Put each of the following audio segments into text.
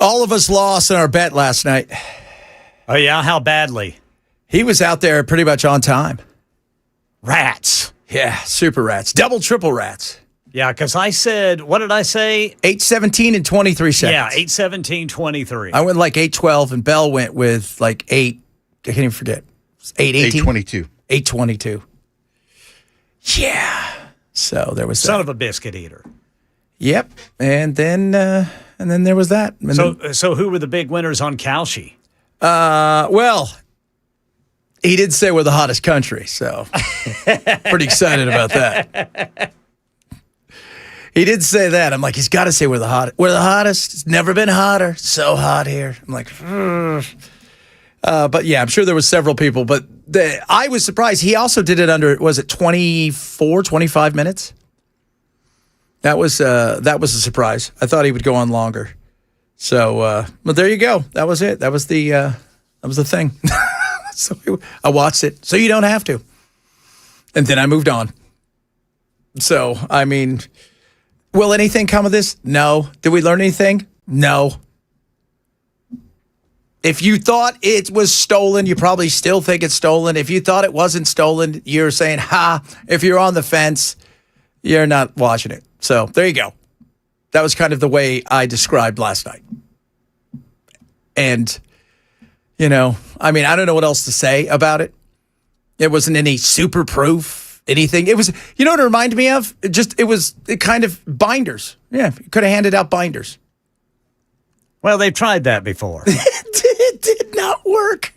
All of us lost in our bet last night. Oh, yeah? How badly? He was out there pretty much on time. Rats. Yeah, super rats. Double, triple rats. Yeah, because I said, what did I say? 8:17 and 23 seconds. Yeah, 8:17:23. I went like 8:12, and Bell went with like 8. I can't even forget. 8:18. 8:22. 8:22. Yeah. So there was Son that. of a biscuit eater. Yep. And then there was that. And So who were the big winners on Kalshi? well, he did say we're the hottest country, so pretty excited about that. He did say that. I'm like, he's got to say we're the hottest. We're the hottest. It's never been hotter. So hot here. I'm like, but yeah, I'm sure there was several people. But I was surprised. He also did it under, was it 24, 25 minutes? That was a surprise. I thought he would go on longer. So, but there you go. That was it. That was the thing. So I watched it. So you don't have to. And then I moved on. So, I mean, will anything come of this? No. Did we learn anything? No. If you thought it was stolen, you probably still think it's stolen. If you thought it wasn't stolen, you're saying, ha. If you're on the fence, you're not watching it. So there you go. That was kind of the way I described last night. And, you know, I mean, I don't know what else to say about it. It wasn't any super proof, anything. It was, you know what it reminded me of? It kind of binders. Yeah, you could have handed out binders. Well, they've tried that before. It did not work.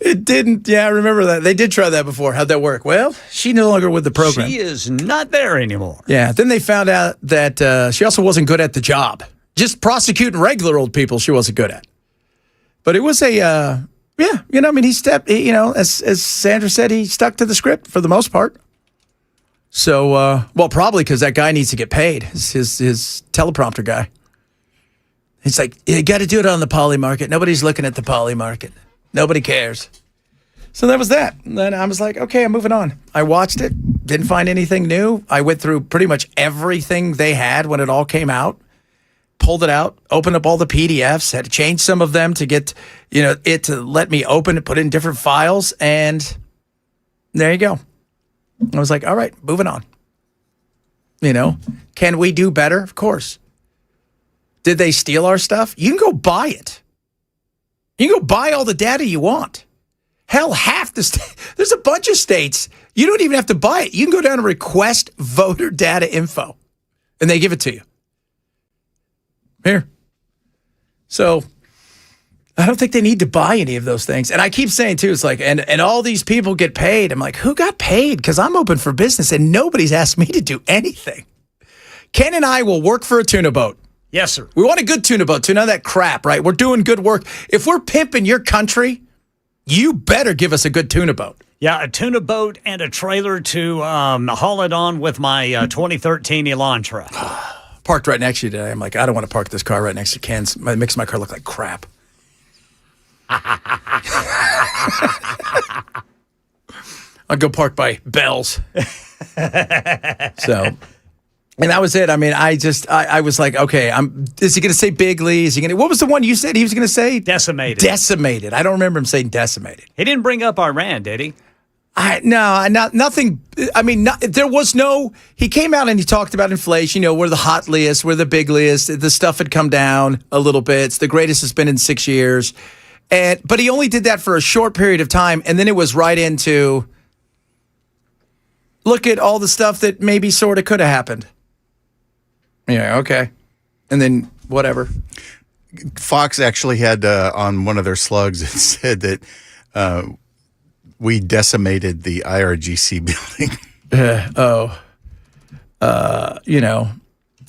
It didn't. Yeah, I remember that. They did try that before. How'd that work? Well, she no longer with the program. She is not there anymore. Yeah, then they found out that she also wasn't good at the job. Just prosecuting regular old people she wasn't good at. But it was as Sandra said, he stuck to the script for the most part. So, well, probably because that guy needs to get paid, his teleprompter guy. He's like, you got to do it on the poly market. Nobody's looking at the poly market. Nobody cares. So that was that. And then I was like, okay, I'm moving on. I watched it. Didn't find anything new. I went through pretty much everything they had when it all came out. Pulled it out, opened up all the PDFs, had to change some of them to get, it to let me open it, put it in different files, and there you go. I was like, all right, moving on. Can we do better? Of course. Did they steal our stuff? You can go buy it. You can go buy all the data you want. Hell, half the there's a bunch of states, you don't even have to buy it. You can go down and request voter data info, and they give it to you. Here. So I don't think they need to buy any of those things. And I keep saying, too, it's like, and all these people get paid. I'm like, who got paid? Because I'm open for business, and nobody's asked me to do anything. Ken and I will work for a tuna boat. Yes, sir. We want a good tuna boat, too. None of that crap, right? We're doing good work. If we're pimping your country, you better give us a good tuna boat. Yeah, a tuna boat and a trailer to haul it on with my 2013 Elantra. Parked right next to you today. I'm like, I don't want to park this car right next to Ken's. It makes my car look like crap. I'll go park by Bell's. So, and that was it. I mean, I was like, okay, is he going to say Bigley? Is he going to, what was the one you said he was going to say? Decimated. Decimated. I don't remember him saying decimated. He didn't bring up Iran, did he? Nothing. I mean, there was no, he came out and he talked about inflation. We're the hotliest, we're the bigliest. The stuff had come down a little bit. It's the greatest it's been in 6 years. But he only did that for a short period of time. And then it was right into, look at all the stuff that maybe sort of could have happened. Yeah, okay. And then whatever. Fox actually had on one of their slugs, it said that we decimated the IRGC building.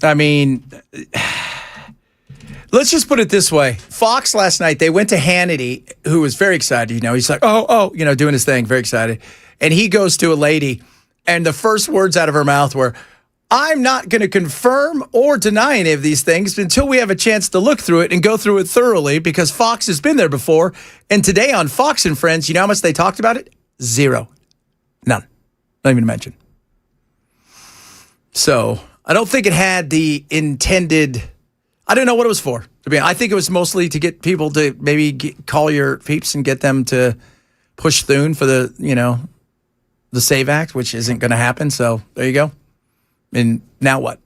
I mean, let's just put it this way. Fox last night, they went to Hannity, who was very excited. He's like, doing his thing, very excited. And he goes to a lady, and the first words out of her mouth were, I'm not going to confirm or deny any of these things until we have a chance to look through it and go through it thoroughly, because Fox has been there before. And today on Fox and Friends, you know how much they talked about it? Zero. None. Not even to mention. So I don't think it had the intended I don't know what it was for. I think it was mostly to get people to maybe call your peeps and get them to push Thune for the SAVE Act, which isn't going to happen. So there you go. And now what?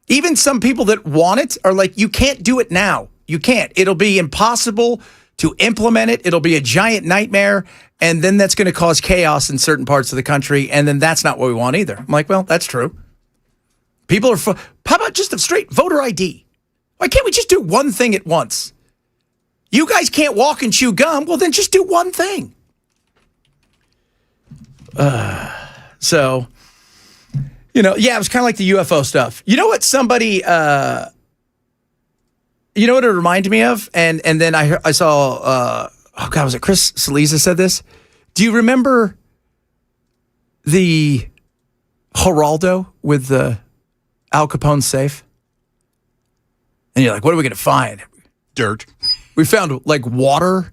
Even some people that want it are like, you can't do it now. You can't. It'll be impossible to implement it. It'll be a giant nightmare. And then that's going to cause chaos in certain parts of the country. And then that's not what we want either. I'm like, well, that's true. People are, how about just a straight voter ID? Why can't we just do one thing at once? You guys can't walk and chew gum. Well, then just do one thing. So, yeah, it was kind of like the UFO stuff. You know what somebody, you know what it reminded me of? And then I saw, was it Chris Saliza said this? Do you remember the Geraldo with the Al Capone safe? And you're like, what are we going to find? Dirt. We found like water.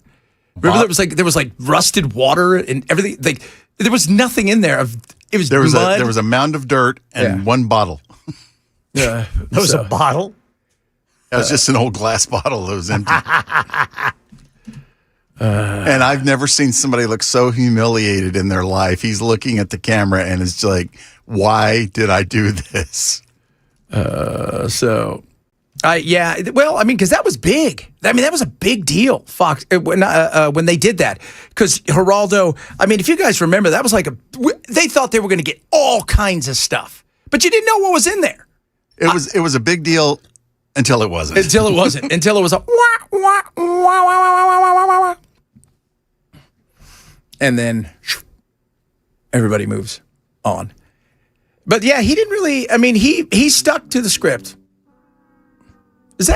Remember there was like rusted water and everything. Like there was nothing in there. It was there mud. was a mound of dirt and one bottle. Yeah, There was a bottle. It was just an old glass bottle that was empty. And I've never seen somebody look so humiliated in their life. He's looking at the camera and it's like, why did I do this? Because that was big. I mean, that was a big deal, Fox, when they did that. Because Geraldo, if you guys remember, that was like they thought they were going to get all kinds of stuff, but you didn't know what was in there. It was a big deal until it wasn't. Until it wasn't. Until it was a wah, wah, wah, wah, wah, wah, wah, wah, wah. And then everybody moves on. But yeah, he didn't really, he stuck to the script. Is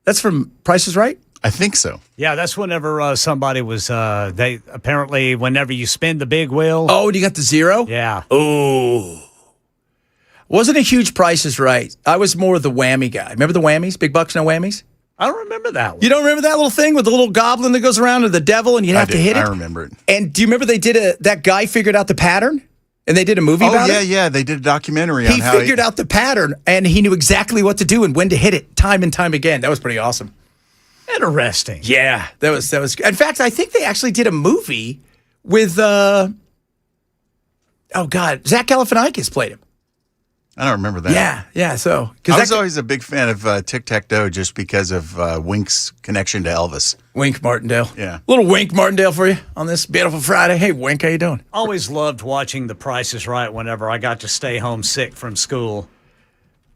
that's from Price is Right? I think so. Yeah, that's whenever somebody was, they apparently, whenever you spin the big wheel. Oh, and you got the zero? Yeah. Oh. Wasn't a huge Price is Right. I was more the whammy guy. Remember the whammies? Big bucks, no whammies? I don't remember that one. You don't remember that little thing with the little goblin that goes around to the devil and you have to hit it? I remember it. And do you remember they did that guy figured out the pattern? And they did a movie about it? Yeah. They did a documentary on He how figured out the pattern and he knew exactly what to do and when to hit it time and time again. That was pretty awesome. Interesting. Yeah, that was. In fact, I think they actually did a movie with Zach Galifianakis played him. I don't remember that. Yeah. So I was always a big fan of Tic-Tac-Toe just because of Wink's connection to Elvis. Wink Martindale. Yeah. Little Wink Martindale for you on this beautiful Friday. Hey, Wink, how you doing? Always loved watching The Price is Right whenever I got to stay home sick from school.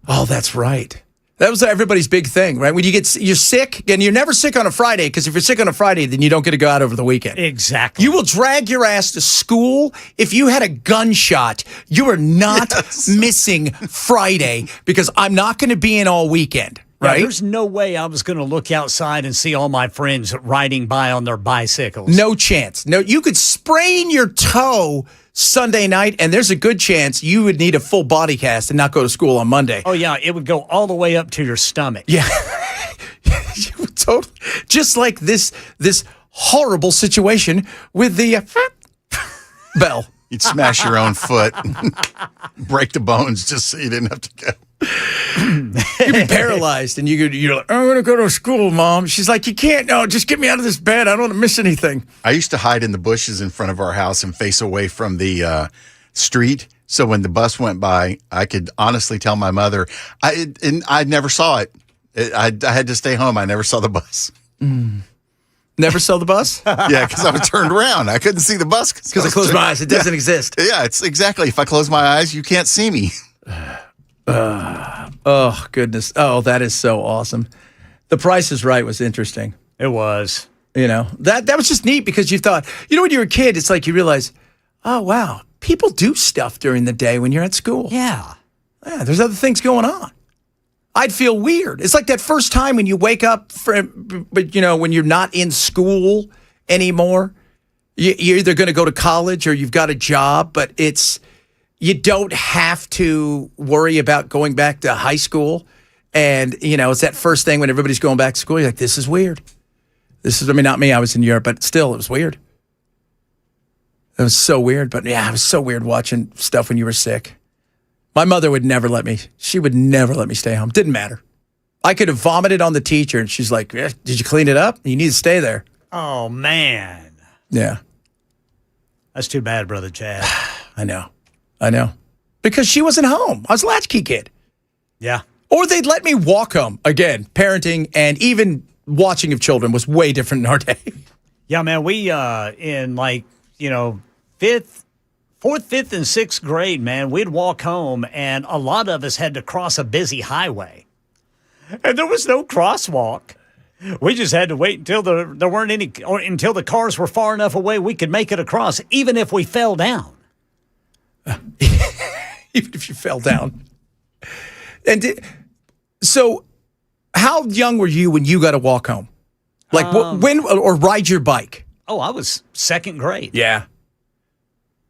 Oh, that's right. That was everybody's big thing, right? When you're sick, and you're never sick on a Friday, because if you're sick on a Friday, then you don't get to go out over the weekend. Exactly. You will drag your ass to school. If you had a gunshot, you are not missing Friday because I'm not going to be in all weekend, right? Yeah, there's no way I was going to look outside and see all my friends riding by on their bicycles. No chance. No, you could sprain your toe Sunday night, and there's a good chance you would need a full body cast and not go to school on Monday. Oh, yeah. It would go all the way up to your stomach. Yeah. You would totally, just like this horrible situation with the bell. You'd smash your own foot, break the bones just so you didn't have to go. You'd be paralyzed, and you're like, I'm going to go to school, Mom. She's like, you can't. No, just get me out of this bed. I don't want to miss anything. I used to hide in the bushes in front of our house and face away from the street. So when the bus went by, I could honestly tell my mother, I never saw it. I had to stay home. I never saw the bus. Never saw the bus? Yeah, because I was turned around. I couldn't see the bus. Because I closed my eyes. It doesn't exist. Yeah, it's exactly. If I close my eyes, you can't see me. Oh, goodness. Oh, that is so awesome. The Price is Right was interesting. It was. That was just neat because you thought, when you're a kid, it's like you realize, oh, wow, people do stuff during the day when you're at school. Yeah. Yeah, there's other things going on. I'd feel weird. It's like that first time when you wake up, when you're not in school anymore. You're either going to go to college or you've got a job, but you don't have to worry about going back to high school. And, it's that first thing when everybody's going back to school. You're like, this is weird. Not me. I was in Europe, but still, it was weird. It was so weird. But yeah, it was so weird watching stuff when you were sick. My mother would never let me. She would never let me stay home. Didn't matter. I could have vomited on the teacher, and she's like, "Did you clean it up? You need to stay there." Oh, man. Yeah, That's too bad, Brother Chad. I know. Because she wasn't home. I was a latchkey kid. Yeah. Or they'd let me walk home. Again, parenting and even watching of children was way different in our day. Yeah, man, we in fourth, fifth, and sixth grade, man, we'd walk home, and a lot of us had to cross a busy highway, and there was no crosswalk. We just had to wait until there weren't any, or until the cars were far enough away we could make it across, even if we fell down. Even if you fell down. So, how young were you when you got to walk home? Like when or ride your bike? Oh, I was second grade. Yeah.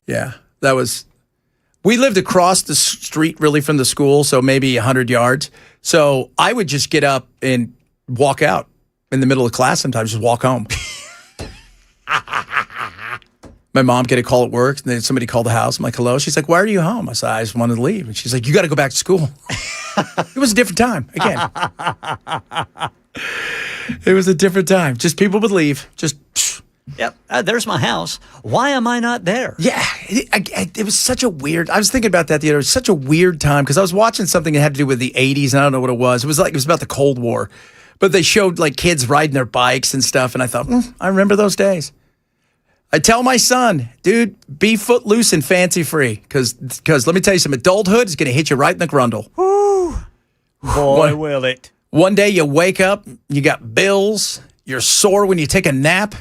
That was. We lived across the street really from the school, so maybe 100 yards. So I would just get up and walk out in the middle of class. Sometimes just walk home. My mom get a call at work, and then somebody called the house. I'm like, "Hello." She's like, "Why are you home?" I said, "I just wanted to leave." And she's like, "You got to go back to school." It was a different time. Again, it was a different time. Just people would leave. Just. Yep, there's my house. Why am I not there? Yeah, it was such a weird. I was thinking about that the other. It was such a weird time because I was watching something that had to do with the '80s, and I don't know what it was. It was about the Cold War, but they showed like kids riding their bikes and stuff, and I thought, I remember those days. I tell my son, dude, be footloose and fancy free, because let me tell you, some adulthood is going to hit you right in the grundle. Boy, will it. One day you wake up, you got bills, you're sore when you take a nap.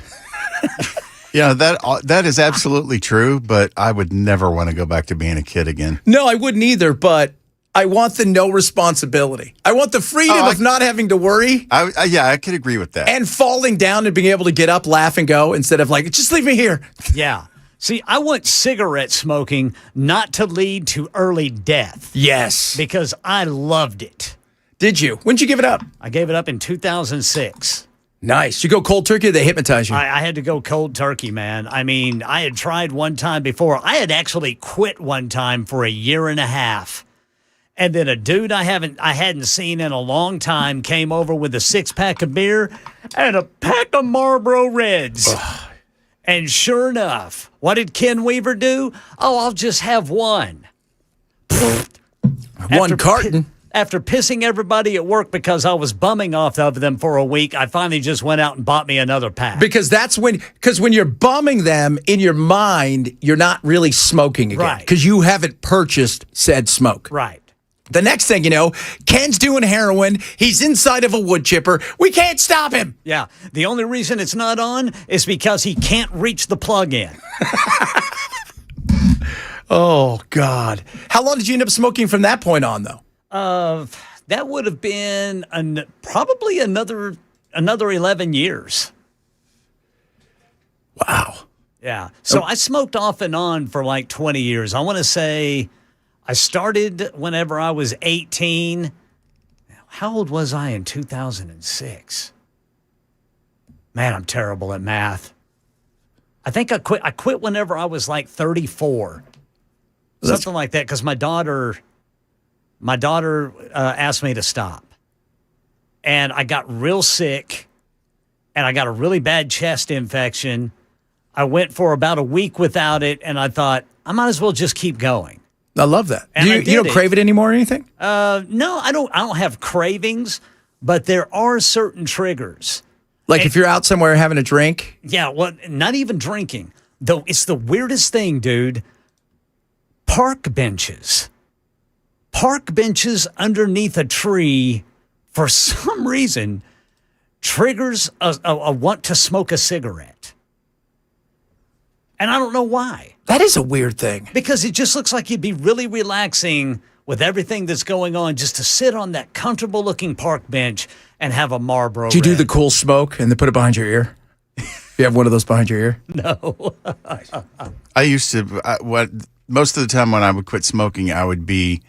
Yeah, that is absolutely true, but I would never want to go back to being a kid again. No, I wouldn't either, but I want the no responsibility. I want the freedom of not having to worry. I could agree with that. And falling down and being able to get up, laugh, and go instead of like, just leave me here. Yeah. See, I want cigarette smoking not to lead to early death. Yes. Because I loved it. Did you? When'd you give it up? I gave it up in 2006. Nice. You go cold turkey or they hypnotize you? I had to go cold turkey, man. I mean, I had tried one time before. I had actually quit one time for a year and a half. And then a dude I hadn't seen in a long time came over with a 6-pack of beer and a pack of Marlboro Reds. And sure enough, what did Ken Weaver do? Oh, I'll just have one. One carton. After pissing everybody at work because I was bumming off of them for a week, I finally just went out and bought me another pack. Because when you're bumming them in your mind, you're not really smoking again. Right. Because you haven't purchased said smoke. Right. The next thing you know, Ken's doing heroin. He's inside of a wood chipper. We can't stop him. Yeah. The only reason it's not on is because he can't reach the plug in. Oh, God. How long did you end up smoking from that point on, though? That would have been probably another 11 years. Wow. Yeah. So I smoked off and on for like 20 years. I want to say I started whenever I was 18. How old was I in 2006? Man, I'm terrible at math. I think I quit whenever I was like 34. Something like that, because my daughter asked me to stop. And I got real sick, and I got a really bad chest infection. I went for about a week without it, and I thought, I might as well just keep going. I love that. And You don't crave it anymore or anything? No, I don't have cravings, but there are certain triggers. Like if you're out somewhere having a drink? Yeah, well, not even drinking. Though it's the weirdest thing, dude. Park benches. Park benches underneath a tree, for some reason, triggers a want to smoke a cigarette. And I don't know why. That is a weird thing. Because it just looks like you'd be really relaxing with everything that's going on, just to sit on that comfortable looking park bench and have a Marlboro Do you do Red. the cool smoke and then put it behind your ear? You have one of those behind your ear? No. I used to, most of the time when I would quit smoking, I would be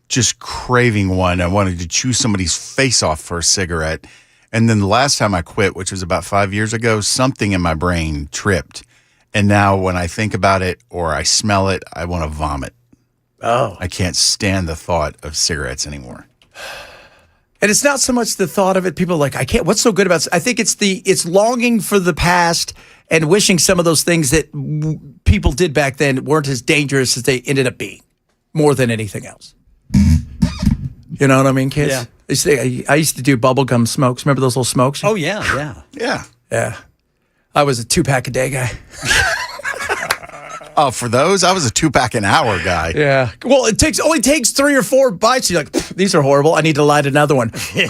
just craving one. I wanted to chew somebody's face off for a cigarette. And then the last time I quit, which was about 5 years ago, something in my brain tripped. And now when I think about it or I smell it, I want to vomit. Oh. I can't stand the thought of cigarettes anymore. And it's not so much the thought of it. People are like, I can't. What's so good about? I think it's longing for the past and wishing some of those things that people did back then weren't as dangerous as they ended up being, more than anything else. You know what I mean, kids? Yeah. I used to do bubblegum smokes. Remember those little smokes? Oh, yeah. Yeah. Yeah. I was a 2-pack a day guy. Oh, for those, I was a 2-pack an hour guy. Yeah. Well, it only takes 3 or 4 bites. You're like, these are horrible. I need to light another one. Yeah,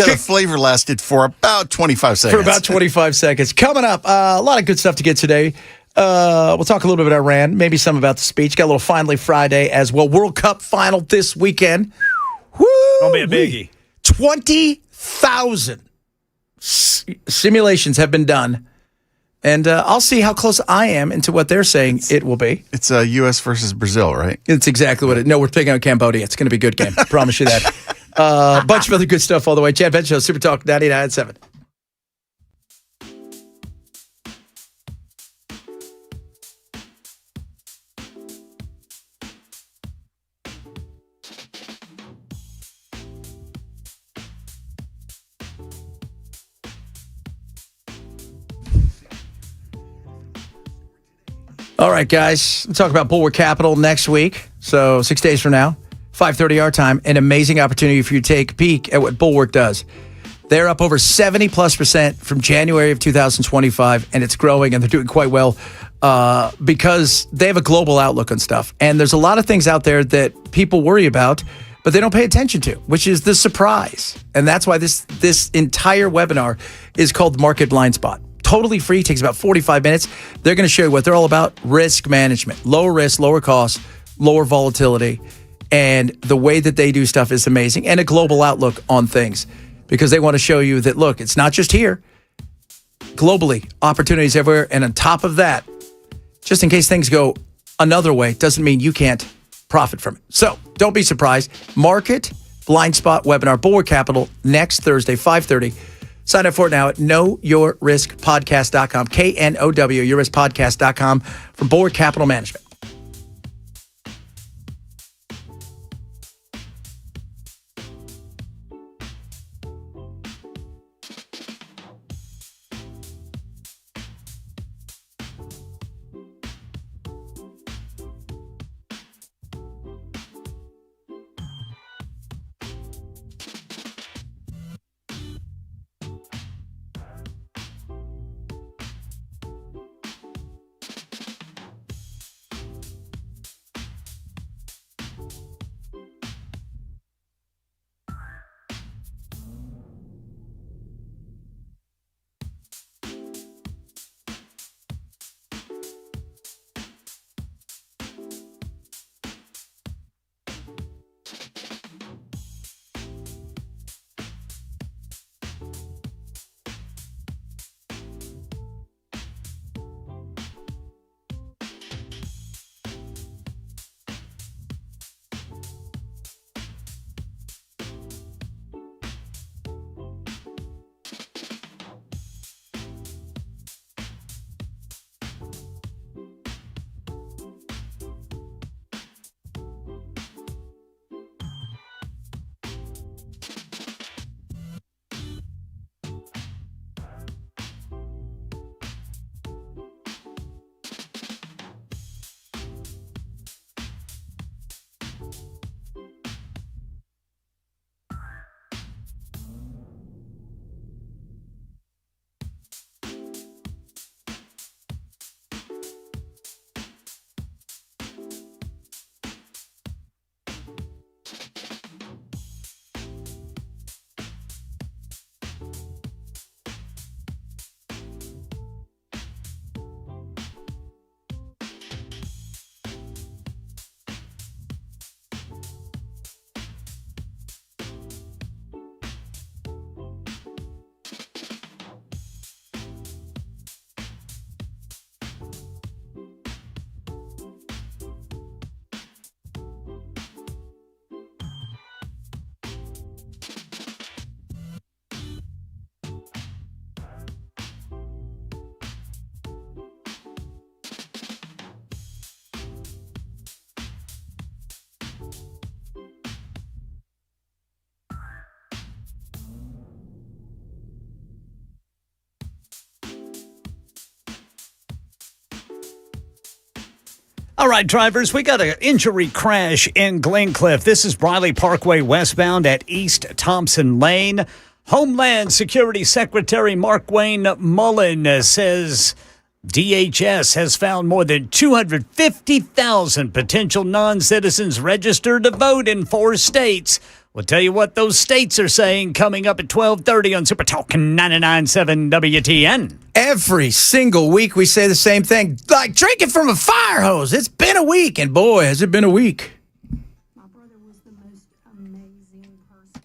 the flavor lasted for about 25 seconds. For about 25 seconds. Coming up, a lot of good stuff to get today. We'll talk a little bit about Iran, maybe some about the speech. Got a little Finally Friday as well. World Cup final this weekend. Woo! Gonna be a biggie. 20,000 simulations have been done. And I'll see how close I am into what they're saying it will be. It's U.S. versus Brazil, right? It's exactly what it. No, we're picking out Cambodia. It's going to be a good game. I promise you that. A bunch of other good stuff all the way. Chad Bench Show, Super Talk 99.7. All right, guys. We'll talk about Bulwark Capital next week. So 6 days from now, 5:30 our time. An amazing opportunity for you to take a peek at what Bulwark does. They're up over 70+% from January of 2025, and it's growing, and they're doing quite well because they have a global outlook on stuff. And there's a lot of things out there that people worry about, but they don't pay attention to, which is the surprise. And that's why this entire webinar is called Market Blind Spot. Totally free, takes about 45 minutes. They're going to show you what they're all about: risk management, lower risk, lower cost, lower volatility. And the way that they do stuff is amazing, and a global outlook on things, because they want to show you that, look, it's not just here. Globally, opportunities everywhere. And on top of that, just in case things go another way, doesn't mean you can't profit from it. So don't be surprised. Market Blind Spot webinar, Bulwark Capital, next Thursday, 5:30. Sign up for it now at knowyourriskpodcast.com, KNOW, yourriskpodcast.com, from Bulwark Capital Management. All right, drivers, we got an injury crash in Glencliff. This is Briley Parkway westbound at East Thompson Lane. Homeland Security Secretary Mark Wayne Mullen says DHS has found more than 250,000 potential non-citizens registered to vote in 4 states. We'll tell you what those states are saying coming up at 12:30 on Super Talk 99.7 WTN. Every single week we say the same thing, like drinking from a fire hose. It's been a week, and boy, has it been a week. My brother was the most amazing person.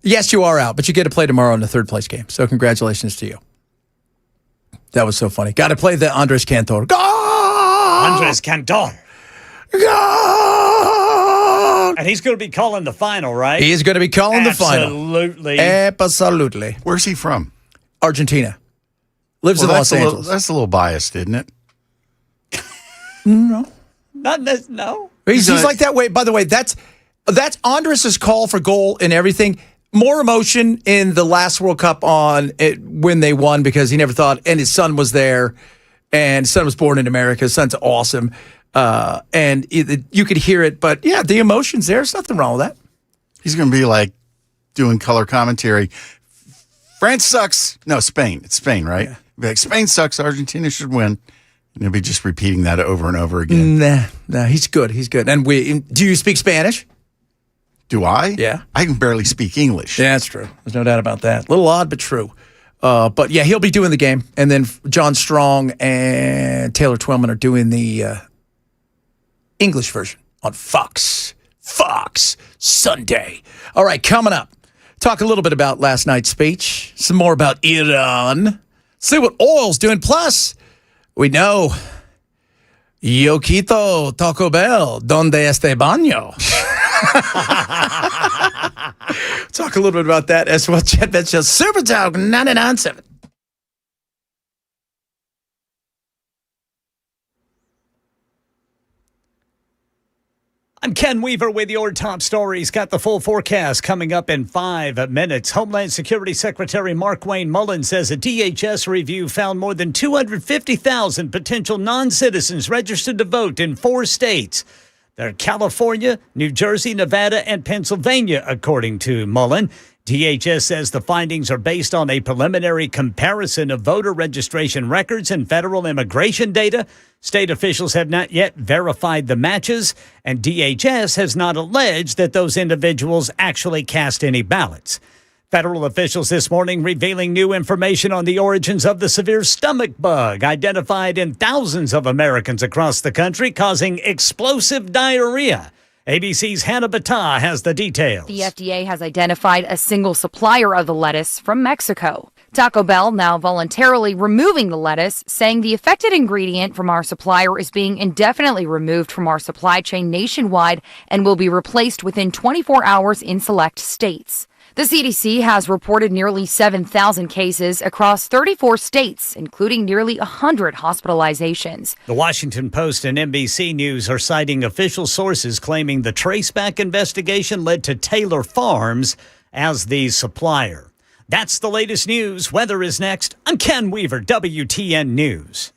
Yes, you are out, but you get to play tomorrow in the third place game. So congratulations to you. That was so funny. Got to play the Andres Cantor. Go! Andres Cantor. Go! And he's going to be calling the final, right? He is going to be calling the final. Absolutely. Absolutely. Where's he from? Argentina. Lives in Los Angeles. That's a little biased, isn't it? No. Not this, no. He's He's like that way. By the way, that's Andres' call for goal and everything. More emotion in the last World Cup on it when they won because he never thought, and his son was there, and his son was born in America. His son's awesome. You could hear it, but yeah, the emotion's there. There's nothing wrong with that. He's going to be like doing color commentary. France sucks. No, Spain. It's Spain, right? Yeah. Be like, Spain sucks. Argentina should win. And he'll be just repeating that over and over again. Nah, he's good. He's good. And do you speak Spanish? Do I? Yeah. I can barely speak English. Yeah, that's true. There's no doubt about that. A little odd, but true. But yeah, he'll be doing the game. And then John Strong and Taylor Twellman are doing the English version on Fox Sunday. All right, coming up. Talk a little bit about last night's speech. Some more about Iran. See what oil's doing. Plus, we know Yo quito Taco Bell. Donde este baño? Talk a little bit about that as well. Chad Bet Show, Super Talk 99.7. I'm Ken Weaver with your top stories. Got the full forecast coming up in 5 minutes. Homeland Security Secretary Markwayne Mullin says a DHS review found more than 250,000 potential non-citizens registered to vote in 4 states. They're California, New Jersey, Nevada, and Pennsylvania, according to Mullin. DHS says the findings are based on a preliminary comparison of voter registration records and federal immigration data. State officials have not yet verified the matches, and DHS has not alleged that those individuals actually cast any ballots. Federal officials this morning revealing new information on the origins of the severe stomach bug identified in thousands of Americans across the country, causing explosive diarrhea. ABC's Hannah Battah has the details. The FDA has identified a single supplier of the lettuce from Mexico. Taco Bell now voluntarily removing the lettuce, saying the affected ingredient from our supplier is being indefinitely removed from our supply chain nationwide and will be replaced within 24 hours in select states. The CDC has reported nearly 7,000 cases across 34 states, including nearly 100 hospitalizations. The Washington Post and NBC News are citing official sources claiming the Traceback investigation led to Taylor Farms as the supplier. That's the latest news. Weather is next. I'm Ken Weaver, WTN News.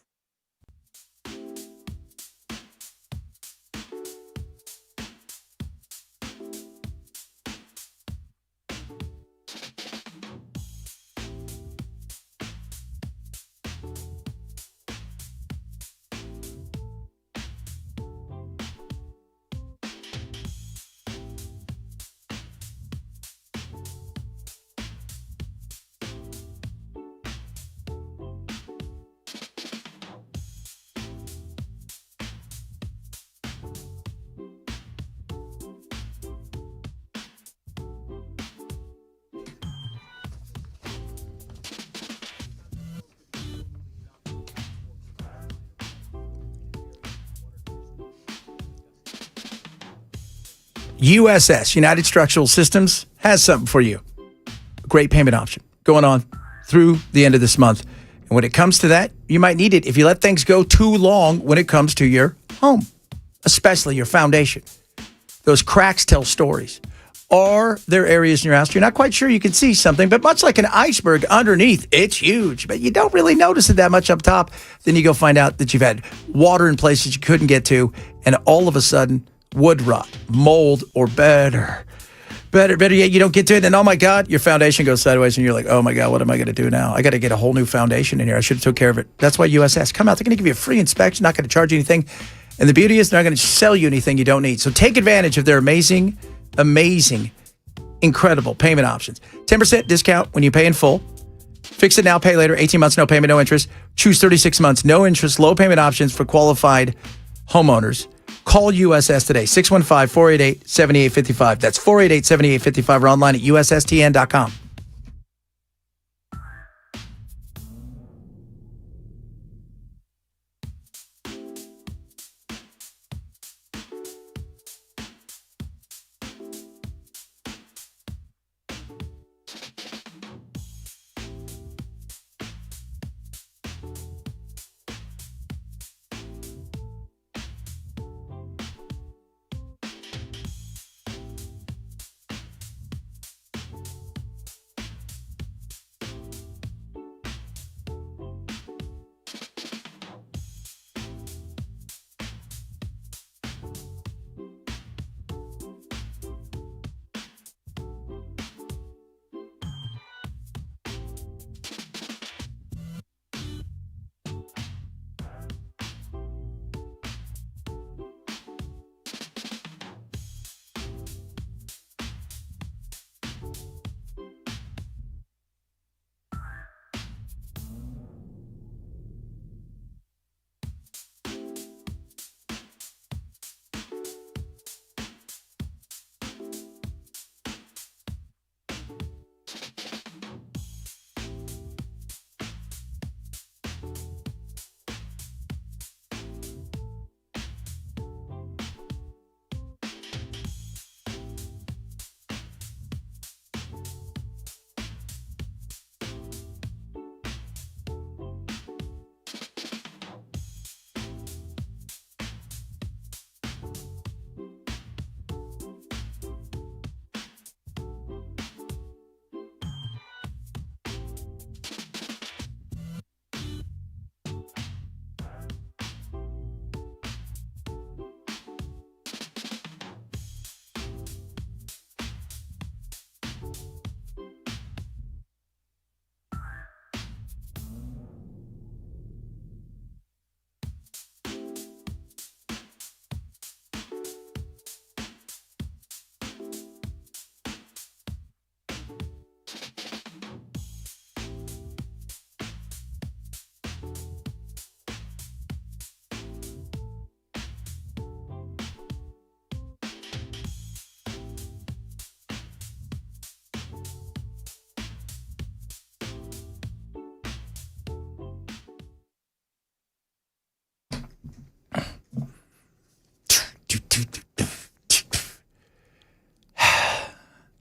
USS, United Structural Systems, has something for you. A great payment option going on through the end of this month. And when it comes to that, you might need it if you let things go too long when it comes to your home, especially your foundation. Those cracks tell stories. Are there areas in your house you're not quite sure you can see something, but much like an iceberg underneath, it's huge, but you don't really notice it that much up top. Then you go find out that you've had water in places you couldn't get to, and all of a sudden, wood rot, mold, or better yet, you don't get to it, and oh my God, your foundation goes sideways, and you're like, oh my God, what am I going to do now? I got to get a whole new foundation in here. I should have took care of it. That's why USS come out. They're going to give you a free inspection, not going to charge you anything, and the beauty is they're not going to sell you anything you don't need. So take advantage of their amazing, incredible payment options. 10% discount when you pay in full. Fix it now, pay later. 18 months, no payment, no interest. Choose 36 months, no interest, low payment options for qualified homeowners. Call USS today, 615-488-7855. That's 488-7855 or online at USSTN.com.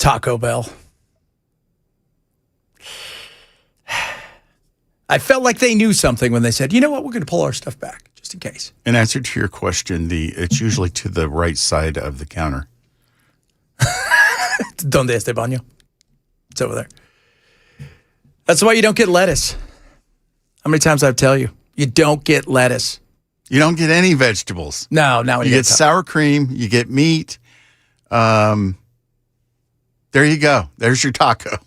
Taco Bell. I felt like they knew something when they said, you know what, we're going to pull our stuff back, just in case. In answer to your question, it's usually to the right side of the counter. Donde este baño? It's over there. That's why you don't get lettuce. How many times I tell you? You don't get lettuce. You don't get any vegetables. No, now You get sour cream. You get meat. There you go. There's your taco.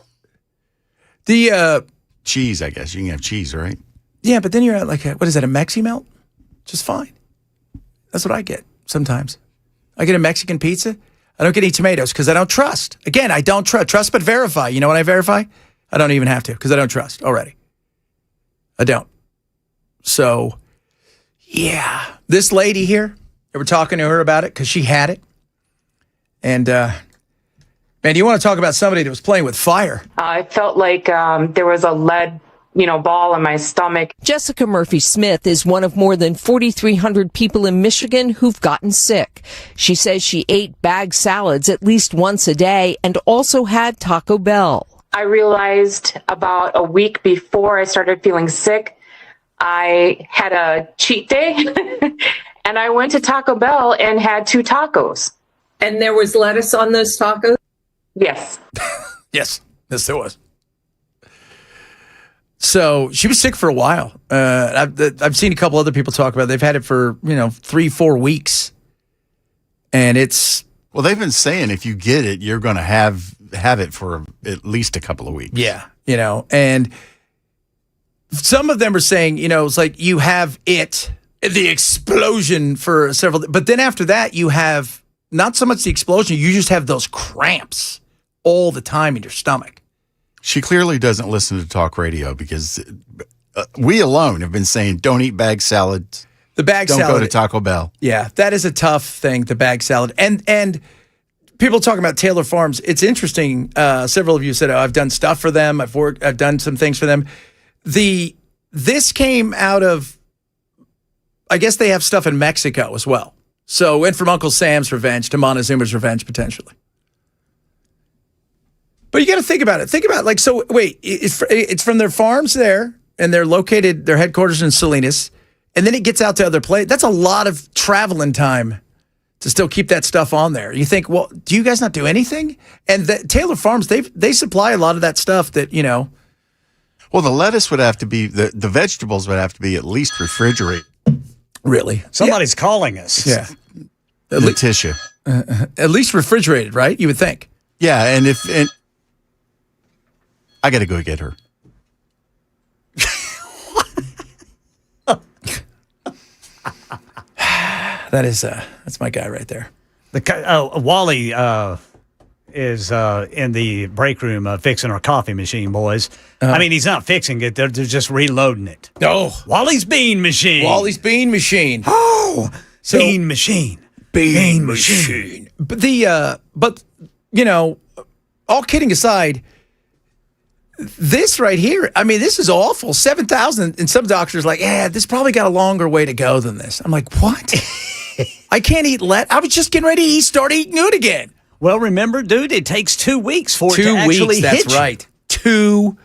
The Cheese, I guess. You can have cheese, right? yeah, but then you're at like what is that, a Mexi Melt? Just fine. That's what I get sometimes. I get a Mexican pizza. I don't get any tomatoes because I don't trust. Again, I don't trust. Trust but verify. You know what I verify? I don't even have to because I don't trust already. I don't. So, yeah. This lady here, they were talking to her about it because she had it. And, man, you want to talk about somebody that was playing with fire. I felt like there was a lead, ball in my stomach. Jessica Murphy Smith is one of more than 4,300 people in Michigan who've gotten sick. She says she ate bag salads at least once a day and also had Taco Bell. I realized about a week before I started feeling sick, I had a cheat day and I went to Taco Bell and had 2 tacos. And there was lettuce on those tacos? Yes. Yes, there was. So she was sick for a while. I've seen a couple other people talk about it. They've had it for 3-4 weeks, and it's Well, they've been saying if you get it, you're going to have it for at least a couple of weeks. yeah, and some of them are saying it's like you have the explosion for several, but then after that you have not so much the explosion, you just have those cramps all the time in your stomach. She clearly doesn't listen to talk radio because we alone have been saying don't eat bag salads. The bag Don't salad. go to Taco Bell. Yeah, that is a tough thing, the bag salad. And people talking about Taylor Farms. It's interesting. Several of you said, I've done stuff for them. I've done some things for them. This came out of, I guess they have stuff in Mexico as well. So went from Uncle Sam's revenge to Montezuma's revenge, potentially. But you got to think about it. Think about wait, it's from their farms there, and they're located, their headquarters in Salinas, and then it gets out to other places. That's a lot of traveling time to still keep that stuff on there. You think, well, do you guys not do anything? And Taylor Farms, they supply a lot of that stuff that, Well, the lettuce would have to be, the vegetables would have to be at least refrigerated. really. Somebody's calling us. Yeah. Letitia. At least refrigerated, right? You would think. Yeah, and I got to go get her. That's my guy right there. Wally is in the break room fixing our coffee machine, boys. I mean, he's not fixing it; they're just reloading it. Oh, Wally's bean machine. Wally's bean machine. Oh, So- bean machine. Bean machine. But all kidding aside, this right here, I mean, this is awful. 7,000, and some doctors are like, this probably got a longer way to go than this. I'm like, what? I can't eat I was just getting ready to start eating good again. Well, remember, dude, it takes 2 weeks for it 2 to actually weeks, that's hit you. right. 2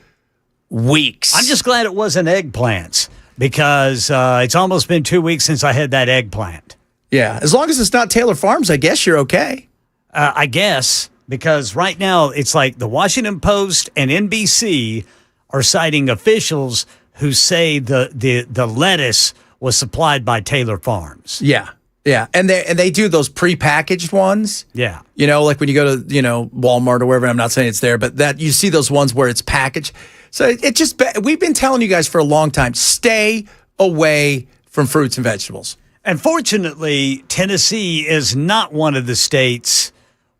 weeks. I'm just glad it wasn't eggplants because it's almost been 2 weeks since I had that eggplant. Yeah, as long as it's not Taylor Farms, I guess you're okay. I guess, because right now it's like the Washington Post and NBC are citing officials who say the lettuce was supplied by Taylor Farms. Yeah, and they do those prepackaged ones. Yeah. Like when you go to Walmart or wherever. I'm not saying it's there, but that you see those ones where it's packaged. So it just we've been telling you guys for a long time, stay away from fruits and vegetables. And fortunately, Tennessee is not one of the states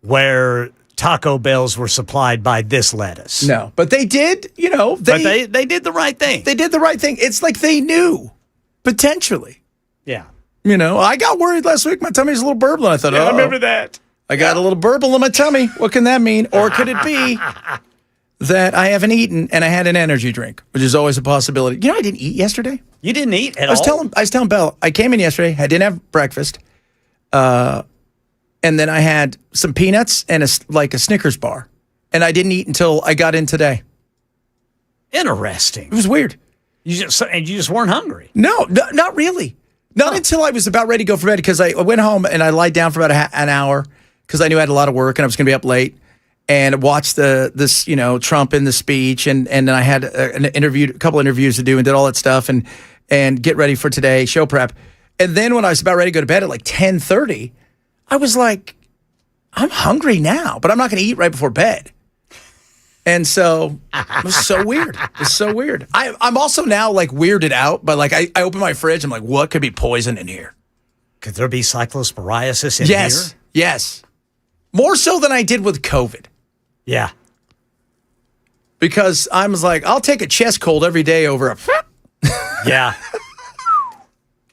where Taco Bells were supplied by this lettuce. No, but they did. But they did the right thing. They did the right thing. It's like they knew potentially. Yeah. I got worried last week. My tummy's a little burbling. I thought, I remember that. I got a little burble in my tummy. What can that mean? Or could it be that I haven't eaten and I had an energy drink, which is always a possibility. I didn't eat yesterday. You didn't eat at I was all? telling Belle, I came in yesterday. I didn't have breakfast, and then I had some peanuts and a Snickers bar. and I didn't eat until I got in today. Interesting. It was weird. You just weren't hungry. No, not really. Not until I was about ready to go for bed because I went home and I lied down for about an hour because I knew I had a lot of work and I was going to be up late and watched this Trump in the speech and then I had a couple interviews to do and did all that stuff and get ready for today, show prep. And then when I was about ready to go to bed at like 10:30, I was like, I'm hungry now, but I'm not going to eat right before bed. And so it was so weird. It's so weird. I'm also now like weirded out, but like I open my fridge. I'm like, what could be poison in here? Could there be cyclosporiasis in here? Yes. More so than I did with COVID. Yeah. Because I was like, I'll take a chest cold every day over a Yeah.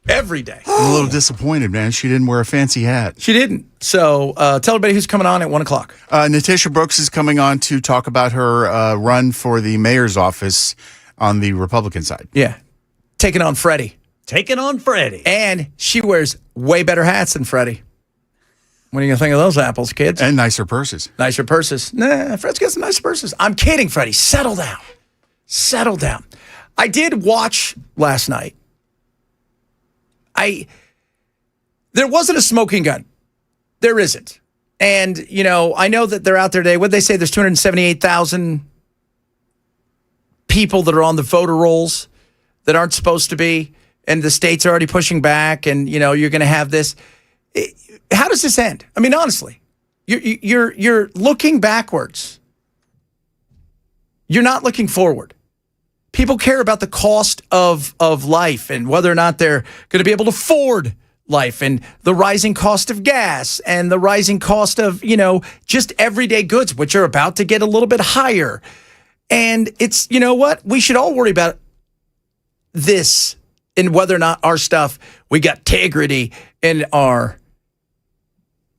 every day. I'm a little disappointed, man. She didn't wear a fancy hat. She didn't. So tell everybody who's coming on at 1:00. Natasha Brooks is coming on to talk about her run for the mayor's office on the Republican side. Yeah. Taking on Freddie. Taking on Freddie. And she wears way better hats than Freddie. What are you going to think of those apples, kids? And nicer purses. Nicer purses. Nah, Fred's got some nice purses. I'm kidding, Freddie. Settle down. Settle down. I did watch last night. There wasn't a smoking gun. There isn't. And, I know that they're out there today. What'd they say? There's 278,000 people that are on the voter rolls that aren't supposed to be. And the states are already pushing back. And, you're going to have this. How does this end? I mean, honestly, you're looking backwards. You're not looking forward. People care about the cost of life and whether or not they're going to be able to afford life and the rising cost of gas and the rising cost of, just everyday goods, which are about to get a little bit higher. And it's, what? We should all worry about this and whether or not our stuff, we got integrity in our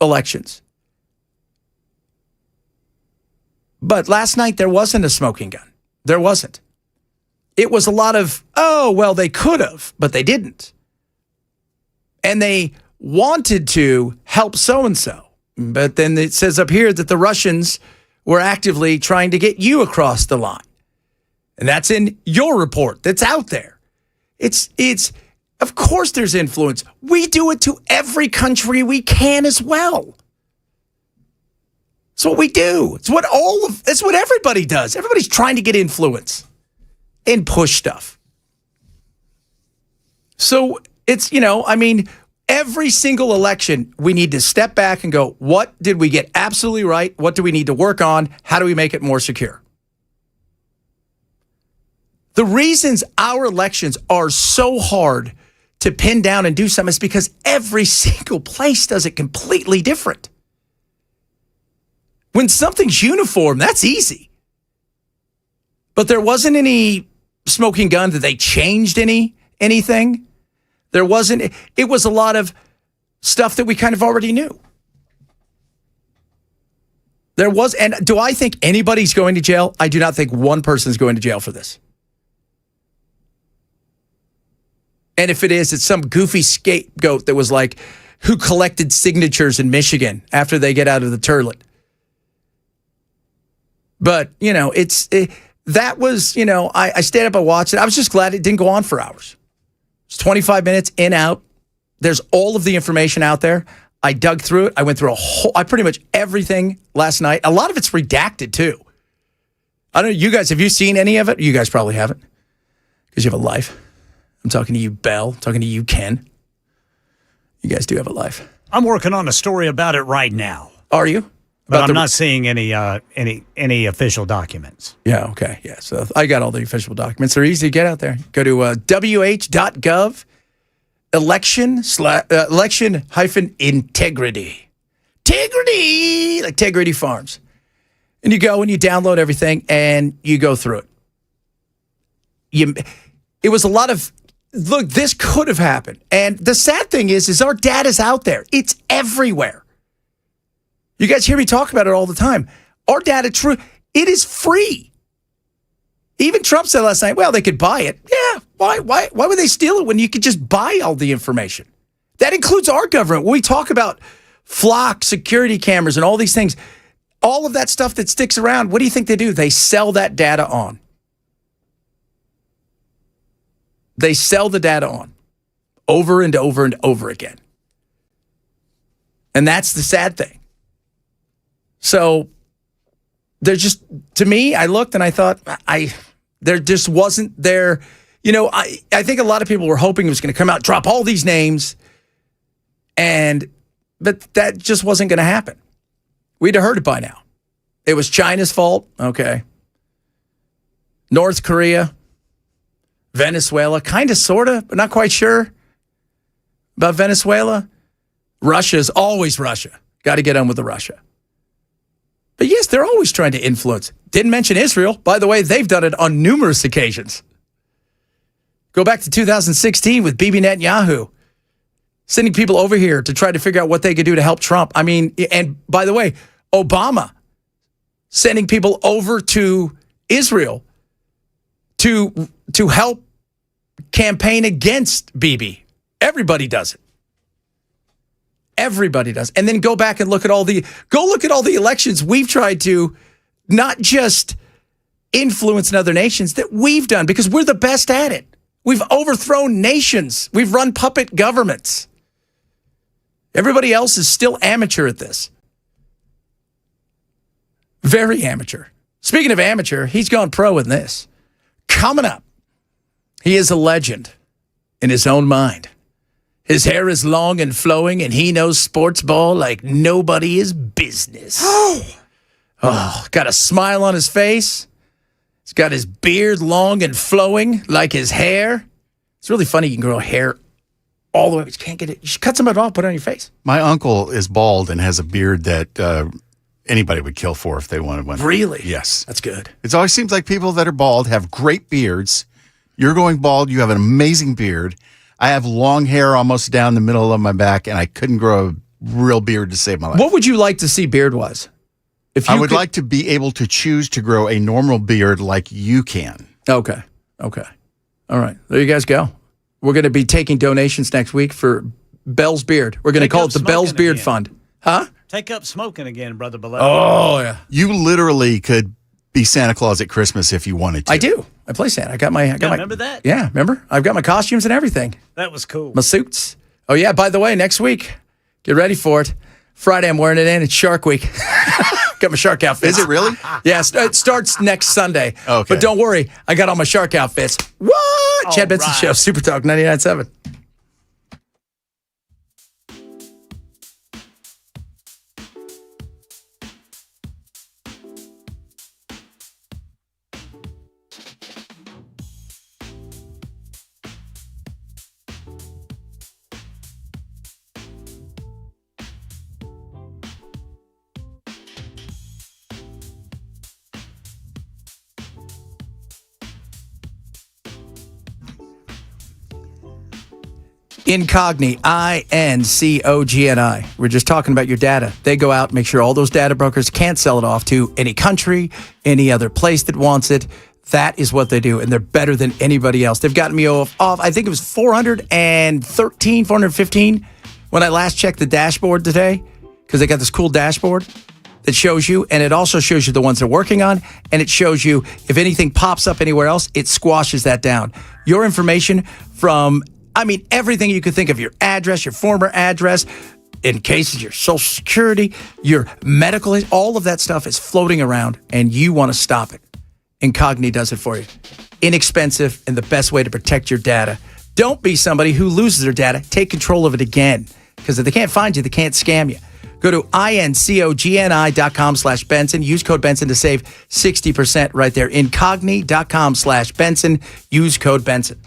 elections. But last night, there wasn't a smoking gun. There wasn't. It was a lot of, they could have, but they didn't. And they wanted to help so-and-so. But then it says up here that the Russians were actively trying to get you across the line. And that's in your report that's out there. It's of course there's influence. We do it to every country we can as well. It's what we do. It's what everybody does. Everybody's trying to get influence and push stuff. So it's, every single election, we need to step back and go, what did we get absolutely right? What do we need to work on? How do we make it more secure? The reasons our elections are so hard to pin down and do something is because every single place does it completely different. When something's uniform, that's easy. But there wasn't any smoking gun that they changed anything. There wasn't. It was a lot of stuff that we kind of already knew. There was, and do I think anybody's going to jail? I do not think one person's going to jail for this. And if it is, it's some goofy scapegoat that was like, who collected signatures in Michigan after they get out of the toilet. But, that was, I stayed up, I watched it. I was just glad it didn't go on for hours. It's 25 minutes in, out. There's all of the information out there. I dug through it. I went through pretty much everything last night. A lot of it's redacted too. I don't know, you guys, have you seen any of it? You guys probably haven't because you have a life. I'm talking to you, Bell. I'm talking to you, Ken. You guys do have a life. I'm working on a story about it right now. Are you? But I'm not seeing any official documents. Yeah, okay. Yeah, so I got all the official documents. They're easy to get out there. Go to wh.gov, election-integrity. Integrity! Like Tegrity Farms. And you go and you download everything and you go through it. It was a lot of, look, this could have happened. And the sad thing is our data's out there. It's everywhere. You guys hear me talk about it all the time. Our data, it is free. Even Trump said last night, well, they could buy it. Yeah, why would they steal it when you could just buy all the information? That includes our government. When we talk about flock security cameras and all these things, All of that stuff that sticks around, what do you think they do? They sell that data on. They sell the data on over and over and over again. And that's the sad thing. So there's just, to me, I looked and I thought, there just wasn't there. You know, I think a lot of people were hoping it was going to come out, drop all these names, but that just wasn't going to happen. We'd have heard it by now. It was China's fault. Okay. North Korea, Venezuela, kind of, sort of, but not quite sure about Venezuela. Russia's always Russia. Got to get on with the Russia. But yes, they're always trying to influence. Didn't mention Israel. By the way, they've done it on numerous occasions. Go back to 2016 with Bibi Netanyahu, sending people over here to try to figure out what they could do to help Trump. I mean, and by the way, Obama sending people over to Israel to help campaign against Bibi. Everybody does it. Everybody does. And then go back and look at all the elections we've tried to not just influence in other nations, that we've done, because we're the best at it. We've overthrown nations. We've run puppet governments. Everybody else is still amateur at this. Very amateur. Speaking of amateur, he's gone pro in this. Coming up, he is a legend in his own mind. His hair is long and flowing, and he knows sports ball like nobody is business. Oh, got a smile on his face. He's got his beard long and flowing like his hair. It's really funny. You can grow hair all the way, but you can't get it. You should cut some of it off, put it on your face. My uncle is bald and has a beard that anybody would kill for if they wanted one. Really? Yes. That's good. It always seems like people that are bald have great beards. You're going bald. You have an amazing beard. I have long hair almost down the middle of my back, and I couldn't grow a real beard to save my life. What would you like to see beard-wise? If you I would like to be able to choose to grow a normal beard like you can. Okay. All right. There you guys go. We're going to be taking donations next week for Bell's Beard. We're going to call it the Bell's Beard again. Fund. Huh? Take up smoking again, Brother Below. Oh, yeah. You literally could be Santa Claus at Christmas if you wanted to. I do. I play Santa. I got my. remember that? Yeah, remember? I've got my costumes and everything. That was cool. My suits. Oh, yeah. By the way, next week, get ready for it. Friday, I'm wearing it in. It's Shark Week. Got my shark outfits. Is it really? Yes. It starts next Sunday. Okay. But don't worry. I got all my shark outfits. What? Chad Benson right. Show, Super Talk 99.7. Incogni, INCOGNI. We're just talking about your data. They go out, make sure all those data brokers can't sell it off to any country, any other place that wants it. That is what they do, and they're better than anybody else. They've gotten me off, I think it was 413, 415 when I last checked the dashboard today, because they got this cool dashboard that shows you, and it also shows you the ones they're working on, and it shows you if anything pops up anywhere else, it squashes that down. Your information from, everything you could think of, your address, your former address, in cases, your social security, your medical, all of that stuff is floating around, and you want to stop it. Incogni does it for you. Inexpensive and the best way to protect your data. Don't be somebody who loses their data. Take control of it again, because if they can't find you, they can't scam you. Go to incogni.com/Benson. Use code Benson to save 60% right there. Incogni.com/Benson. Use code Benson.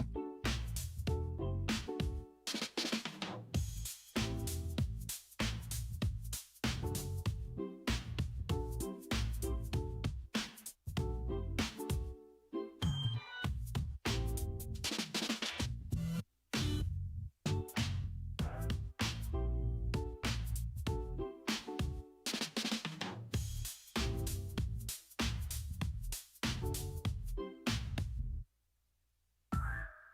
All right.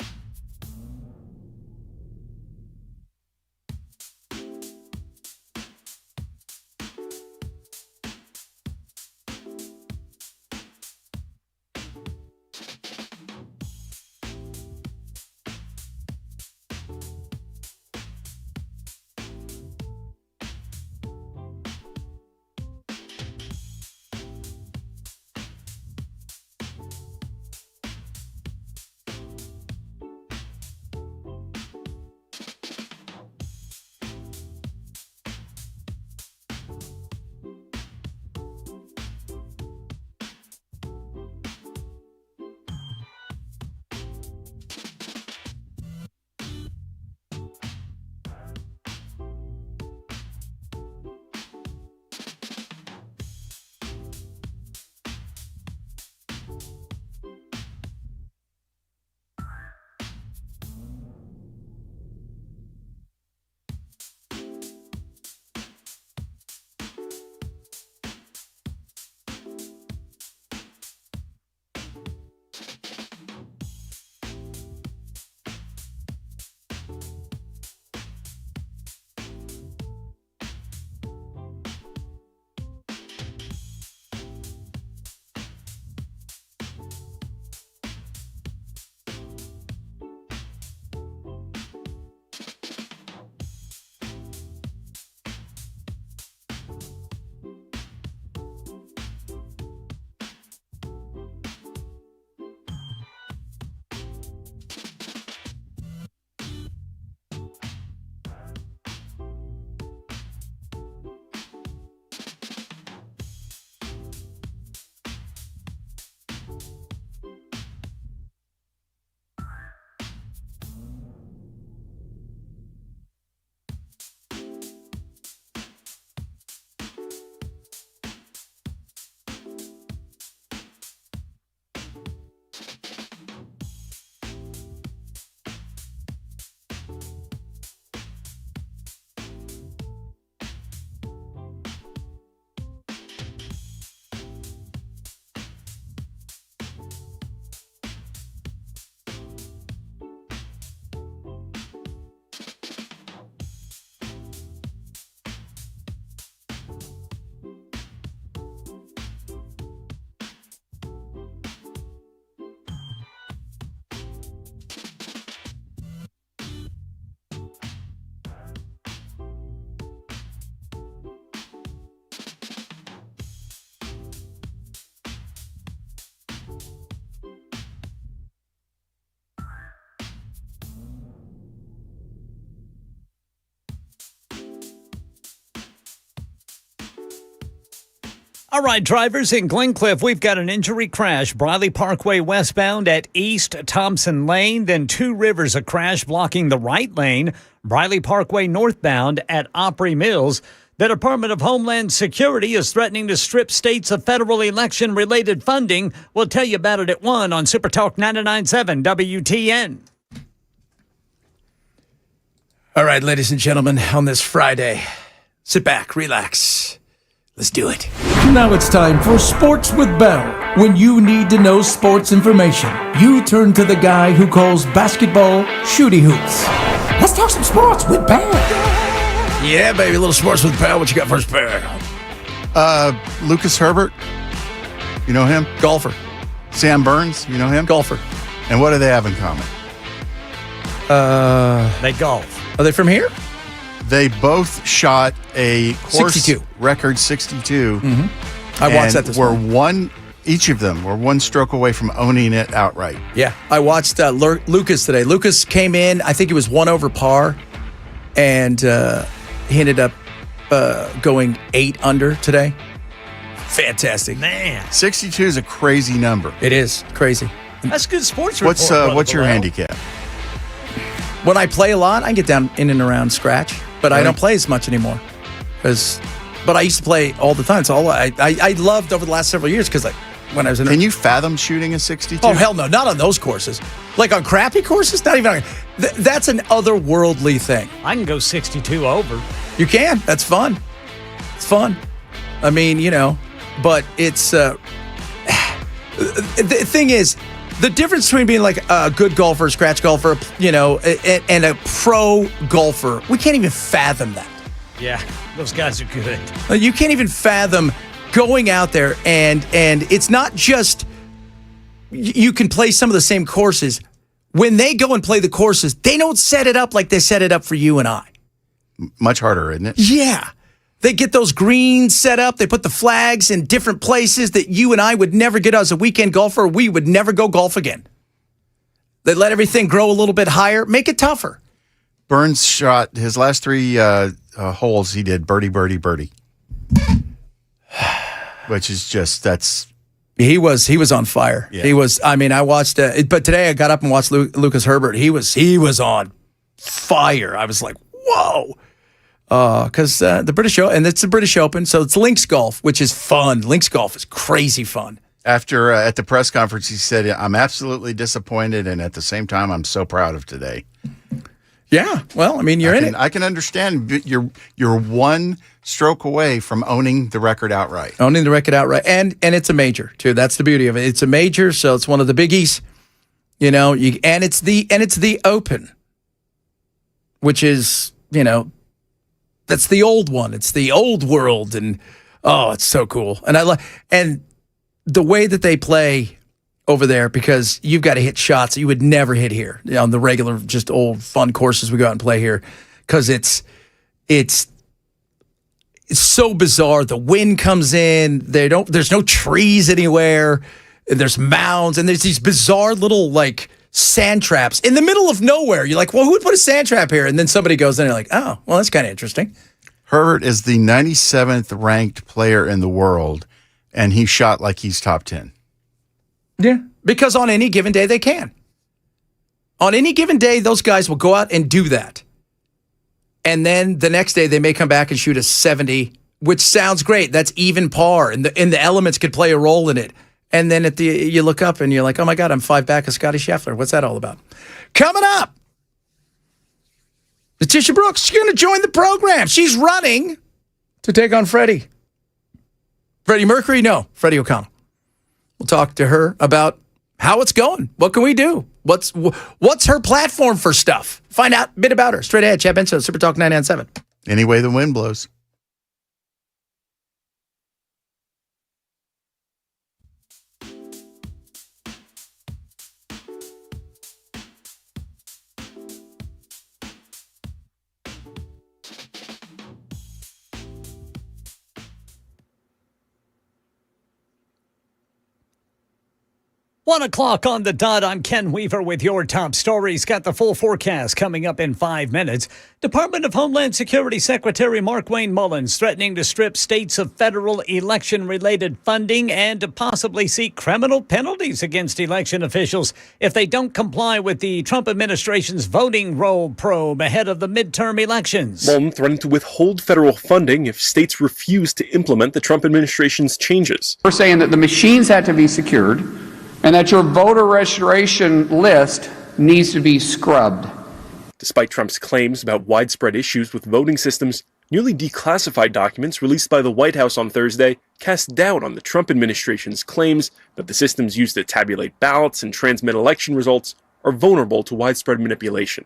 All right, drivers in Glencliff, we've got an injury crash. Briley Parkway westbound at East Thompson Lane. Then Two Rivers, a crash blocking the right lane. Briley Parkway northbound at Opry Mills. The Department of Homeland Security is threatening to strip states of federal election-related funding. We'll tell you about it at 1 on Super Talk 99.7 WTN. All right, ladies and gentlemen, on this Friday, sit back, relax. Let's do it. Now it's time for Sports with Bell. When you need to know sports information, you turn to the guy who calls basketball shooty hoops. Let's talk some sports with Bell. Yeah, baby, a little sports with Pal. What you got for us, Pal? Lucas Herbert, you know him? Golfer. Sam Burns, you know him? Golfer. And what do they have in common? They golf. Are they from here? They both shot a course 62. record 62. I watched that this morning. Each of them were one stroke away from owning it outright. Yeah, I watched Lucas today. Lucas came in, I think he was 1 over par, and he ended up going 8 under today. Fantastic. Man, 62 is a crazy number. It is crazy. that's good sports report. What's your Brother handicap? When I play a lot, I get down in and around scratch, but I don't play as much anymore. But I used to play all the time. So I loved over the last several years because when I was in. Can you fathom shooting a 62? Oh, hell no. Not on those courses. Like on crappy courses? Not even on. That's an otherworldly thing. I can go 62 over. You can. That's fun. It's fun. I mean, but it's. The thing is, the difference between being like a good golfer, scratch golfer, and a pro golfer, we can't even fathom that. Yeah, those guys are good. You can't even fathom going out there and it's not just you can play some of the same courses. When they go and play the courses, they don't set it up like they set it up for you and I. Much harder, isn't it? Yeah. They get those greens set up. They put the flags in different places that you and I would never get as a weekend golfer. We would never go golf again. They let everything grow a little bit higher, make it tougher. Burns shot his last 3 holes. He did birdie, birdie, birdie, which is just He was on fire. Yeah. He was. I mean, I watched. But today I got up and watched Lucas Herbert. He was on fire. I was like, whoa. Because the British and it's the British Open, so it's links golf, which is fun. Links golf is crazy fun. After at the press conference, he said, "I'm absolutely disappointed, and at the same time, I'm so proud of today." Yeah, well, I mean, you're in it. I can understand. You're 1 stroke away from owning the record outright. Owning the record outright, and it's a major too. That's the beauty of it. It's a major, so it's one of the biggies. And it's the Open, which is that's the old one. It's the old world, and it's so cool. And and the way that they play over there, because you've got to hit shots that you would never hit here on the regular, just old fun courses we go out and play here, because it's so bizarre. The wind comes in. There's no trees anywhere. There's mounds, and there's these bizarre little sand traps in the middle of nowhere. You're like, well, who would put a sand trap here? And then somebody goes in and you're like, oh, well, that's kind of interesting. Herbert is the 97th ranked player in the world, and he shot like he's top 10. Yeah, because on any given day they can. On any given day, those guys will go out and do that. And then the next day they may come back and shoot a 70, which sounds great. That's even par, and the elements could play a role in it. And then you look up and you're like, oh my God, I'm 5 back of Scotty Scheffler. What's that all about? Coming up, Letitia Brooks, she's going to join the program. She's running to take on Freddie. Freddie Mercury? No, Freddie O'Connell. We'll talk to her about how it's going. What can we do? What's her platform for stuff? Find out a bit about her. Straight ahead, Chad Benson, Super Talk 997. Any way the wind blows. 1 o'clock on the dot. I'm Ken Weaver with your top stories. Got the full forecast coming up in 5 minutes. Department of Homeland Security Secretary Markwayne Mullins threatening to strip states of federal election-related funding and to possibly seek criminal penalties against election officials if they don't comply with the Trump administration's voting roll probe ahead of the midterm elections. Mullins threatened to withhold federal funding if states refuse to implement the Trump administration's changes. We're saying that the machines had to be secured and that your voter registration list needs to be scrubbed. Despite Trump's claims about widespread issues with voting systems, newly declassified documents released by the White House on Thursday cast doubt on the Trump administration's claims that the systems used to tabulate ballots and transmit election results are vulnerable to widespread manipulation.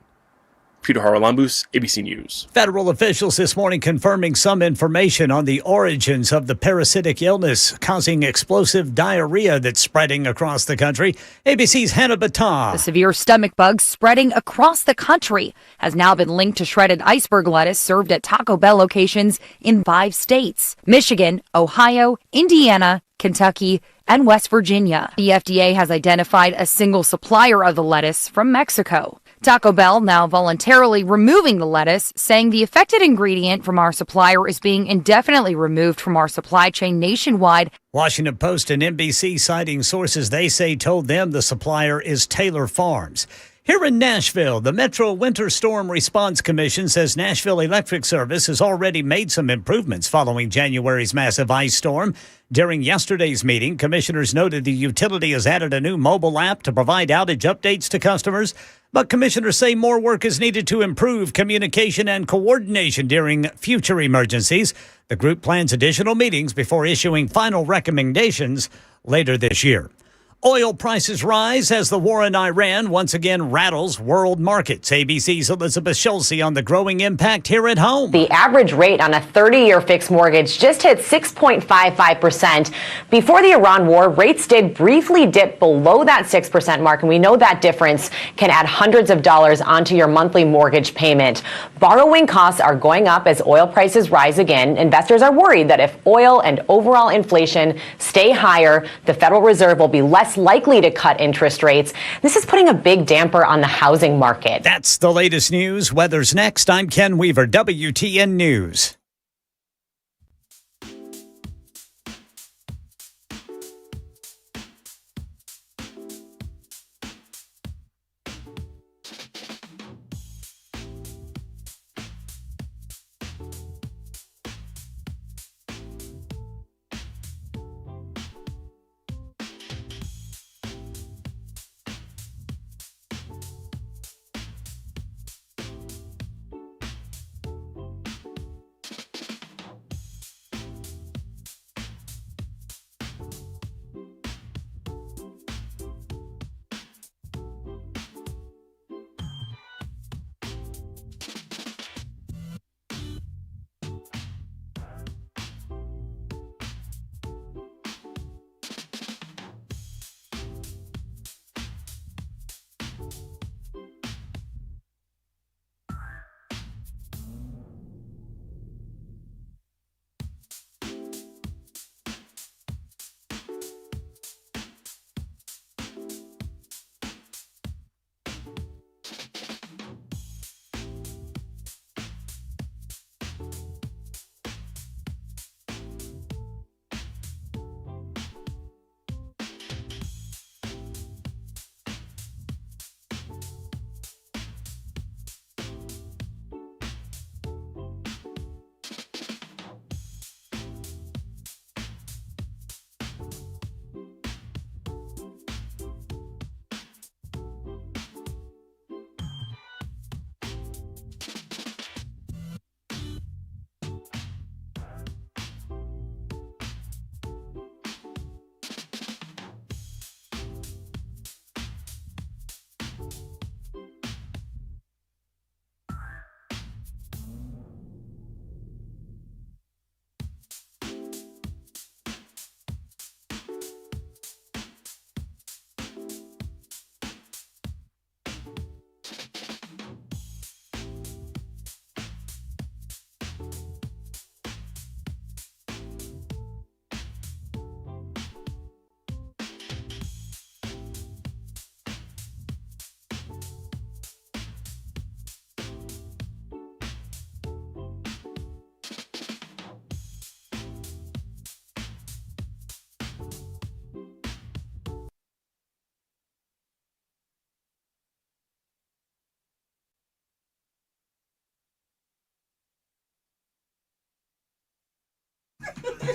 Peter Haralambous, ABC News. Federal officials this morning confirming some information on the origins of the parasitic illness causing explosive diarrhea that's spreading across the country. ABC's Hannah Battah. The severe stomach bug spreading across the country has now been linked to shredded iceberg lettuce served at Taco Bell locations in 5 states: Michigan, Ohio, Indiana, Kentucky, and West Virginia. The FDA has identified a single supplier of the lettuce from Mexico. Taco Bell now voluntarily removing the lettuce, saying the affected ingredient from our supplier is being indefinitely removed from our supply chain nationwide. Washington Post and NBC citing sources they say told them the supplier is Taylor Farms. Here in Nashville, the Metro Winter Storm Response Commission says Nashville Electric Service has already made some improvements following January's massive ice storm. During yesterday's meeting, commissioners noted the utility has added a new mobile app to provide outage updates to customers. But commissioners say more work is needed to improve communication and coordination during future emergencies. The group plans additional meetings before issuing final recommendations later this year. Oil prices rise as the war in Iran once again rattles world markets. ABC's Elizabeth Schulze on the growing impact here at home. The average rate on a 30-year fixed mortgage just hit 6.55%. Before the Iran war, rates did briefly dip below that 6% mark, and we know that difference can add hundreds of dollars onto your monthly mortgage payment. Borrowing costs are going up as oil prices rise again. Investors are worried that if oil and overall inflation stay higher, the Federal Reserve will be less likely to cut interest rates. This is putting a big damper on the housing market. That's the latest news. Weather's next. I'm Ken Weaver, WTN News.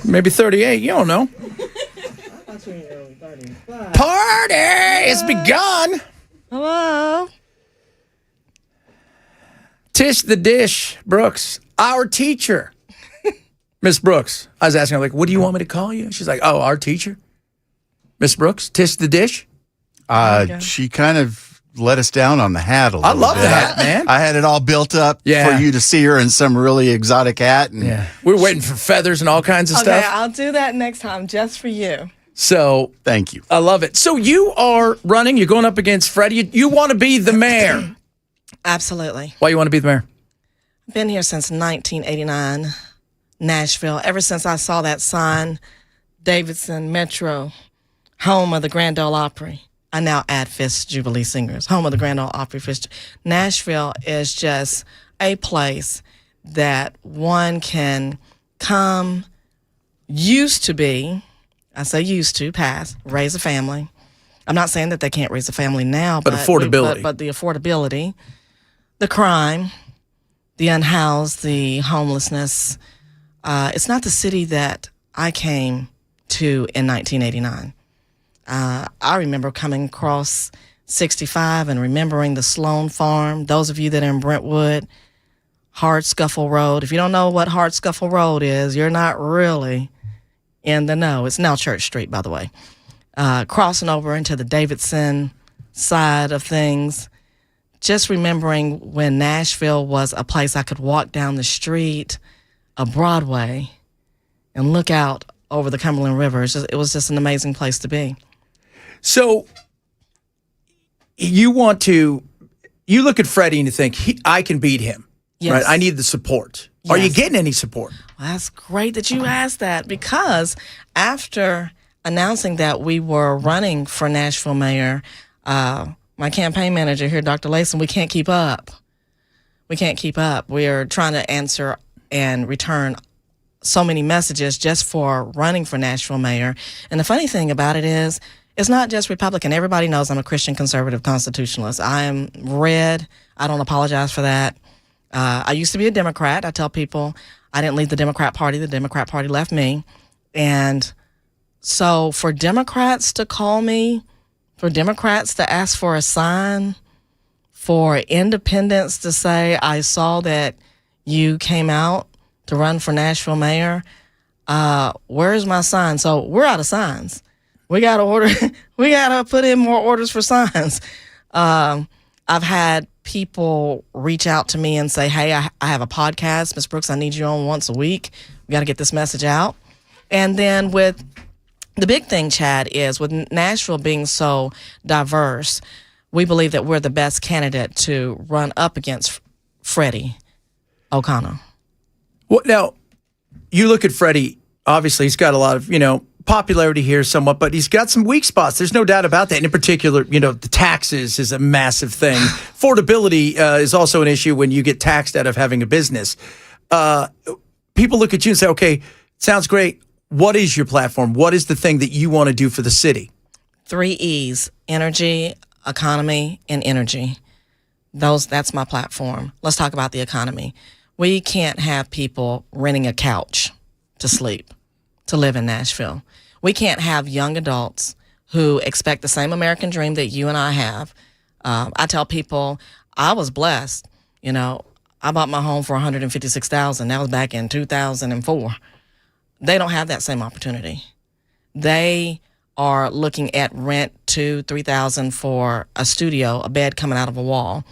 Maybe 38. You don't know. Party has begun. Hello. Tish the Dish Brooks, our teacher. Miss Brooks. I was asking her, like, what do you want me to call you? She's like, oh, our teacher. Miss Brooks, Tish the Dish. She kind of let us down on the hat a little bit. I love the hat, man. I had it all built up for you to see her in some really exotic hat. And we're waiting for feathers and all kinds of Okay, stuff. I'll do that next time just for you. So thank you. I love it. So you are running. You're going up against Freddie. You want to be the mayor. Absolutely. Why you want to be the mayor? Been here since 1989, Nashville. Ever since I saw that sign, Davidson Metro, home of the Grand Ole Opry. I now add Fisk Jubilee Singers, home of the Grand Ole Opry. Nashville is just a place that one can come, used to be, I say used to, past, raise a family. I'm not saying that they can't raise a family now, but affordability. But the affordability, the crime, the unhoused, the homelessness. It's not the city that I came to in 1989. I remember coming across 65 and remembering the Sloan Farm. Those of you that are in Brentwood, Hardscuffle Road. If you don't know what Hardscuffle Road is, you're not really in the know. It's now Church Street, by the way. Crossing over into the Davidson side of things. Just remembering when Nashville was a place I could walk down the street of Broadway and look out over the Cumberland River. It was just an amazing place to be. So you look at Freddie and you think, I can beat him. Yes. Right? I need the support. Yes. Are you getting any support? Well, that's great that you asked that, because after announcing that we were running for Nashville mayor, my campaign manager here, Dr. Layson, we can't keep up. We can't keep up. We are trying to answer and return so many messages just for running for Nashville mayor. And the funny thing about it is, it's not just Republican. Everybody knows I'm a Christian conservative constitutionalist. I am red. I don't apologize for that. I used to be a Democrat. I tell people I didn't leave the Democrat Party. The Democrat Party left me. And so for Democrats to call me, for Democrats to ask for a sign, for independents to say, I saw that you came out to run for Nashville mayor, where's my sign? So we're out of signs. We got to order. We got to put in more orders for signs. I've had people reach out to me and say, hey, I have a podcast. Ms. Brooks, I need you on once a week. We got to get this message out. And then with the big thing, Chad, is with Nashville being so diverse, we believe that we're the best candidate to run up against Freddie O'Connor. Well, now, you look at Freddie, obviously he's got a lot of, popularity here somewhat, but he's got some weak spots. There's no doubt about that. And in particular, the taxes is a massive thing. Affordability is also an issue when you get taxed out of having a business. People look at you and say, okay, sounds great. What is your platform? What is the thing that you want to do for the city? 3 E's: energy, economy, and energy. That's my platform. Let's talk about the economy. We can't have people renting a couch to sleep, to live in Nashville. We can't have young adults who expect the same American dream that you and I have. I tell people I was blessed. I bought my home for $156,000. That was back in 2004. They don't have that same opportunity. They are looking at rent $2,000, $3,000 for a studio, a bed coming out of a wall.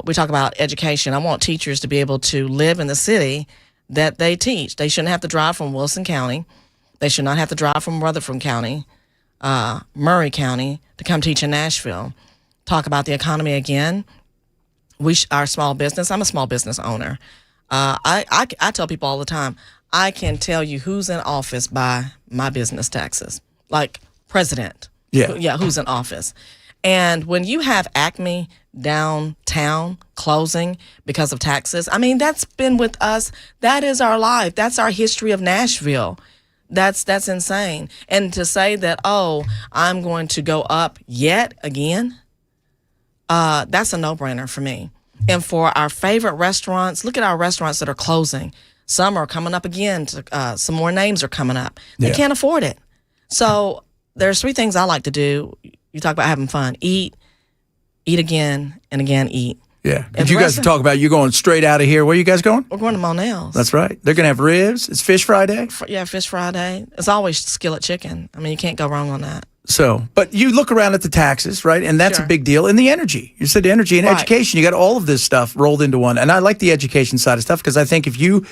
We talk about education. I want teachers to be able to live in the city that they teach. They shouldn't have to drive from Wilson County. They should not have to drive from Rutherford County, Murray County, to come teach in Nashville. Talk about the economy again. Our small business. I'm a small business owner. I tell people all the time, I can tell you who's in office by my business taxes, like president. Yeah, who's in office. And when you have Acme downtown closing because of taxes, that's been with us. That is our life. That's our history of Nashville. That's insane. And to say that, I'm going to go up yet again, that's a no-brainer for me. And for our favorite restaurants, look at our restaurants that are closing. Some are coming up again. Some more names are coming up. They Yeah. can't afford it. So there's 3 things I like to do. You talk about having fun. Eat again, and again, eat. Yeah. And You the guys rest are talking about you going straight out of here. Where are you guys going? We're going to Monell's. That's right. They're going to have ribs. It's Fish Friday. Yeah, Fish Friday. It's always skillet chicken. I mean, you can't go wrong on that. So, but you look around at the taxes, right? And that's Sure. a big deal. And the energy. You said energy and Right. education. You got all of this stuff rolled into one. And I like the education side of stuff because I think if you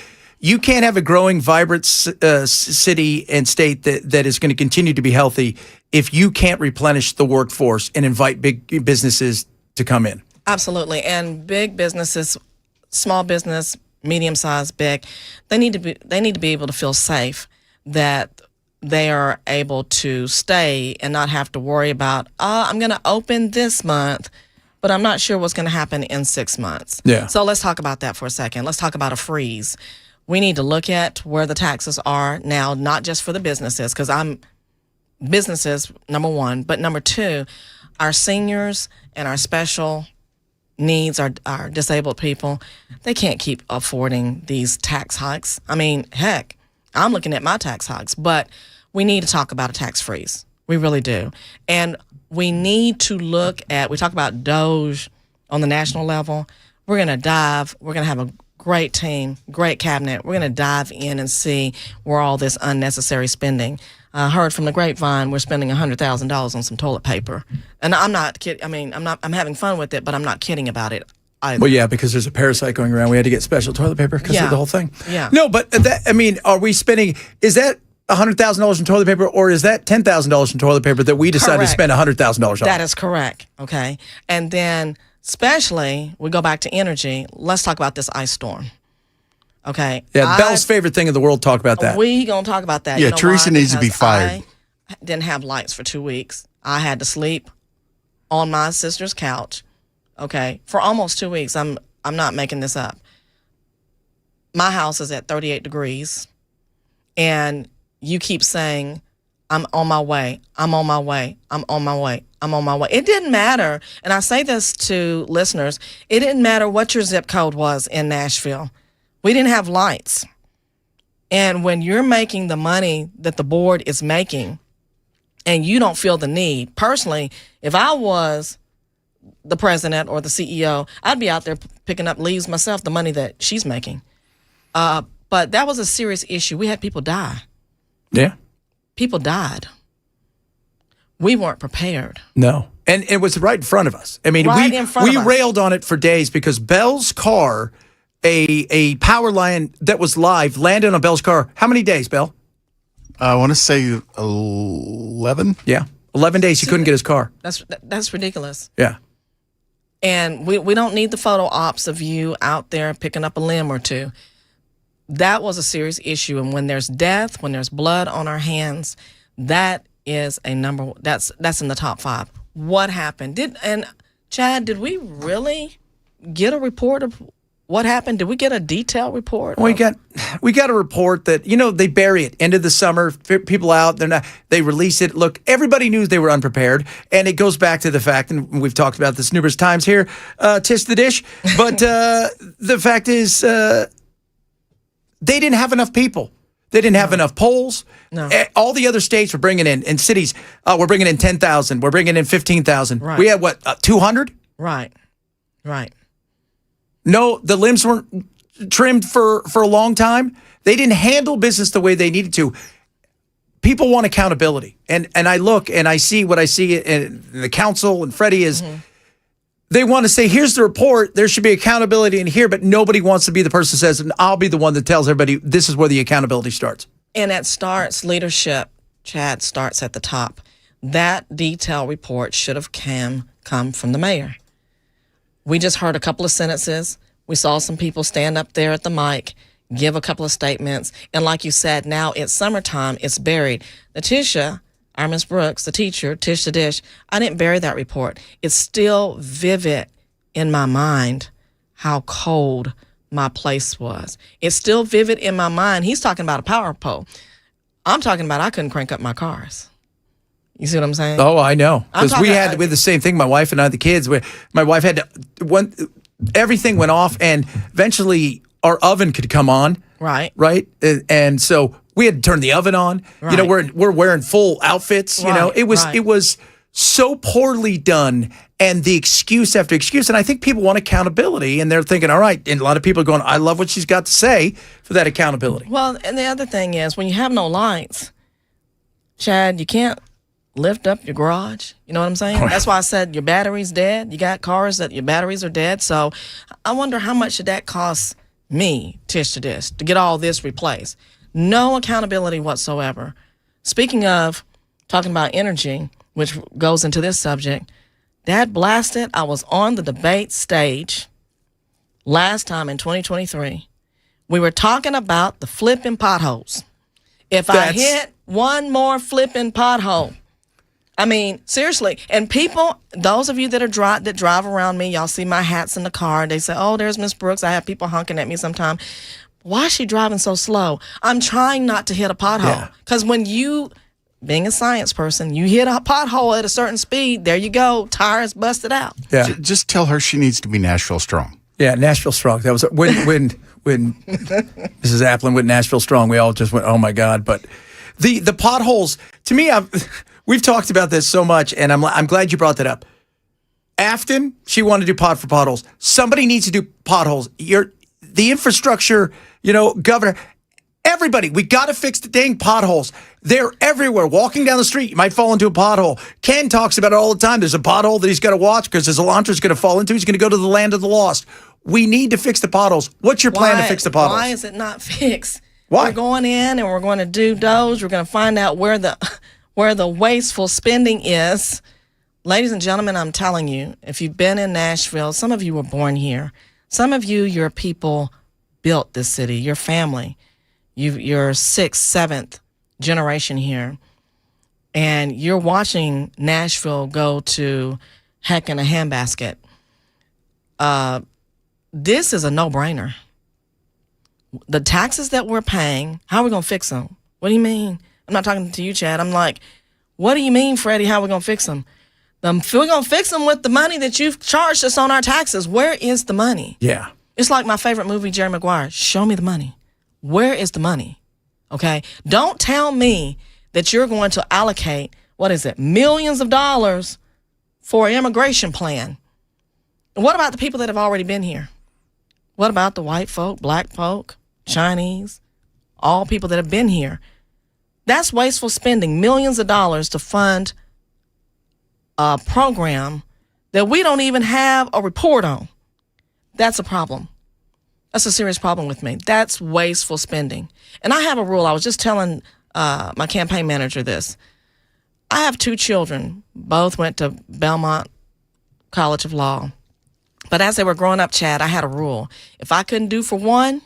can't have a growing, vibrant city and state that is going to continue to be healthy if you can't replenish the workforce and invite big businesses to come in. Absolutely. And big businesses, small business, medium sized, big, they need to be able to feel safe that they are able to stay and not have to worry about, I'm going to open this month, but I'm not sure what's going to happen in 6 months. Yeah. So let's talk about that for a second. Let's talk about a freeze. We need to look at where the taxes are now, not just for the businesses, because businesses, number one, but number two, our seniors and our special needs, our disabled people, they can't keep affording these tax hikes. I mean, heck, I'm looking at my tax hikes, but we need to talk about a tax freeze. We really do. And we need to look at, we talk about DOGE on the national level. We're going to have a great team, great cabinet. We're going to dive in and see where all this unnecessary spending. I heard from the grapevine we're spending $100,000 on some toilet paper. And I'm not kidding. I mean, I'm having fun with it, but I'm not kidding about it either. Well, yeah, because there's a parasite going around. We had to get special toilet paper because of the whole thing. Yeah. No, but are we spending, is that $100,000 in toilet paper or is that $10,000 in toilet paper that we decided Correct. to spend $100,000 on? That is correct. Okay. And then, especially, we go back to energy. Let's talk about this ice storm. Okay. Yeah, Bell's favorite thing in the world, talk about that. We gonna talk about that. Yeah, You know Teresa why? needs to be Because fired. I didn't have lights for 2 weeks. I had to sleep on my sister's couch. Okay, for almost 2 weeks. I'm not making this up. My house is at 38 degrees, and you keep saying, "I'm on my way. I'm on my way. I'm on my way. I'm on my way." It didn't matter, and I say this to listeners. It didn't matter what your zip code was in Nashville. We didn't have lights. And when you're making the money that the board is making and you don't feel the need, personally, if I was the president or the CEO, I'd be out there picking up leaves myself, the money that she's making. But that was a serious issue. We had people die. Yeah. People died. We weren't prepared. No. And it was right in front of us. I mean, Right in front we of us. railed on it for days because Bell's car, a power line that was live, landed on Bell's car. How many days, Bell? I want to say 11. Yeah. 11 days he couldn't get his car. That's ridiculous. Yeah. And we don't need the photo ops of you out there picking up a limb or two. That was a serious issue. And when there's death, when there's blood on our hands, that is a number. That's in the top 5. What happened? Chad, did we really get a report of what happened? Did we get a detailed report? We got a report that, they bury it end of the summer, people out, they release it. Look, everybody knew they were unprepared. And it goes back to the fact, and we've talked about this numerous times here, tis the dish. But the fact is, they didn't have enough people. They didn't have enough polls. No. All the other states were bringing in, and cities, we're bringing in 10,000. We're bringing in 15,000. Right. We had, 200? Right. No, the limbs weren't trimmed for a long time. They didn't handle business the way they needed to. People want accountability. And I look and I see what I see in the council and Freddie is they want to say, here's the report. There should be accountability in here, but nobody wants to be the person who says, and I'll be the one that tells everybody this is where the accountability starts. And it starts, leadership, Chad, starts at the top. That detailed report should have come from the mayor. We just heard a couple of sentences. We saw some people stand up there at the mic, give a couple of statements. And like you said, now it's summertime, it's buried. Letitia, our Miss Brooks, the teacher, Tish the Dish, I didn't bury that report. It's still vivid in my mind how cold my place was. It's still vivid in my mind. He's talking about a power pole. I'm talking about I couldn't crank up my cars. You see what I'm saying? Oh, I know. I'm Because we talking- had the same thing. My wife and I, the kids, my wife had everything went off, and eventually our oven could come on, Right. Right. And so we had to turn the oven on. You know, we're wearing full outfits. You know, it was so poorly done, and the excuse after excuse. And I think people want accountability, and they're thinking, all right. And a lot of people are going, I love what she's got to say for that accountability. Well, and the other thing is, when you have no lights, Chad, you can't lift up your garage. You know what I'm saying? That's why I said your battery's dead. You got cars that your batteries are dead. So I wonder how much did that cost me, Tish to Dish, to get all this replaced. No accountability whatsoever. Speaking of talking about energy, which goes into this subject, Dad blasted, I was on the debate stage last time in 2023. We were talking about the flipping potholes. If I hit one more flipping pothole, I mean, seriously. And people, those of you that drive around me, y'all see my hats in the car. They say, oh, there's Miss Brooks. I have people honking at me sometimes. Why is she driving so slow? I'm trying not to hit a pothole. Because when you, being a science person, you hit a pothole at a certain speed, there you go. Tires busted out. Yeah. Just tell her she needs to be Nashville strong. Yeah, Nashville Strong. That was when Mrs. Applin went Nashville Strong. We all just went, oh my God. But the potholes, to me, we've talked about this so much, and I'm glad you brought that up. Afton, she wanted to do pot for potholes. Somebody needs to do potholes. The infrastructure, governor, everybody, we got to fix the dang potholes. They're everywhere. Walking down the street, you might fall into a pothole. Ken talks about it all the time. There's a pothole that he's got to watch because his Elantra's going to fall into. He's going to go to the land of the lost. We need to fix the potholes. What's your plan to fix the potholes? Why is it not fixed? Why? We're going in and we're going to do those. We're going to find out where the wasteful spending is. Ladies and gentlemen, I'm telling you, if you've been in Nashville, some of you were born here. Some of you, your people built this city, your family. You're 6th, 7th generation here. And you're watching Nashville go to heck in a handbasket. This is a no-brainer. The taxes that we're paying, how are we going to fix them? What do you mean? I'm not talking to you, Chad. I'm like, what do you mean, Freddie? How are we going to fix them? We're going to fix them with the money that you've charged us on our taxes. Where is the money? Yeah. It's like my favorite movie, Jerry Maguire. Show me the money. Where is the money? Okay? Don't tell me that you're going to allocate, millions of dollars for an immigration plan. What about the people that have already been here? What about the white folk, black folk, Chinese, all people that have been here? That's wasteful spending, millions of dollars to fund a program that we don't even have a report on. That's a problem. That's a serious problem with me. That's wasteful spending. And I have a rule. I was just telling my campaign manager this. I have 2 children. Both went to Belmont College of Law. But as they were growing up, Chad, I had a rule. If I couldn't do for one,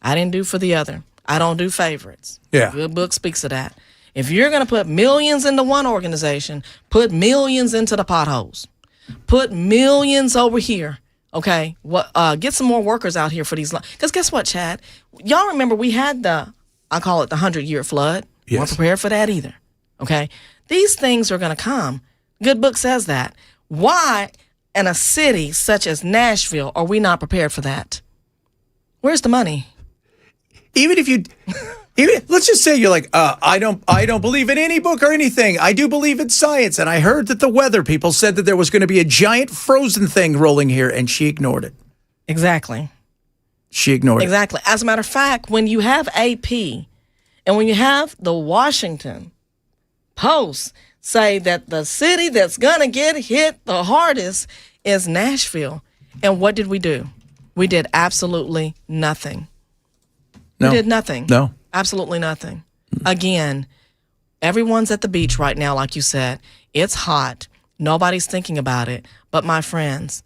I didn't do for the other. I don't do favorites. Yeah. Good book speaks of that. If you're going to put millions into one organization, put millions into the potholes. Put millions over here. Okay? Get some more workers out here for these. Because guess what, Chad? Y'all remember we had I call it the 100-year flood. Yes. Weren't prepared for that either. Okay? These things are going to come. Good book says that. Why in a city such as Nashville are we not prepared for that? Where's the money? Even let's just say you're like, I don't believe in any book or anything. I do believe in science. And I heard that the weather people said that there was going to be a giant frozen thing rolling here, and she ignored it. Exactly. She ignored it. Exactly. As a matter of fact, when you have AP and when you have the Washington Post say that the city that's going to get hit the hardest is Nashville. And what did we do? We did absolutely nothing. No. We did nothing. No. Absolutely nothing. Again, everyone's at the beach right now, like you said. It's hot. Nobody's thinking about it. But my friends,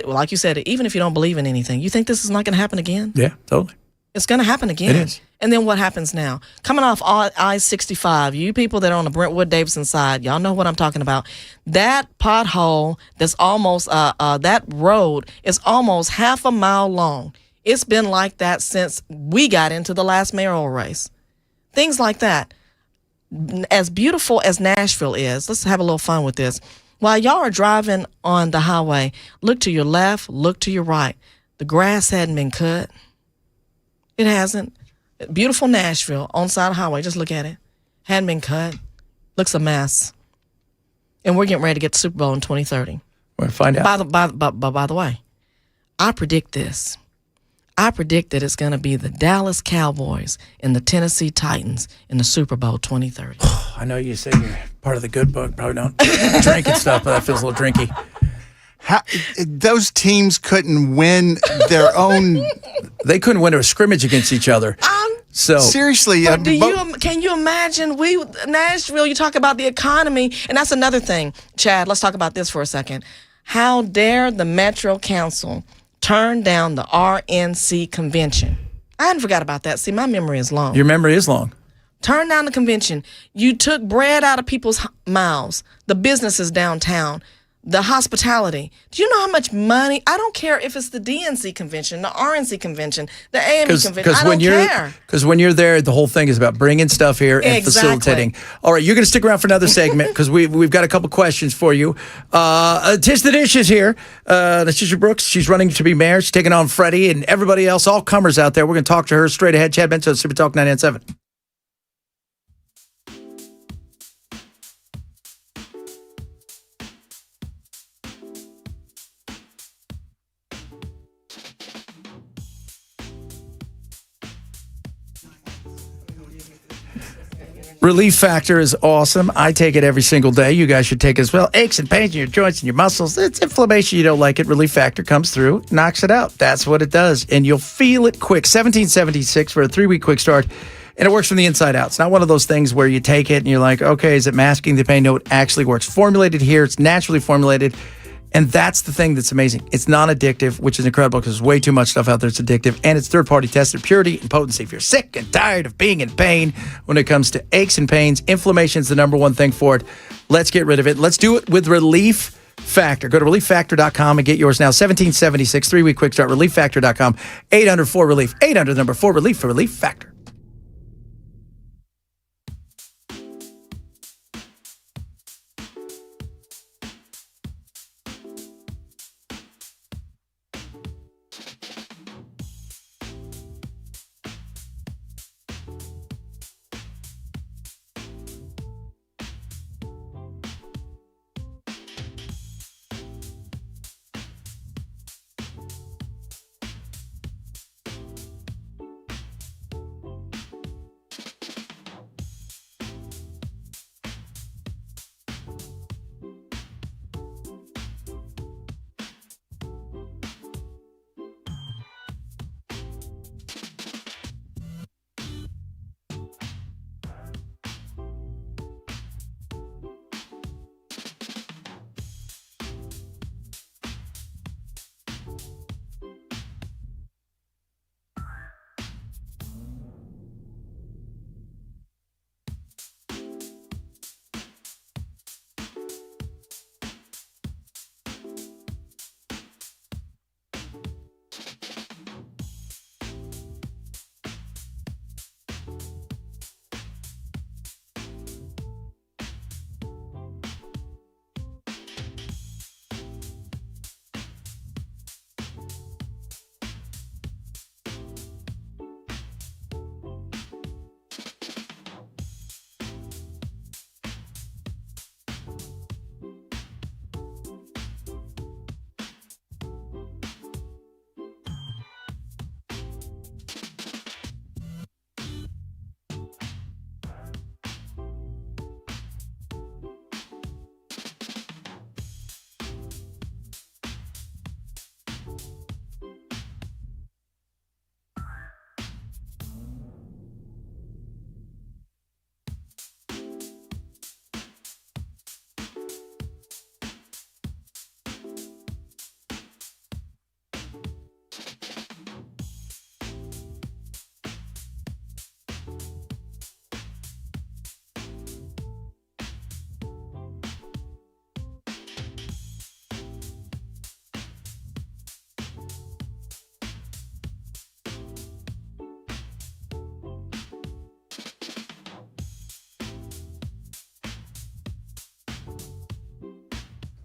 like you said, even if you don't believe in anything, you think this is not going to happen again? Yeah, totally. It's going to happen again. It is. And then what happens now? Coming off I-65, you people that are on the Brentwood-Davidson side, y'all know what I'm talking about. That pothole that's almost, that road is almost half a mile long. It's been like that since we got into the last mayoral race. Things like that. As beautiful as Nashville is, let's have a little fun with this. While y'all are driving on the highway, look to your left, look to your right. The grass hadn't been cut. It hasn't. Beautiful Nashville on side of the highway. Just look at it. Hadn't been cut. Looks a mess. And we're getting ready to get the Super Bowl in 2030. We'll find out. By the way, I predict this. I predict that it's going to be the Dallas Cowboys and the Tennessee Titans in the Super Bowl 2030. I know you say you're part of the good book. Probably don't drink and stuff, but that feels a little drinky. Those teams couldn't win their own. They couldn't win a scrimmage against each other. So seriously, Can you imagine? Nashville. You talk about the economy, and that's another thing. Chad, let's talk about this for a second. How dare the Metro Council turn down the RNC convention? I hadn't forgot about that. See, my memory is long. Your memory is long. Turn down the convention. You took bread out of people's mouths. The businesses downtown. The hospitality. Do you know how much money? I don't care if it's the DNC convention, the RNC convention, the AME convention. I don't care. Because when you're there, the whole thing is about bringing stuff here and facilitating. All right, you're going to stick around for another segment because we've got a couple questions for you. Tish the Dish is here. That's Tisha Brooks. She's running to be mayor. She's taking on Freddie and everybody else, all comers out there. We're going to talk to her straight ahead. Chad Benson, Super Talk 997. Relief Factor is awesome. I take it every single day. You guys should take it as well. Aches and pains in your joints and your muscles. It's inflammation. You don't like it. Relief Factor comes through, knocks it out. That's what it does. And you'll feel it quick. $17.76 for a 3-week quick start. And it works from the inside out. It's not one of those things where you take it and you're like, okay, is it masking the pain? No, it actually works. Formulated here. It's naturally formulated. And that's the thing that's amazing. It's non-addictive, which is incredible because there's way too much stuff out there that's addictive. And it's third-party tested purity and potency. If you're sick and tired of being in pain when it comes to aches and pains, inflammation is the number one thing for it. Let's get rid of it. Let's do it with Relief Factor. Go to ReliefFactor.com and get yours now. $17.76, 3-week quick start. ReliefFactor.com. 800-4-RELIEF. 800-4-RELIEF for Relief Factor.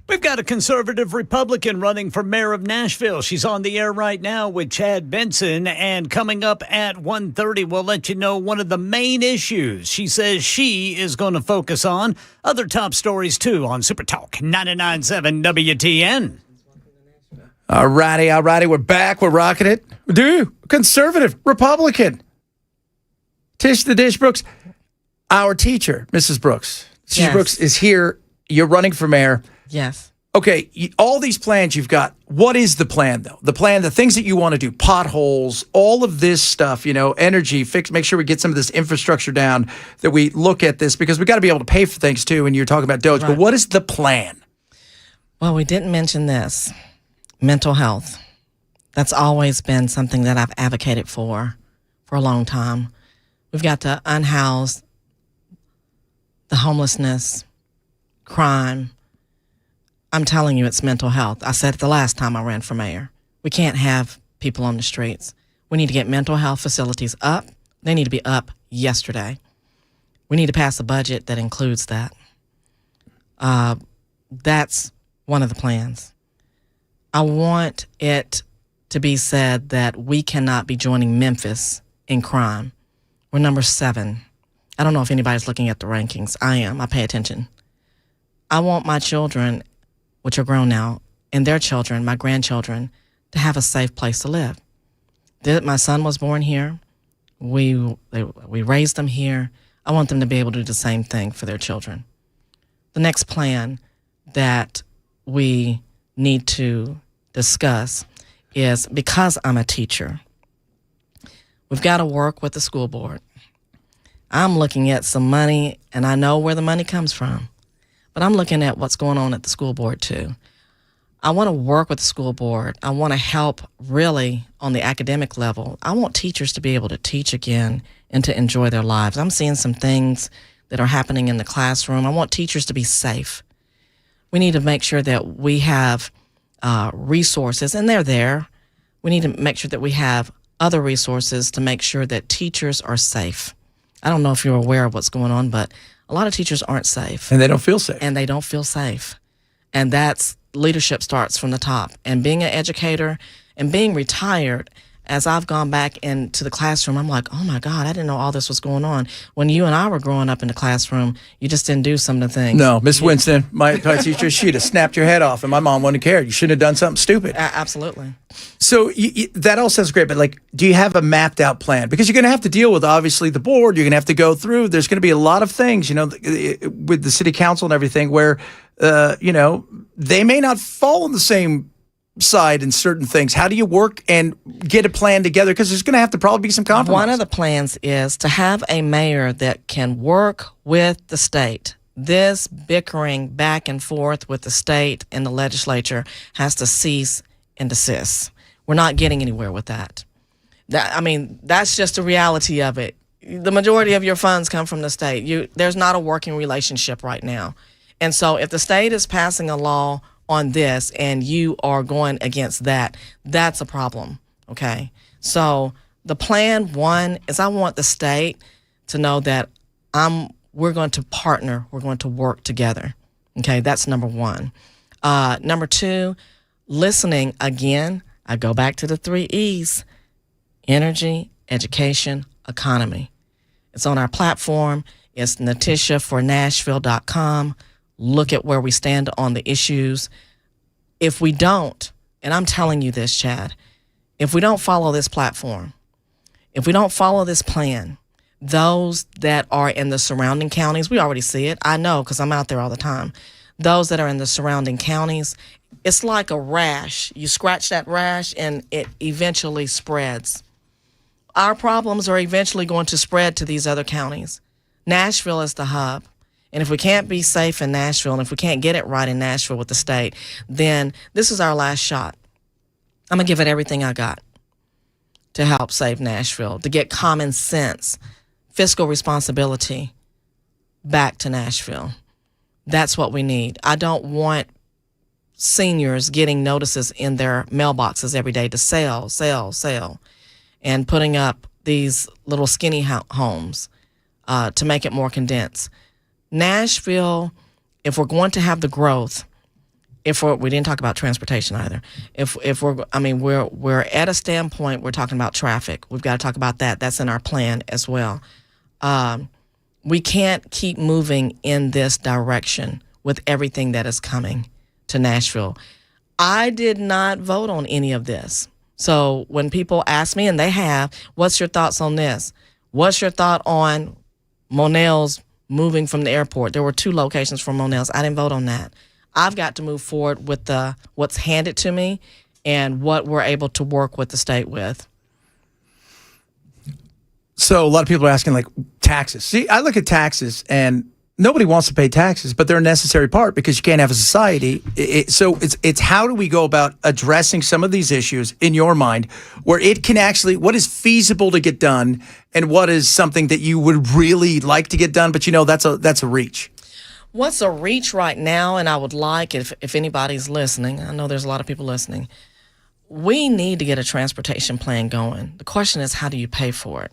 We've got a conservative Republican running for mayor of Nashville. She's on the air right now with Chad Benson. And coming up at 1:30, we'll let you know one of the main issues she says she is going to focus on. Other top stories, too, on Super Talk 99.7 WTN. All righty. We're back. We're rocking it. Conservative, Republican. Tish the Dish Brooks, our teacher, Mrs. Brooks. Mrs. Yes. Brooks is here. You're running for mayor. Yes. Okay, all these plans you've got, what is the plan, though? The plan, the things that you want to do, potholes, all of this stuff, energy, make sure we get some of this infrastructure down, that we look at this, because we got to be able to pay for things, too, and you're talking about Doge. Right. But what is the plan? Well, we didn't mention this. Mental health. That's always been something that I've advocated for a long time. We've got to unhouse the homelessness, crime. I'm telling you, it's mental health. I said it the last time I ran for mayor. We can't have people on the streets. We need to get mental health facilities up. They need to be up yesterday. We need to pass a budget that includes that. That's one of the plans. I want it to be said that we cannot be joining Memphis in crime. We're number 7. I don't know if anybody's looking at the rankings. I am. I pay attention. I want my children, which are grown now, and their children, my grandchildren, to have a safe place to live. My son was born here. We raised them here. I want them to be able to do the same thing for their children. The next plan that we need to discuss is, because I'm a teacher, we've got to work with the school board. I'm looking at some money, and I know where the money comes from, but I'm looking at what's going on at the school board too. I want to work with the school board. I want to help really on the academic level. I want teachers to be able to teach again and to enjoy their lives. I'm seeing some things that are happening in the classroom. I want teachers to be safe. We need to make sure that we have resources, and they're there. We need to make sure that we have other resources to make sure that teachers are safe. I don't know if you're aware of what's going on, but a lot of teachers aren't safe. And they don't feel safe. And that's leadership starts from the top. And being an educator and being retired, as I've gone back into the classroom, I'm like, oh my God, I didn't know all this was going on. When you and I were growing up in the classroom, you just didn't do some of the things. No, Miss Winston, my teacher, she'd have snapped your head off, and my mom wouldn't have cared. You shouldn't have done something stupid. Absolutely. So that all sounds great, but do you have a mapped out plan? Because you're going to have to deal with, obviously, the board. You're going to have to go through. There's going to be a lot of things, with the city council and everything, where, they may not fall on the same side in certain things. How do you work and get a plan together? Because there's going to have to probably be some compromise. One of the plans is to have a mayor that can work with the state. This bickering back and forth with the state and the legislature has to cease and desist. We're not getting anywhere with that. That's just the reality of it. The majority of your funds come from the state. There's not a working relationship right now. And so if the state is passing a law on this and you are going against that, that's a problem, okay? So the plan, one, is I want the state to know that we're going to partner, we're going to work together, okay? That's number one. Number two, listening. Again, I go back to the 3 E's: energy, education, economy. It's on our platform. It's natishafornashville.com. Look at where we stand on the issues. If we don't, and I'm telling you this, Chad, if we don't follow this platform, if we don't follow this plan, those that are in the surrounding counties, we already see it. I know because I'm out there all the time. Those that are in the surrounding counties, it's like a rash. You scratch that rash and it eventually spreads. Our problems are eventually going to spread to these other counties. Nashville is the hub. And if we can't be safe in Nashville, and if we can't get it right in Nashville with the state, then this is our last shot. I'm going to give it everything I got to help save Nashville, to get common sense, fiscal responsibility back to Nashville. That's what we need. I don't want seniors getting notices in their mailboxes every day to sell, and putting up these little skinny homes to make it more condensed. Nashville, if we're going to have the growth, we didn't talk about transportation either. We're at a standpoint. We're talking about traffic. We've got to talk about that. That's in our plan as well. We can't keep moving in this direction with everything that is coming to Nashville. I did not vote on any of this. So when people ask me, and they have, what's your thoughts on this? What's your thought on Monell's moving from the airport? There were 2 locations for Monell's. I didn't vote on that. I've got to move forward with what's handed to me and what we're able to work with the state with. So a lot of people are asking, like, taxes. See, I look at taxes, and nobody wants to pay taxes, but they're a necessary part because you can't have a society. So it's how do we go about addressing some of these issues in your mind where it can actually, what is feasible to get done and what is something that you would really like to get done, but that's a reach. What's a reach right now, and I would like, if anybody's listening, I know there's a lot of people listening, we need to get a transportation plan going. The question is, how do you pay for it?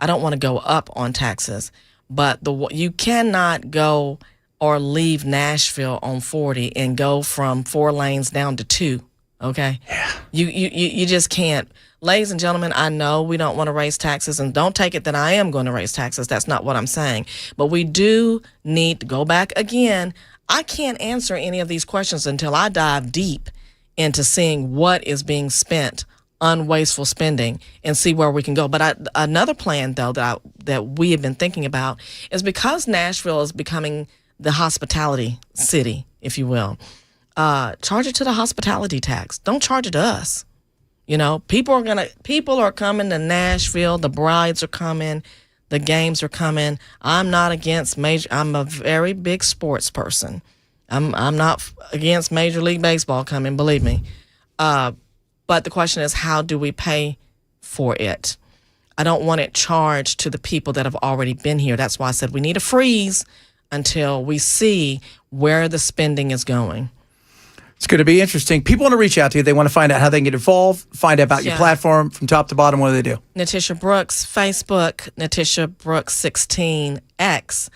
I don't want to go up on taxes, but you cannot go or leave Nashville on 40 and go from 4 lanes down to 2. Okay? Yeah. You just can't. Ladies and gentlemen, I know we don't want to raise taxes, and don't take it that I am going to raise taxes. That's not what I'm saying. But we do need to go back again. I can't answer any of these questions until I dive deep into seeing what is being spent on wasteful spending and see where we can go. But another plan, though, that we have been thinking about is because Nashville is becoming the hospitality city, if you will, charge it to the hospitality tax. Don't charge it to us. People are coming to Nashville. The brides are coming. The games are coming. I'm not against I'm a very big sports person. I'm not against Major League Baseball coming, believe me. But the question is, how do we pay for it? I don't want it charged to the people that have already been here. That's why I said we need a freeze until we see where the spending is going. It's going to be interesting. People want to reach out to you. They want to find out how they can get involved, find out about your platform from top to bottom. What do they do? Natisha Brooks, Facebook, Natisha Brooks 16X,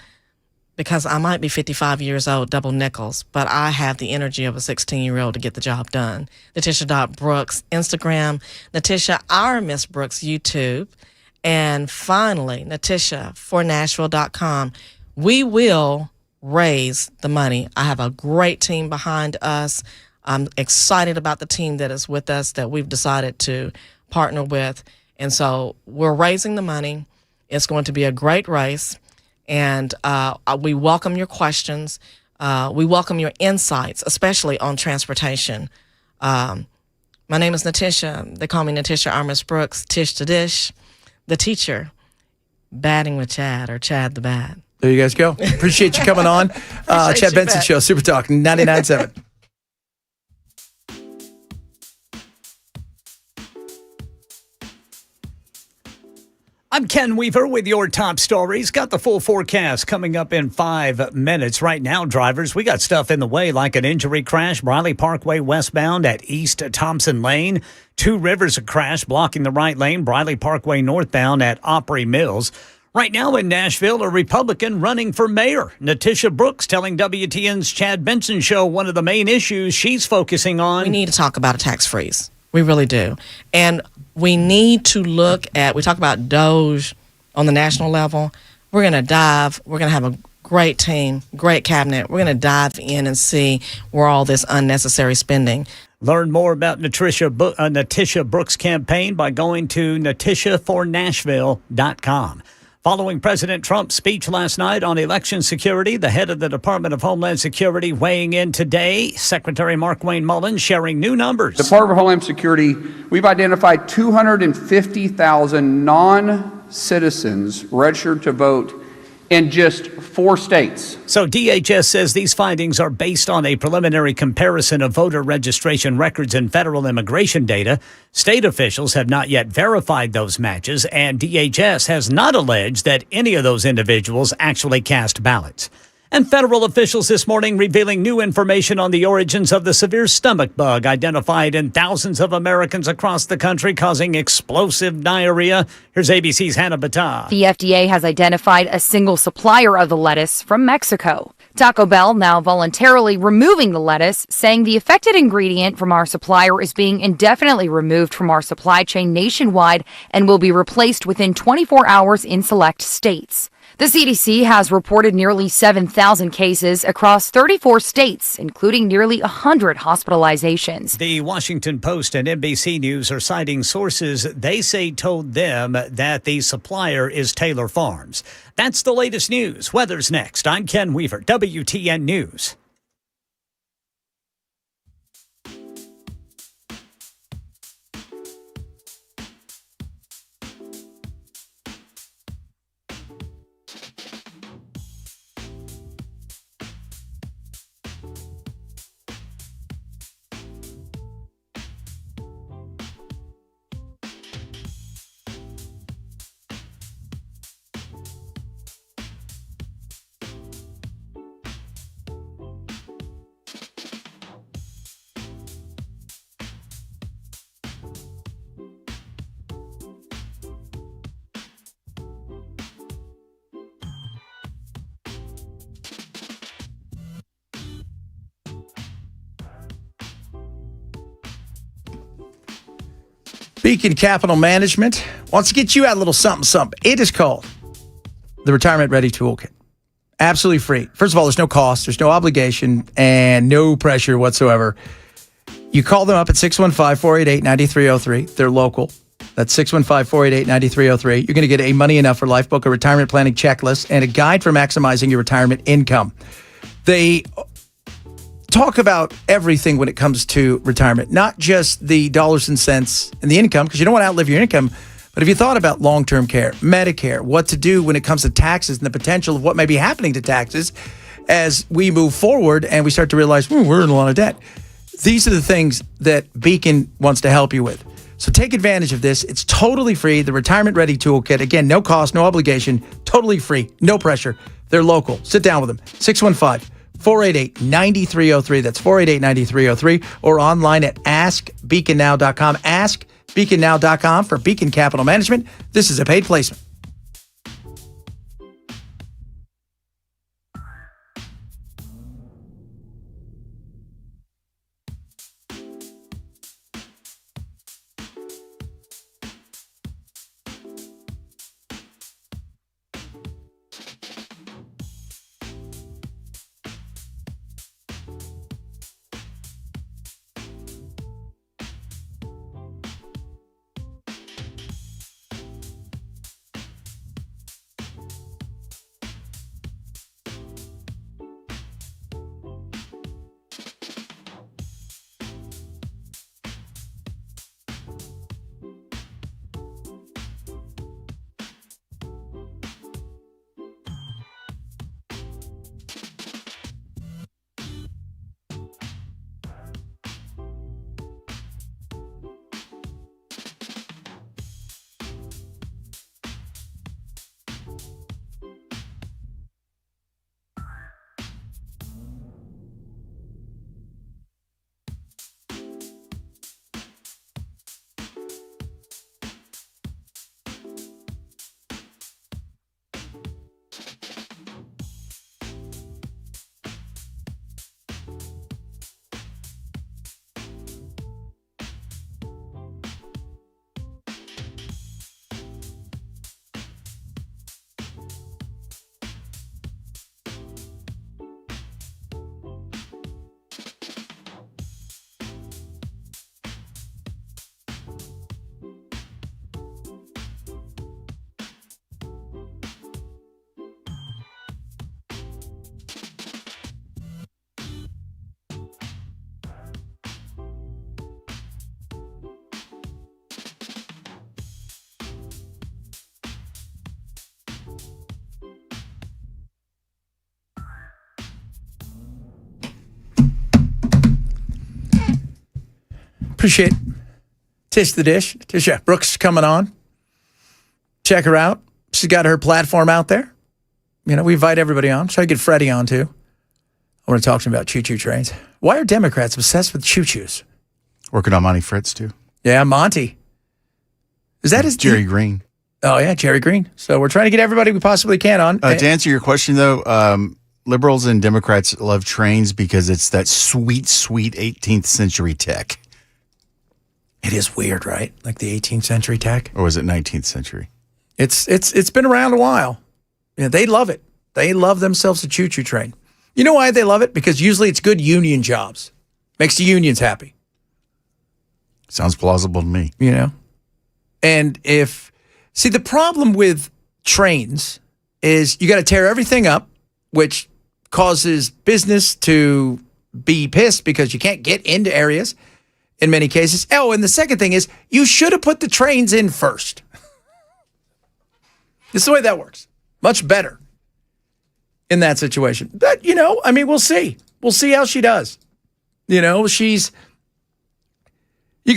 because I might be 55 years old, double nickels, but I have the energy of a 16-year-old to get the job done. Natisha.Brooks, Instagram, Natisha, our Miss Brooks, YouTube, and finally, NatishaForNashville.com. We will raise the money. I have a great team behind us. I'm excited about the team that is with us that we've decided to partner with. And so we're raising the money. It's going to be a great race. And we welcome your questions. We welcome your insights, especially on transportation. My name is Natisha. They call me Natisha Armis Brooks, Tish to Dish, the teacher, batting with Chad, or Chad the Bat. There you guys go. Appreciate you coming on. Chad Benson Show, Super Talk 99.7. I'm Ken Weaver with your top stories. Got the full forecast coming up in 5 minutes. Right now, drivers, we got stuff in the way like an injury crash, Briley Parkway westbound at East Thompson Lane. 2 Rivers a crash blocking the right lane, Briley Parkway northbound at Opry Mills. Right now in Nashville, a Republican running for mayor. Natisha Brooks telling WTN's Chad Benson Show one of the main issues she's focusing on. We need to talk about a tax freeze. We really do. And we need to look at, we talk about DOGE on the national level. We're going to have a great team, great cabinet. We're going to dive in and see where all this unnecessary spending. Learn more about Natisha Brooks' campaign by going to NatishaForNashville.com. Following President Trump's speech last night on election security, the head of the Department of Homeland Security weighing in today, Secretary Markwayne Mullin sharing new numbers. The Department of Homeland Security, we've identified 250,000 non-citizens registered to vote in just 4 states. So DHS says these findings are based on a preliminary comparison of voter registration records and federal immigration data. State officials have not yet verified those matches, and DHS has not alleged that any of those individuals actually cast ballots. And federal officials this morning revealing new information on the origins of the severe stomach bug identified in thousands of Americans across the country, causing explosive diarrhea. Here's ABC's Hannah Battah. The FDA has identified a single supplier of the lettuce from Mexico. Taco Bell now voluntarily removing the lettuce, saying the affected ingredient from our supplier is being indefinitely removed from our supply chain nationwide and will be replaced within 24 hours in select states. The CDC has reported nearly 7,000 cases across 34 states, including nearly 100 hospitalizations. The Washington Post and NBC News are citing sources they say told them that the supplier is Taylor Farms. That's the latest news. Weather's next. I'm Ken Weaver, WTN News. Beacon Capital Management wants to get you out a little something, something. It is called the Retirement Ready Toolkit. Absolutely free. First of all, there's no cost, there's no obligation, and no pressure whatsoever. You call them up at 615-488-9303. They're local. That's 615-488-9303. You're going to get a Money Enough for Life book, a retirement planning checklist, and a guide for maximizing your retirement income. They talk about everything when it comes to retirement, not just the dollars and cents and the income, because you don't want to outlive your income. But if you thought about long-term care, Medicare, what to do when it comes to taxes and the potential of what may be happening to taxes as we move forward and we start to realize we're in a lot of debt. These are the things that Beacon wants to help you with. So take advantage of this. It's totally free. The Retirement Ready Toolkit. Again, no cost, no obligation, totally free, no pressure. They're local. Sit down with them. 615-488-9303. That's 488-9303. Or online at askbeaconnow.com. Askbeaconnow.com for Beacon Capital Management. This is a paid placement. Appreciate Tish the Dish. Tisha Brooks coming on. Check her out. She's got her platform out there. We invite everybody on. Try to get Freddie on too. I want to talk to him about choo-choo trains. Why are Democrats obsessed with choo-choos? Working on Monty Fritz, too. Yeah, Monty. Is that his Jerry Green? Oh, yeah, Jerry Green. So we're trying to get everybody we possibly can on. To answer your question, though, liberals and Democrats love trains because it's that sweet, sweet 18th century tech. It is weird, right? Like the 18th century tech. Or was it 19th century? It's been around a while. They love it. They love themselves a choo-choo train. You know why they love it? Because usually it's good union jobs. Makes the unions happy. Sounds plausible to me. And the problem with trains is you got to tear everything up, which causes business to be pissed because you can't get into areas in many cases. Oh, and the second thing is you should have put the trains in first. This is the way that works. Much better in that situation. But, we'll see. We'll see how she does. You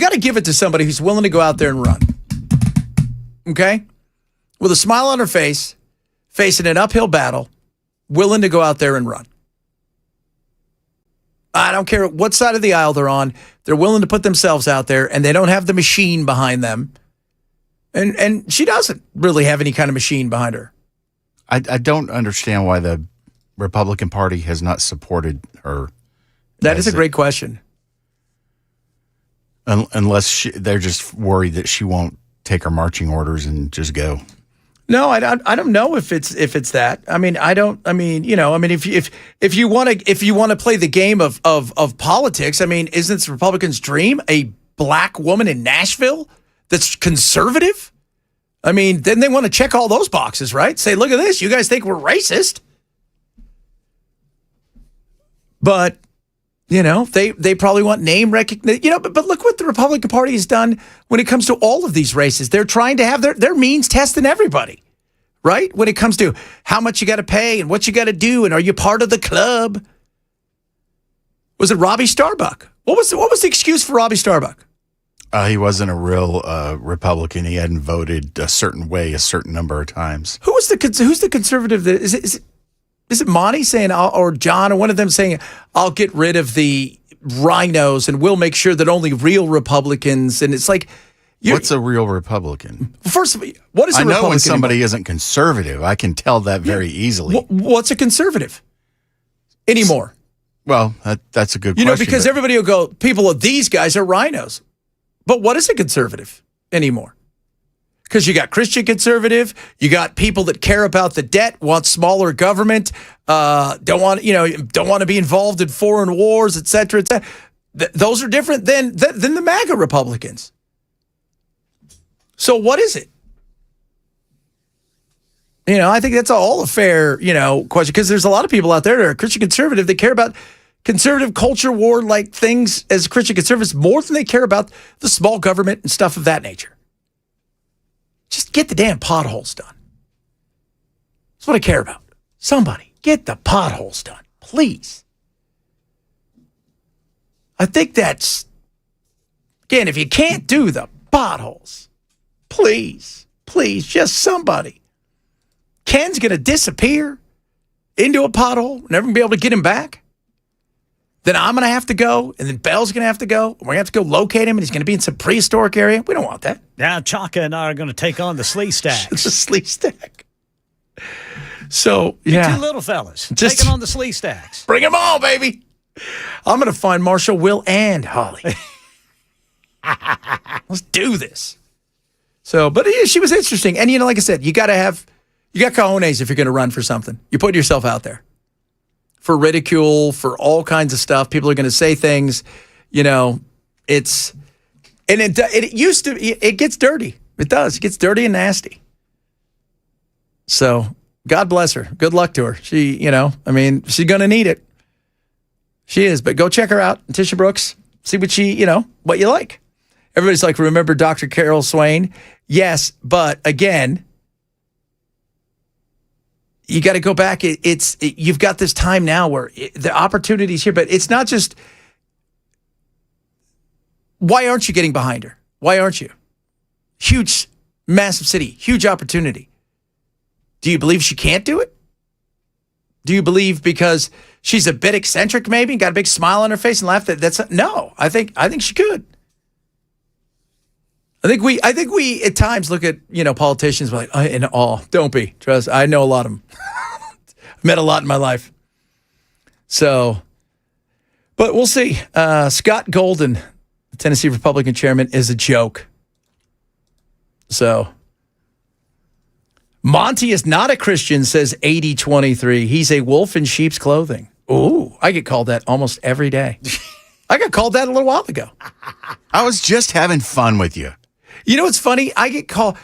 got to give it to somebody who's willing to go out there and run. Okay? With a smile on her face, facing an uphill battle, willing to go out there and run. I don't care what side of the aisle they're on. They're willing to put themselves out there, and they don't have the machine behind them. And she doesn't really have any kind of machine behind her. I don't understand why the Republican Party has not supported her. That is a great question. Unless they're just worried that she won't take her marching orders and just go. No, I don't know if it's that. If you want to play the game of politics, isn't the Republicans' dream a black woman in Nashville that's conservative? Then they want to check all those boxes, right? Say, look at this. You guys think we're racist? But, they probably want name recognition. But look what the Republican Party has done when it comes to all of these races. They're trying to have their means testing everybody, right? When it comes to how much you got to pay and what you got to do and are you part of the club? Was it Robbie Starbuck? What was the excuse for Robbie Starbuck? He wasn't a real Republican. He hadn't voted a certain way a certain number of times. Who's the conservative? That is it Monty saying, or John, or one of them saying, I'll get rid of the rhinos and we'll make sure that only real Republicans. And it's like, what's a real Republican? First of all, what is a Republican? I know when somebody isn't conservative. I can tell that very easily. What's a conservative anymore? Well, that's a good question. Because everybody will go, people of these guys are rhinos. But what is a conservative anymore? Because you got Christian conservative, you got people that care about the debt, want smaller government, don't want to be involved in foreign wars, et cetera, et cetera. Those are different than the MAGA Republicans. So what is it? I think that's all a fair, question, because there's a lot of people out there that are Christian conservative that care about conservative culture war like things as Christian conservatives more than they care about the small government and stuff of that nature. Just get the damn potholes done. That's what I care about. Somebody get the potholes done, please. I think that's, again, if you can't do the potholes, please, just somebody. Ken's going to disappear into a pothole. We're never going to be able to get him back. Then I'm going to have to go, and then Bell's going to have to go. We're going to have to go locate him, and he's going to be in some prehistoric area. We don't want that. Now Chaka and I are going to take on the Slee Stacks. It's a Slee Stack. So, yeah. Two little fellas taking on the Slee Stacks. Bring them all, baby. I'm going to find Marshall, Will, and Holly. Let's do this. So, but yeah, she was interesting. And, like I said, you got cojones if you're going to run for something. You put yourself out there. For ridicule, for all kinds of stuff. People are going to say things, it gets dirty. It does. It gets dirty and nasty. So God bless her. Good luck to her. She, she's going to need it. She is, but go check her out. Tisha Brooks, see what what you like. Everybody's like, remember Dr. Carol Swain? Yes, but again, you got to go back. You've got this time now where the opportunity's here, but it's not just, why aren't you getting behind her? Why aren't you? Huge, massive city, huge opportunity. Do you believe she can't do it? Do you believe because she's a bit eccentric, maybe, and got a big smile on her face and laughed? No. I think she could. I think we at times look at politicians like in awe. Don't be. Trust. I know a lot of them. I've met a lot in my life. So, but we'll see. Scott Golden, the Tennessee Republican chairman, is a joke. So, Monty is not a Christian, says 8023. He's a wolf in sheep's clothing. Ooh, I get called that almost every day. I got called that a little while ago. I was just having fun with you. You know what's funny? I get called.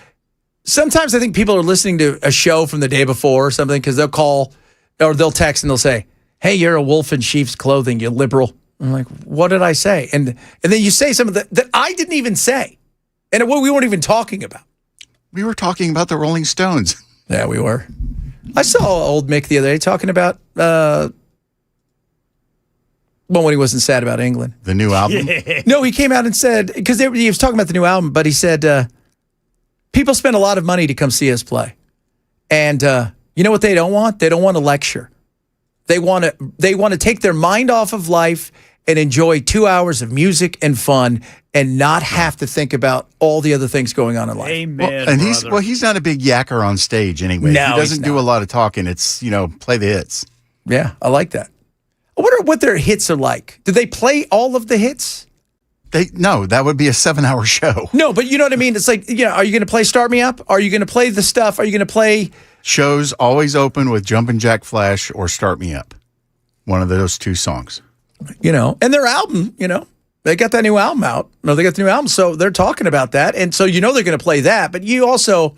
Sometimes I think people are listening to a show from the day before or something because they'll call or they'll text and they'll say, "Hey, you're a wolf in sheep's clothing, you liberal." I'm like, "What did I say?" And then you say something that I didn't even say, and we weren't even talking about. We were talking about the Rolling Stones. Yeah, we were. I saw old Mick the other day talking about when he wasn't sad about England. The new album? Yeah. No, he came out and said, because he was talking about the new album, but he said, people spend a lot of money to come see us play. And you know what they don't want? They don't want a lecture. They want to take their mind off of life and enjoy 2 hours of music and fun and not have to think about all the other things going on in life. Amen, and he's not a big yacker on stage anyway. No, he doesn't do a lot of talking. It's, play the hits. Yeah, I like that. I wonder what their hits are like. Do they play all of the hits? No, that would be a 7-hour show. No, but you know what I mean? It's like, are you going to play Start Me Up? Are you going to play the stuff? Are you going to play... Shows always open with Jumpin' Jack Flash or Start Me Up. One of those two songs. And their album, they got that new album out. No, they got the new album, so they're talking about that. And so they're going to play that. But you also,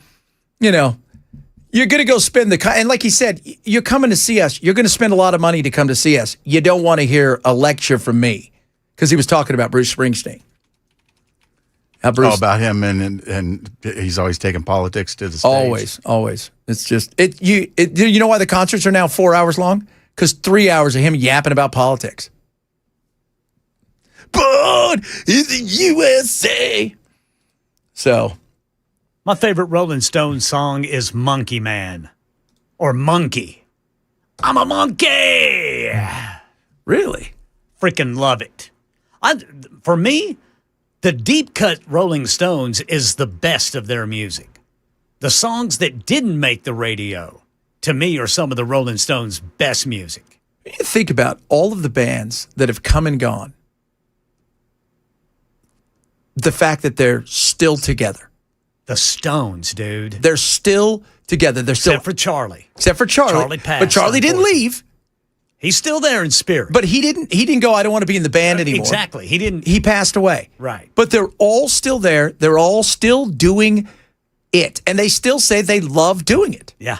you're going to go spend and like he said, you're coming to see us. You're going to spend a lot of money to come to see us. You don't want to hear a lecture from me. Because he was talking about Bruce Springsteen. About him and he's always taking politics to the stage. Always. It's just, you know why the concerts are now 4 hours long? Because 3 hours of him yapping about politics. Born in the USA. So. My favorite Rolling Stones song is Monkey Man. Or Monkey. I'm a monkey. Really? Freaking love it. For me, the deep cut Rolling Stones is the best of their music. The songs that didn't make the radio, to me, are some of the Rolling Stones' best music. You think about all of the bands that have come and gone. The fact that they're still together. The Stones, dude. They're still together. Except for Charlie. Charlie passed. But Charlie didn't leave. He's still there in spirit. But he didn't go, I don't want to be in the band anymore. Exactly. He didn't. He passed away. Right. But they're all still there. They're all still doing it. And they still say they love doing it. Yeah.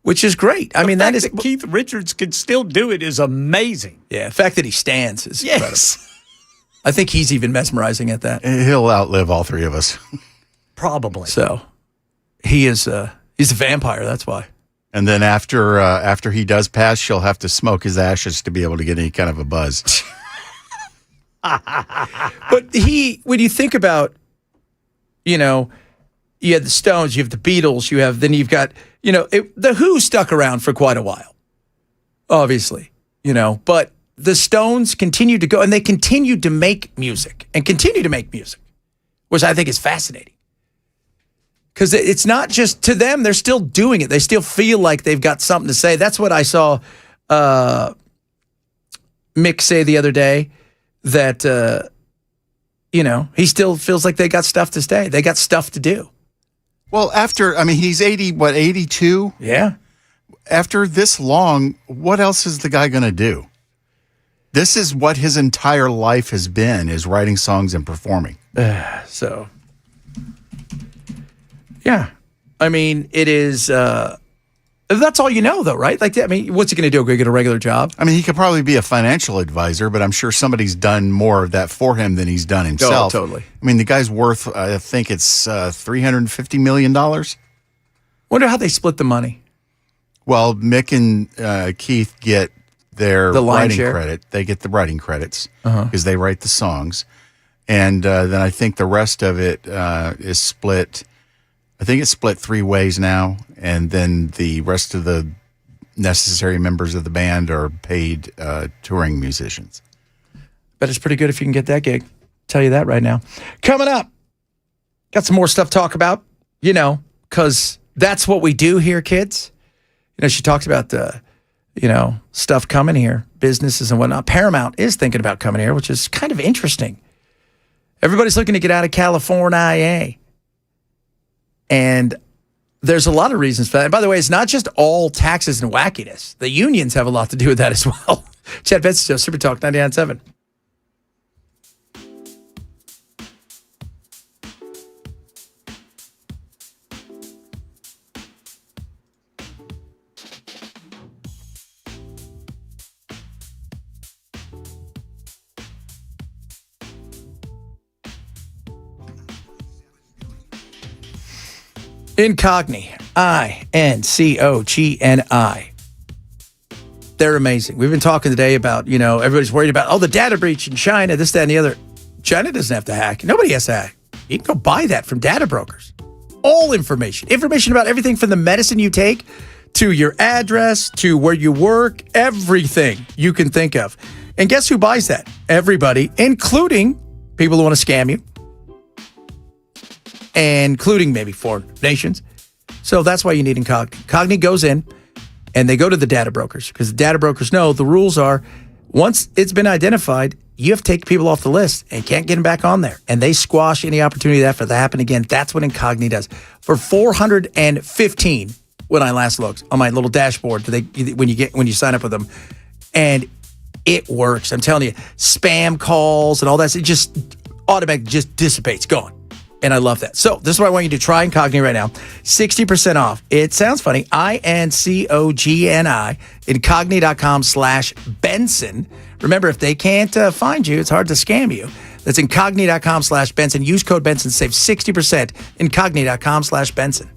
Which is great. I mean, that is. That Keith Richards can still do it is amazing. Yeah. The fact that he stands is incredible. I think he's even mesmerizing at that. He'll outlive all three of us. Probably. So he is, he's a vampire. That's why. And then after he does pass, she'll have to smoke his ashes to be able to get any kind of a buzz. But when you think about, you had the Stones, you have the Beatles, then you've got, the Who stuck around for quite a while, obviously, but the Stones continued to go and they continued to make music and continue to make music, which I think is fascinating. Because it's not just to them, they're still doing it. They still feel like they've got something to say. That's what I saw Mick say the other day, that, he still feels like they got stuff to say. They got stuff to do. Well, he's 82? Yeah. After this long, what else is the guy going to do? This is what his entire life has been, is writing songs and performing. So... Yeah. I mean, it is, that's all though, right? Like, what's he going to do? Go get a regular job? He could probably be a financial advisor, but I'm sure somebody's done more of that for him than he's done himself. Oh, totally. The guy's worth, I think it's $350 million. Wonder how they split the money. Well, Mick and Keith get the writing credit. They get the writing credits because they write the songs. And then I think the rest of it is split. I think it's split 3 ways now, and then the rest of the necessary members of the band are paid touring musicians. But it's pretty good if you can get that gig. Tell you that right now. Coming up, got some more stuff to talk about, because that's what we do here, kids. She talks about the, stuff coming here, businesses and whatnot. Paramount is thinking about coming here, which is kind of interesting. Everybody's looking to get out of California. And there's a lot of reasons for that. And by the way, it's not just all taxes and wackiness. The unions have a lot to do with that as well. Chad Benson Show, Super Talk 99.7. Incogni, Incogni. They're amazing. We've been talking today about, everybody's worried about, the data breach in China, this, that, and the other. China doesn't have to hack. Nobody has to hack. You can go buy that from data brokers. All information about everything from the medicine you take to your address to where you work, everything you can think of. And guess who buys that? Everybody, including people who want to scam you. Including maybe foreign nations. So that's why you need Incogni. Incogni goes in and they go to the data brokers because the data brokers know the rules are once it's been identified, you have to take people off the list and can't get them back on there. And they squash any opportunity for that to happen again. That's what Incogni does. For $415, when I last looked on my little dashboard, when you sign up with them, and it works. I'm telling you, spam calls and all that, it just automatically just dissipates, gone. And I love that. So this is what I want you to try Incogni right now. 60% off. It sounds funny. Incogni. Incogni.com/Benson. Remember, if they can't find you, it's hard to scam you. That's Incogni.com/Benson. Use code Benson. Save 60%. Incogni.com/Benson.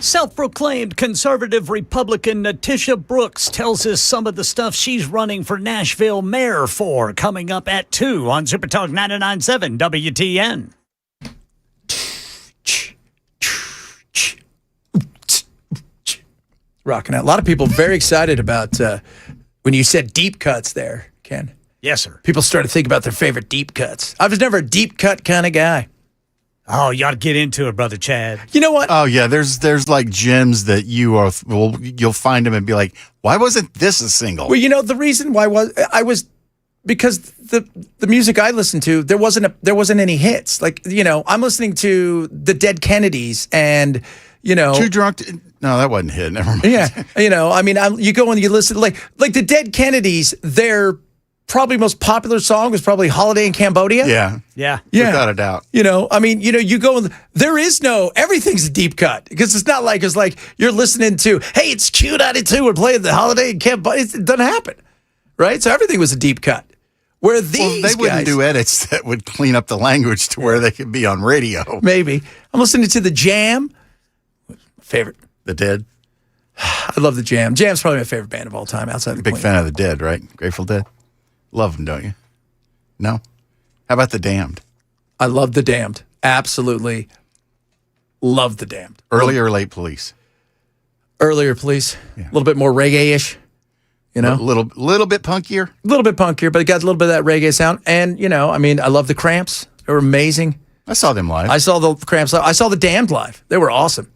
Self-proclaimed conservative Republican Natisha Brooks tells us some of the stuff she's running for Nashville mayor for, coming up at 2 on Super Talk 99.7 WTN. Rocking out. A lot of people very excited about when you said deep cuts there, Ken. Yes, sir. People started thinking about their favorite deep cuts. I was never a deep cut kind of guy. Oh, you ought to get into it, Brother Chad. You know what? Oh yeah, there's like gems that you'll find them and be like, why wasn't this a single? Well, you know the reason why was because the music I listened to there wasn't any hits. Like, you know, I'm listening to the Dead Kennedys and, you know, Too Drunk. No, that wasn't hit. Never mind. Yeah, you know, I mean, you go and you listen like the Dead Kennedys. Their probably most popular song was probably "Holiday in Cambodia." Yeah, without a doubt. You know, I mean, you go and everything's a deep cut because it's not like you're listening to, hey, it's Q92, we're playing the Holiday in Cambodia. It doesn't happen, right? So everything was a deep cut. Where these they wouldn't guys, do edits that would clean up the language to where they could be on radio. Maybe I'm listening to the Jam. Favorite, The Dead. I love the Jam. Jam's probably my favorite band of all time outside of the Big Queen. fan of The Dead, right? Grateful Dead. Love them, don't you? No. How about The Damned? I love the Damned. Absolutely love the Damned. Early or late Police? Earlier, please. A little bit more reggae-ish. You know, A little bit punkier. a little bit punkier, but it got a little bit of that reggae sound. And, you know, I mean, I love the Cramps. They were amazing. I saw them live. I saw the Cramps live. I saw the Damned live. They were awesome.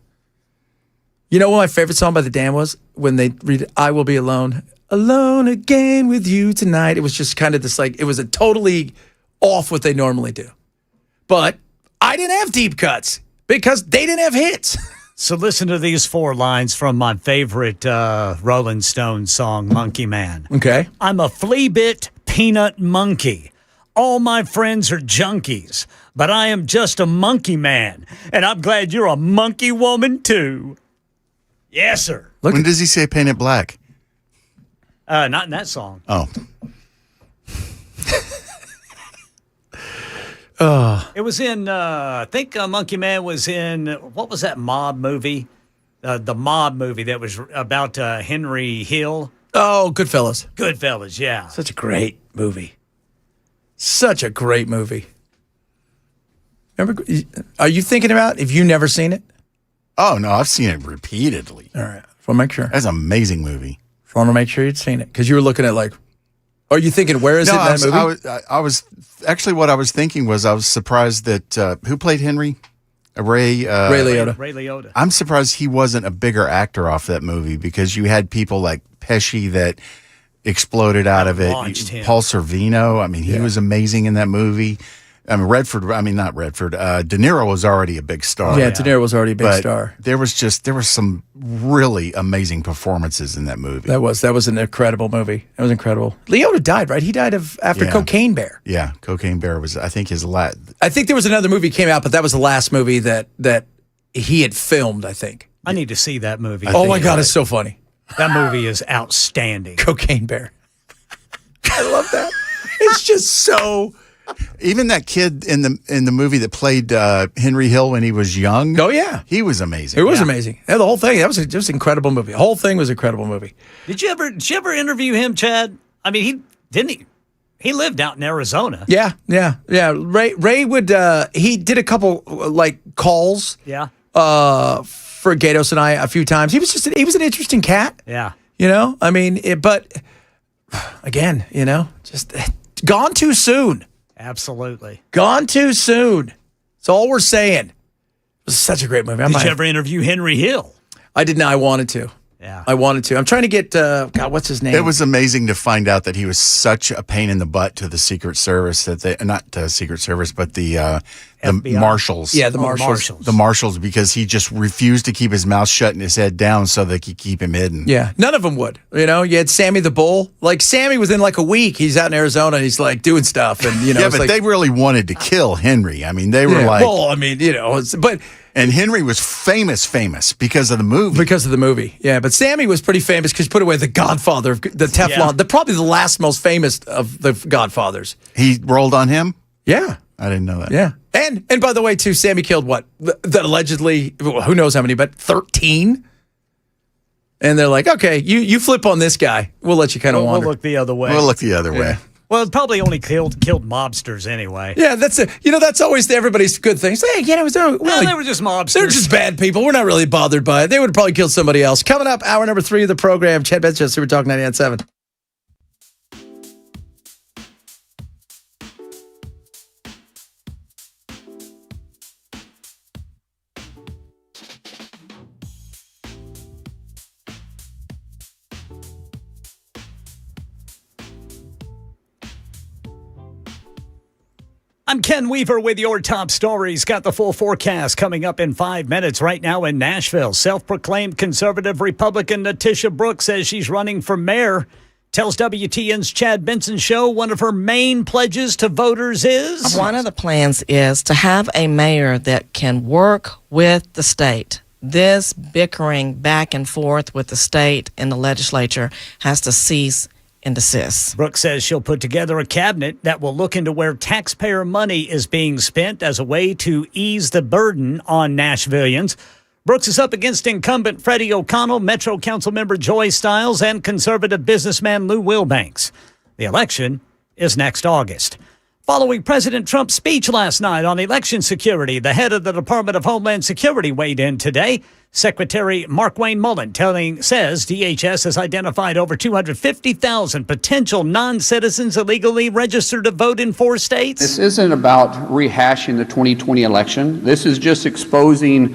You know what my favorite song by the Damned was? When they read "I Will Be Alone." Alone again with you tonight. It was just kind of this it was a totally off what they normally do. But I didn't have deep cuts because they didn't have hits. So listen to these 4 lines from my favorite Rolling Stones song, Monkey Man. Okay. I'm a flea-bit peanut monkey. All my friends are junkies, but I am just a monkey man, and I'm glad you're a monkey woman too. Yes, sir. When does he say paint it black? Not in that song. Oh. It was in, I think Monkey Man was in, what was that mob movie? The mob movie that was about Henry Hill. Oh, Goodfellas. Goodfellas, yeah. Such a great movie. Such a great movie. Remember, are you thinking about, if you've never seen it? Oh, no, I've seen it repeatedly. All right. Want to make sure. That's an amazing movie. Want to make sure you'd seen it because you were looking at are you thinking where is it in that movie? I was actually what I was thinking was I was surprised that who played Henry? Ray Liotta. Ray Liotta. I'm surprised he wasn't a bigger actor off that movie because you had people like Pesci that exploded out of it. Launched him. Paul Sorvino, I mean, he was amazing in that movie. I mean, not Redford. De Niro was already a big star. Yeah, De Niro was already a big star. There was some really amazing performances in that movie. That was an incredible movie. It was incredible. Liotta died, right? He died after Yeah. Cocaine Bear. Yeah, Cocaine Bear was, I think, his last. I think there was another movie came out, but that was the last movie that he had filmed, I think. I need to see that movie. Oh my God, it's so funny. That movie is outstanding. Cocaine Bear. I love that. It's just so. Even that kid in the movie that played Henry Hill when he was young. Oh yeah, he was amazing. It was amazing. Yeah, the whole thing. That was just an incredible movie. The whole thing was an incredible movie. Did you ever interview him, Chad? I mean, he lived out in Arizona. Yeah. Ray would he did a couple calls. Yeah. For Gatos and I a few times. He was an interesting cat. Yeah. You know, I mean, but again, you know, just gone too soon. Absolutely. Gone too soon. That's all we're saying. It was such a great movie. Did you ever interview Henry Hill? I did not. I wanted to. Yeah. I wanted to. I'm trying to get, what's his name? It was amazing to find out that he was such a pain in the butt to the Secret Service not Secret Service, but the marshals. Yeah, the marshals. The marshals, because he just refused to keep his mouth shut and his head down so they could keep him hidden. Yeah, none of them would. You know, you had Sammy the Bull. Like, Sammy, within a week, he's out in Arizona and he's doing stuff. And, you know, yeah, but they really wanted to kill Henry. I mean, they were well, I mean, you know, and Henry was famous because of the movie. Because of the movie, yeah. But Sammy was pretty famous because he put away the Godfather, the Teflon, probably the last most famous of the Godfathers. He rolled on him? Yeah. I didn't know that. Yeah. And by the way, too, Sammy killed what? That allegedly, who knows how many, but 13? And they're like, okay, you flip on this guy. We'll let you kind of wander. We'll look the other way. We'll look the other way. Well, it probably only killed mobsters anyway. Yeah, that's it. That's always everybody's good thing. Say, hey, it was Well, they were just mobsters. They're just bad people. We're not really bothered by it. They would have probably killed somebody else. Coming up, hour number 3 of the program. Chad Benson, Super Talk 99.7. I'm Ken Weaver with your top stories. Got the full forecast coming up in 5 minutes. Right now in Nashville, self-proclaimed conservative Republican Natisha Brooks says she's running for mayor. Tells WTN's Chad Benson Show one of her main pledges to voters is... One of the plans is to have a mayor that can work with the state. This bickering back and forth with the state and the legislature has to cease and desist. Brooks says she'll put together a cabinet that will look into where taxpayer money is being spent as a way to ease the burden on Nashvillians. Brooks is up against incumbent Freddie O'Connell, Metro Council member Joy Stiles, and conservative businessman Lou Wilbanks. The election is next August. Following President Trump's speech last night on election security, the head of the Department of Homeland Security weighed in today. Secretary Markwayne Mullen says DHS has identified over 250,000 potential non-citizens illegally registered to vote in 4 states. This isn't about rehashing the 2020 election. This is just exposing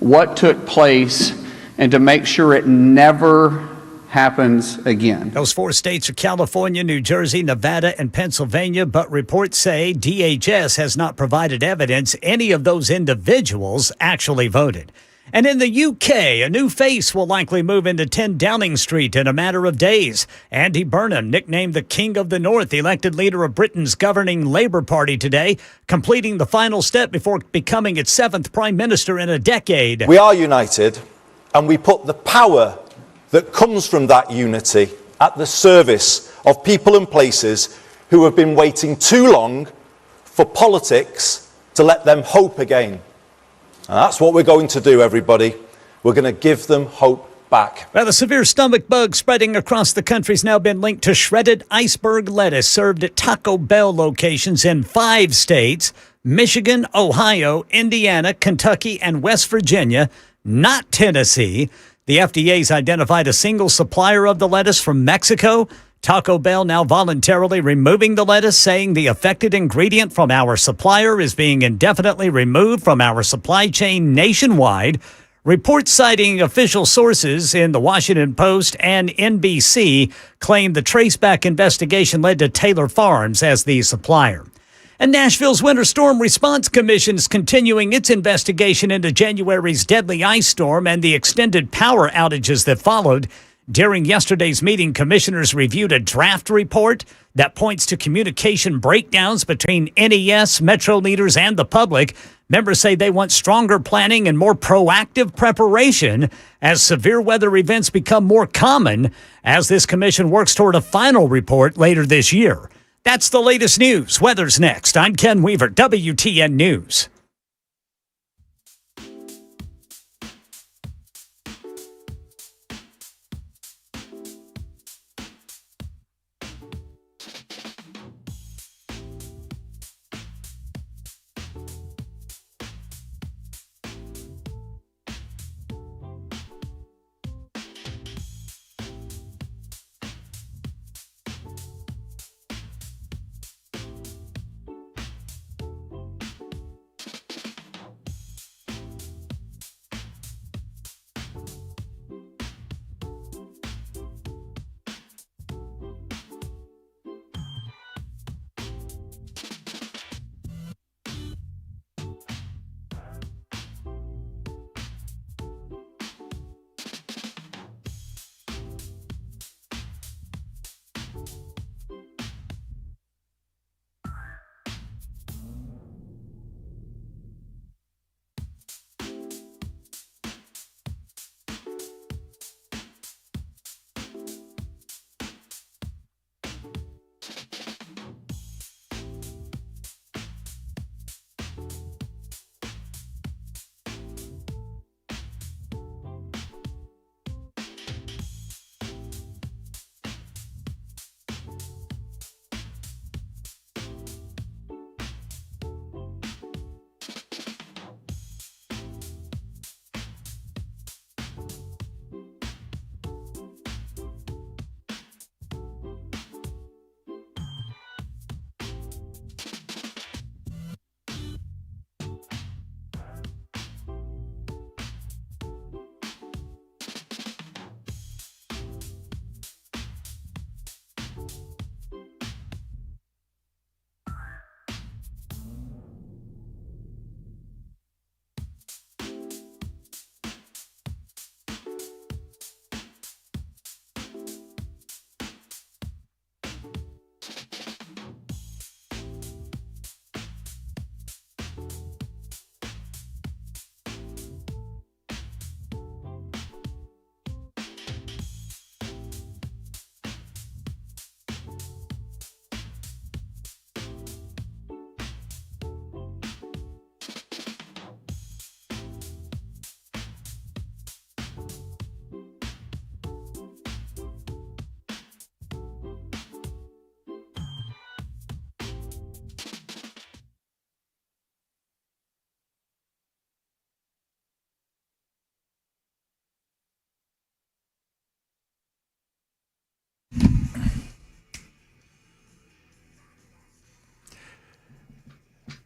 what took place and to make sure it never happens again. Those 4 states are California, New Jersey, Nevada, and Pennsylvania, but reports say DHS has not provided evidence any of those individuals actually voted. And in the UK, a new face will likely move into 10 Downing Street in a matter of days. Andy Burnham, nicknamed the King of the North, elected leader of Britain's governing Labour Party today, completing the final step before becoming its 7th Prime Minister in a decade. We are united, and we put the power that comes from that unity at the service of people and places who have been waiting too long for politics to let them hope again. And that's what we're going to do, everybody. We're going to give them hope back. Well, the severe stomach bug spreading across the country has now been linked to shredded iceberg lettuce served at Taco Bell locations in 5 states: Michigan, Ohio, Indiana, Kentucky, and West Virginia, not Tennessee. The FDA's identified a single supplier of the lettuce from Mexico. Taco Bell now voluntarily removing the lettuce, saying the affected ingredient from our supplier is being indefinitely removed from our supply chain nationwide. Reports citing official sources in the Washington Post and NBC claim the traceback investigation led to Taylor Farms as the supplier. And Nashville's Winter Storm Response Commission is continuing its investigation into January's deadly ice storm and the extended power outages that followed. During yesterday's meeting, commissioners reviewed a draft report that points to communication breakdowns between NES, Metro leaders, and the public. Members say they want stronger planning and more proactive preparation as severe weather events become more common as this commission works toward a final report later this year. That's the latest news. Weather's next. I'm Ken Weaver, WTN News.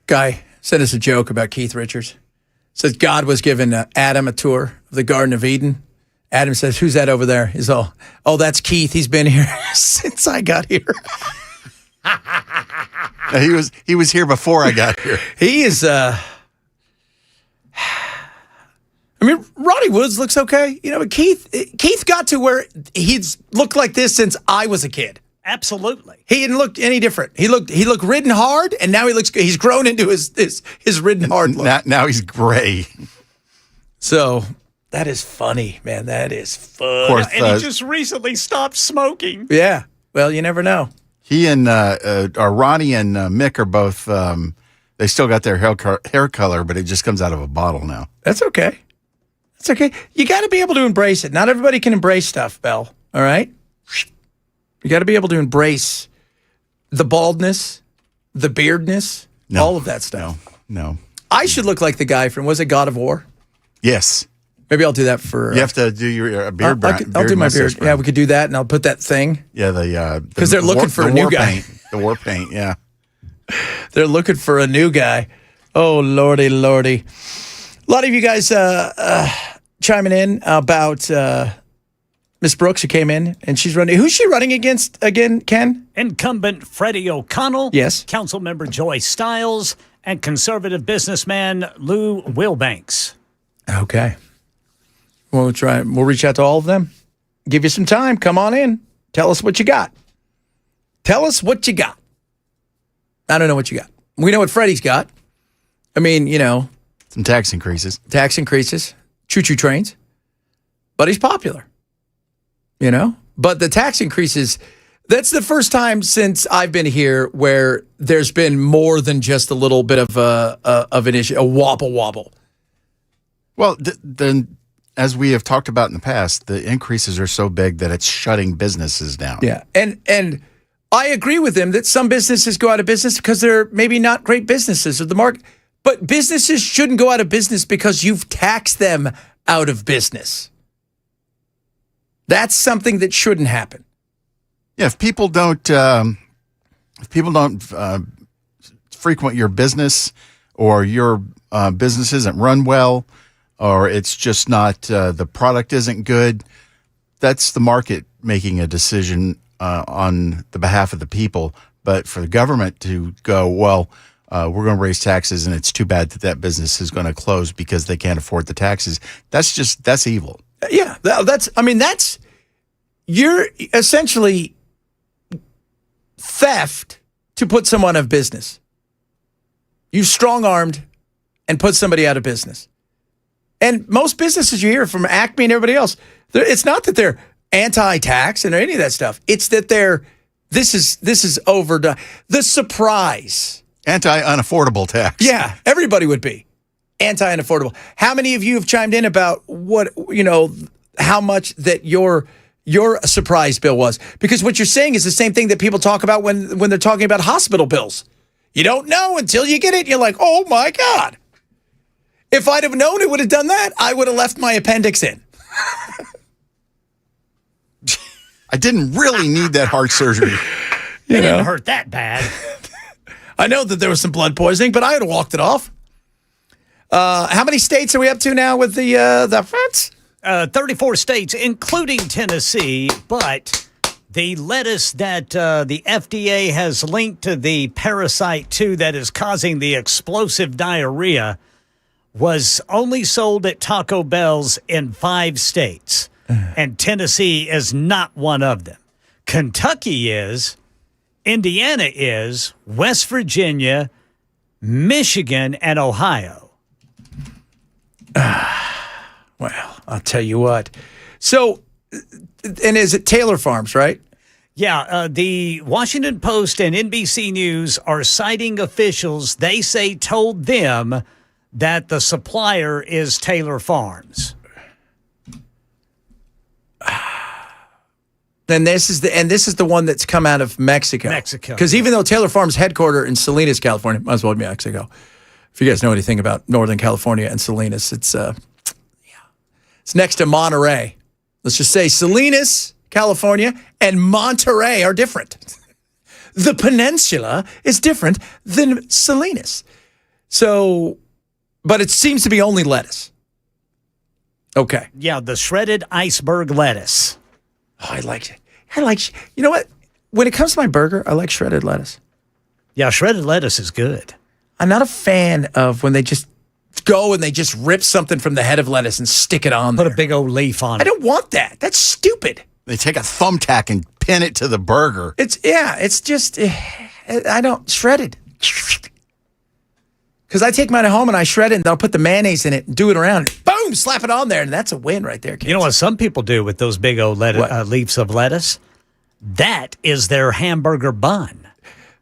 Guy sent us a joke about Keith Richards. Says God was giving Adam a tour of the Garden of Eden. Adam says, "Who's that over there?" He's all, "Oh, that's Keith. He's been here since I got here." He was here before I got here. He is. I mean, Ronnie Woods looks okay, but Keith got to where he's looked like this since I was a kid. Absolutely. He didn't look any different. He looked ridden hard, and now he's grown into his ridden hard look. Now he's gray. So that is funny, man. That is fun. Of course, And he just recently stopped smoking. Yeah. Well, you never know. He and Ronnie and Mick are both. They still got their hair color, but it just comes out of a bottle now. That's okay. That's okay. You got to be able to embrace it. Not everybody can embrace stuff, Belle. All right. You got to be able to embrace the baldness, the beardness, all of that stuff. No. I should look like the guy from, was it God of War? Yes. Maybe I'll do that for... You have to do your beard brand. I'll do my beard. Yeah, we could do that, and I'll put that thing. Yeah, because they're looking for a new guy. Paint, the war paint, yeah. They're looking for a new guy. Oh, lordy, lordy. A lot of you guys chiming in about... Miss Brooks, who came in, and she's running. Who's she running against again, Ken? Incumbent Freddie O'Connell. Yes. Councilmember Joyce Stiles and conservative businessman Lou Wilbanks. Okay. We'll try. We'll reach out to all of them. Give you some time. Come on in. Tell us what you got. Tell us what you got. I don't know what you got. We know what Freddie's got. I mean, some tax increases. Choo-choo trains. But he's popular. But the tax increases, that's the first time since I've been here where there's been more than just a little bit of an issue, a wobble. Well, then, as we have talked about in the past, the increases are so big that it's shutting businesses down. Yeah, and I agree with him that some businesses go out of business because they're maybe not great businesses or the market. But businesses shouldn't go out of business because you've taxed them out of business. That's something that shouldn't happen. Yeah, if people don't frequent your business, or your business isn't run well, or it's just not the product isn't good, that's the market making a decision on the behalf of the people. But for the government to go, well, we're going to raise taxes, and it's too bad that business is going to close because they can't afford the taxes. That's evil. Yeah, you're essentially theft to put someone out of business. You strong-armed and put somebody out of business. And most businesses you hear from Acme and everybody else, it's not that they're anti-tax and any of that stuff. It's that this is overdone. The surprise. Anti-unaffordable tax. Yeah, everybody would be anti-unaffordable. How many of you have chimed in about how much that your surprise bill was? Because what you're saying is the same thing that people talk about when they're talking about hospital bills. You don't know until you get it. You're like, oh my God. If I'd have known it would have done that, I would have left my appendix in. I didn't really need that heart surgery. It didn't hurt that bad. I know that there was some blood poisoning, but I would have walked it off. How many states are we up to now with the fence? 34 states, including Tennessee, but the lettuce that the FDA has linked to the parasite 2 that is causing the explosive diarrhea was only sold at Taco Bell's in 5 states, and Tennessee is not one of them. Kentucky is, Indiana is, West Virginia, Michigan, and Ohio. Well, I'll tell you what. So, and is it Taylor Farms, right? Yeah, the Washington Post and NBC News are citing officials they say told them that the supplier is Taylor Farms. Then this is the one that's come out of Mexico. Because even though Taylor Farms headquartered in Salinas, California, might as well be Mexico. If you guys know anything about Northern California and Salinas, it's next to Monterey. Let's just say Salinas, California, and Monterey are different. The peninsula is different than Salinas. So, but it seems to be only lettuce. Okay. Yeah, the shredded iceberg lettuce. Oh, I like it. You know what? When it comes to my burger, I like shredded lettuce. Yeah, shredded lettuce is good. I'm not a fan of when they just go and they just rip something from the head of lettuce and stick it on Put there. a big old leaf on I it. don't want that. That's stupid. They take a thumbtack and pin it to the burger. It's just, I don't, shredded. Because I take mine at home and I shred it and I'll put the mayonnaise in it and do it around. Boom, slap it on there. And that's a win right there, kids. You know what some people do with those big old leaves of lettuce? That is their hamburger bun.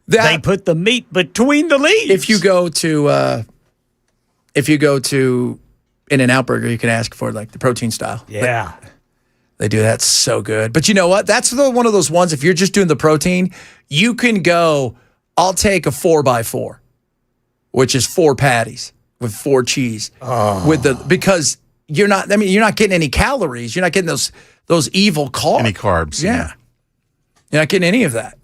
They put the meat between the leaves. If you go to In-N-Out Burger, you can ask for like the protein style. Yeah. They do that so good. But you know what? That's one of those ones, if you're just doing the protein, you can go, I'll take a 4x4, which is 4 patties with 4 cheese. Because you're not getting any calories. You're not getting those evil carbs. Any carbs. Yeah. You're not getting any of that.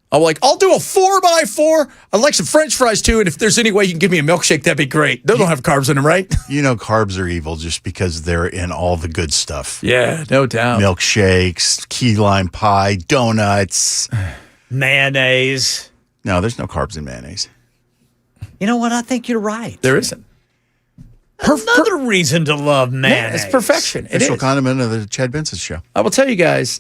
I'll do a 4x4. I'd like some French fries too. And if there's any way you can give me a milkshake, that'd be great. They don't have carbs in them, right? You know, carbs are evil just because they're in all the good stuff. Yeah, no doubt. Milkshakes, key lime pie, donuts, mayonnaise. No, there's no carbs in mayonnaise. You know what? I think you're right. There isn't. Another reason to love mayonnaise. It's perfection. It Official is. condiment of the Chad Benson Show. I will tell you guys.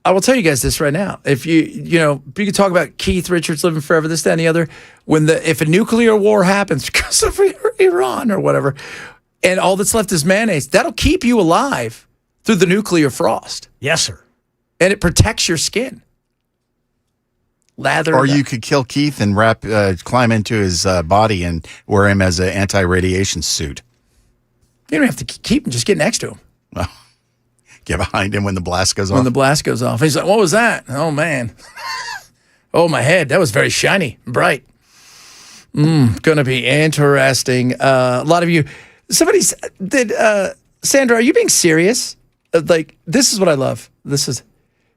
I will tell you guys this right now. If you could talk about Keith Richards living forever, this, that, and the other. If a nuclear war happens because of Iran or whatever, and all that's left is mayonnaise, that'll keep you alive through the nuclear frost. Yes, sir. And it protects your skin. Lather. Or you could kill Keith and climb into his body and wear him as an anti-radiation suit. You don't have to keep him. Just get next to him. Well, get behind him when the blast goes off. When the blast goes off. He's like, what was that? Oh, man. Oh, my head. That was very shiny and bright. Going to be interesting. A lot of you. Sandra, are you being serious? This is what I love.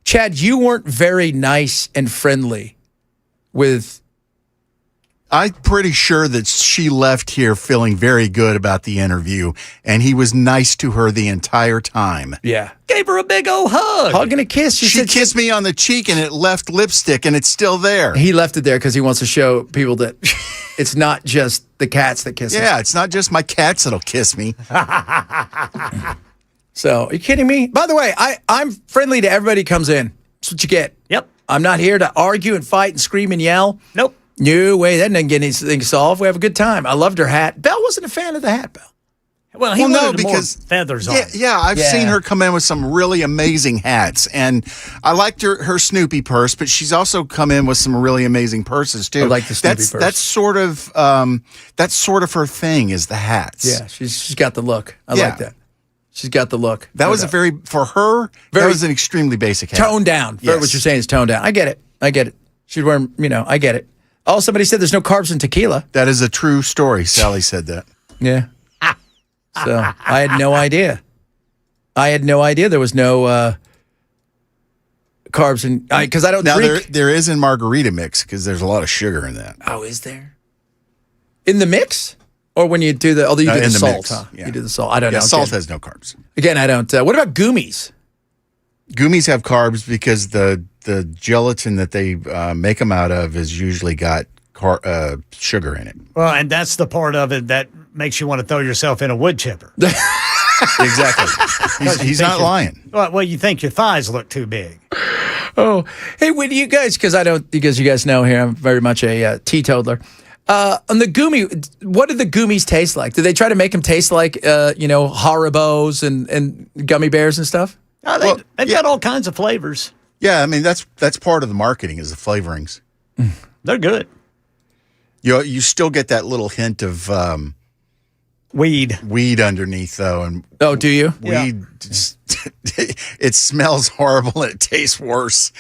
Chad, you weren't very nice and friendly with. I'm pretty sure that she left here feeling very good about the interview, and he was nice to her the entire time. Yeah. Gave her a big old hug. Hug and a kiss. She kissed me on the cheek, and it left lipstick, and it's still there. He left it there because he wants to show people that it's not just the cats that kiss him. Yeah, it's not just my cats that'll kiss me. So, are you kidding me? By the way, I'm friendly to everybody who comes in. That's what you get. Yep. I'm not here to argue and fight and scream and yell. Nope. No way. That doesn't get anything solved. We have a good time. I loved her hat. Belle wasn't a fan of the hat, Belle. Well, he wanted more feathers on. Yeah, I've seen her come in with some really amazing hats, and I liked her Snoopy purse, but she's also come in with some really amazing purses too. I like the Snoopy purse. That's sort of her thing is the hats. Yeah, she's got the look. I like that. She's got the look. That was that was an extremely basic hat. Toned down. Yes. What you're saying is toned down. I get it. She'd wear, I get it. Oh, somebody said there's no carbs in tequila. That is a true story. Sally said that. Yeah. So I had no idea. There was no carbs in, because I don't drink. There is in margarita mix because there's a lot of sugar in that. Oh, is there? In the mix? Or when you do you do the salt, mix. huh? Yeah. You do the salt. I don't know. Salt has no carbs. Again, I don't. What about Goomies? Goomies have carbs because the gelatin that they make them out of is usually got sugar in it. Well, and that's the part of it that makes you want to throw yourself in a wood chipper. Exactly. He's not lying. Well, you think your thighs look too big. Oh, hey, when you guys, because you guys know here, I'm very much a teetotaler. On the Goomy, what did the Goomies taste like? Did they try to make them taste like, Haribos and gummy bears and stuff? They've got all kinds of flavors. Yeah, I mean that's part of the marketing is the flavorings. They're good. You still get that little hint of weed underneath though, and do you? Weed, it smells horrible and it tastes worse.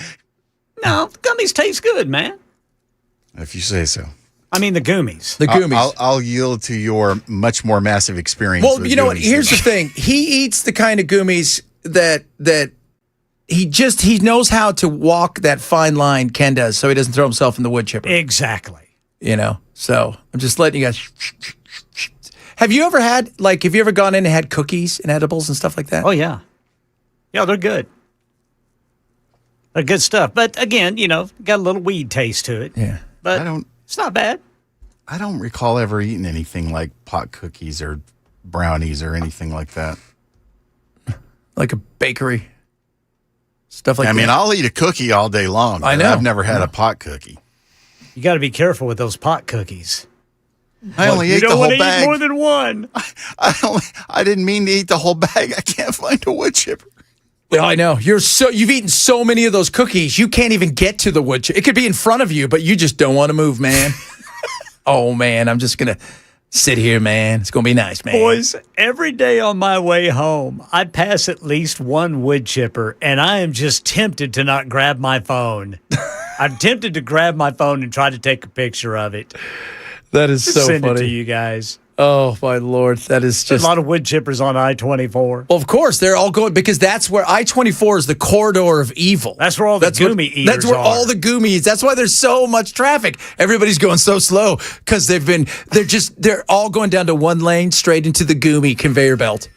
No, gummies taste good, man. If you say so. I mean the Goomies. The Goomies. I'll yield to your much more massive experience. Well, with you know what? Goomies Here's the thing. He eats the kind of Goomies that he knows how to walk that fine line Ken does, so he doesn't throw himself in the wood chipper. Exactly. So I'm just letting you guys. Have you ever gone in and had cookies and edibles and stuff like that? Oh, yeah. Yeah, they're good. They're good stuff. But again, got a little weed taste to it. Yeah. But it's not bad. I don't recall ever eating anything like pot cookies or brownies or anything like that. Like a bakery. Stuff like that. I mean, I'll eat a cookie all day long. I know. I've never had a pot cookie. You got to be careful with those pot cookies. I only ate the whole bag. Eat more than one. I didn't mean to eat the whole bag. I can't find a wood chipper. Well, I know. You've eaten so many of those cookies, you can't even get to the wood chipper. It could be in front of you, but you just don't want to move, man. Oh, man, I'm just going to sit here, man. It's going to be nice, man. Boys, every day on my way home, I pass at least one wood chipper, and I am just tempted to not grab my phone. I'm tempted to grab my phone and try to take a picture of it. That is so Send funny. it to you guys. Oh, my Lord. That is There's just a lot of wood chippers on I-24. Well, of course, they're all going because that's where I-24 is the corridor of evil. That's where all the Goomy eaters That's where are. all the Goomies. That's why there's so much traffic. Everybody's going so slow because they're all going down to one lane straight into the Goomy conveyor belt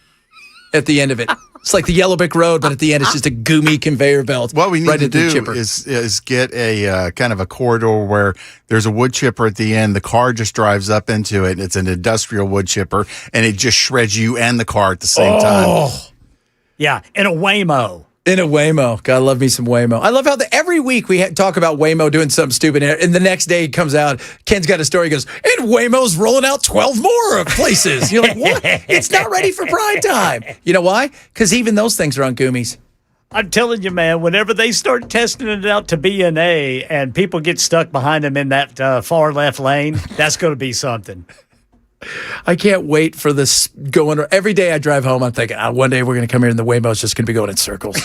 at the end of it. It's like the Yellow Brick Road, but at the end it's just a Goomy conveyor belt. What we need right to into the do chipper. is get a kind of a corridor where there's a wood chipper at the end. The car just drives up into it. It's an industrial wood chipper, and it just shreds you and the car at the same time. Yeah, in a Waymo. In a Waymo. God, I love me some Waymo. I love how every week we talk about Waymo doing something stupid, and the next day it comes out, Ken's got a story, he goes, and Waymo's rolling out 12 more places. You're like, what? It's not ready for prime time. You know why? Because even those things are on Goomies. I'm telling you, man, whenever they start testing it out to be an A and people get stuck behind them in that far left lane, that's going to be something. I can't wait for this going. Every day I drive home, I'm thinking, one day we're going to come here and the Waymo's just going to be going in circles.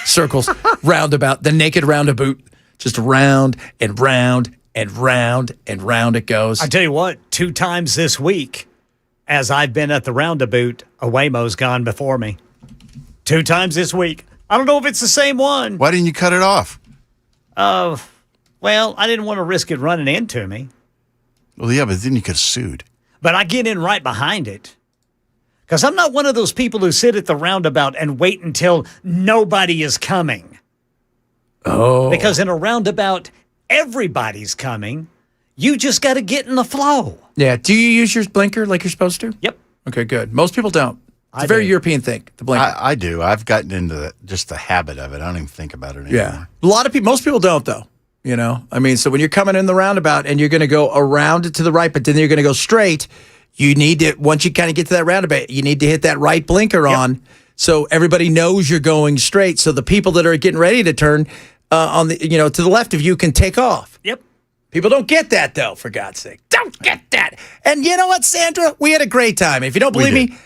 Circles, roundabout, the naked roundabout, just round and round and round and round it goes. I tell you what, 2 times this week, as I've been at the roundabout, a Waymo's gone before me. 2 times this week. I don't know if it's the same one. Why didn't you cut it off? Well, I didn't want to risk it running into me. Well, yeah, but then you could have sued. But I get in right behind it. Because I'm not one of those people who sit at the roundabout and wait until nobody is coming. Oh. Because in a roundabout, everybody's coming. You just got to get in the flow. Yeah. Do you use your blinker like you're supposed to? Yep. Okay, good. Most people don't. It's I a very do. European thing, the blinker. I do. I've gotten into just the habit of it. I don't even think about it anymore. Yeah. A lot of people, most people don't, though. I mean, so when you're coming in the roundabout and you're going to go around it to the right, but then you're going to go straight, you need to, once you kind of get to that roundabout, you need to hit that right blinker on so everybody knows you're going straight. So the people that are getting ready to turn on the, to the left of you can take off. Yep. People don't get that, though, for God's sake. Don't get that. And you know what, Sandra? We had a great time. If you don't believe me,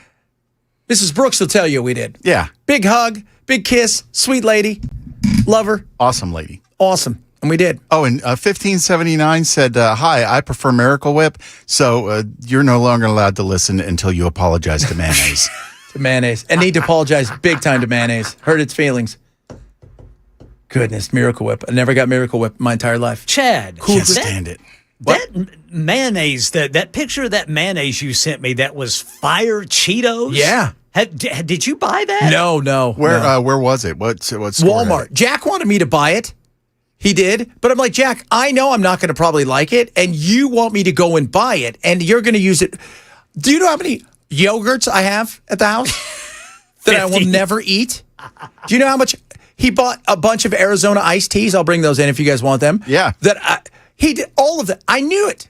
Mrs. Brooks will tell you we did. Yeah. Big hug, big kiss, sweet lady, love her. Awesome lady. Awesome. And we did. Oh, and 1579 said, hi, I prefer Miracle Whip, so you're no longer allowed to listen until you apologize to mayonnaise. To mayonnaise. And need to apologize big time to mayonnaise. Hurt its feelings. Goodness, Miracle Whip. I never got Miracle Whip my entire life. Chad. Can't stand it. That mayonnaise, that picture of that mayonnaise you sent me, that was Fire Cheetos? Yeah. Did you buy that? No. Where was it? What store Walmart. Jack wanted me to buy it. He did. But I'm like, Jack, I know I'm not going to probably like it, and you want me to go and buy it, and you're going to use it. Do you know how many yogurts I have at the house that I will never eat? Do you know how much? He bought a bunch of Arizona iced teas. I'll bring those in if you guys want them. Yeah. He did all of that. I knew it.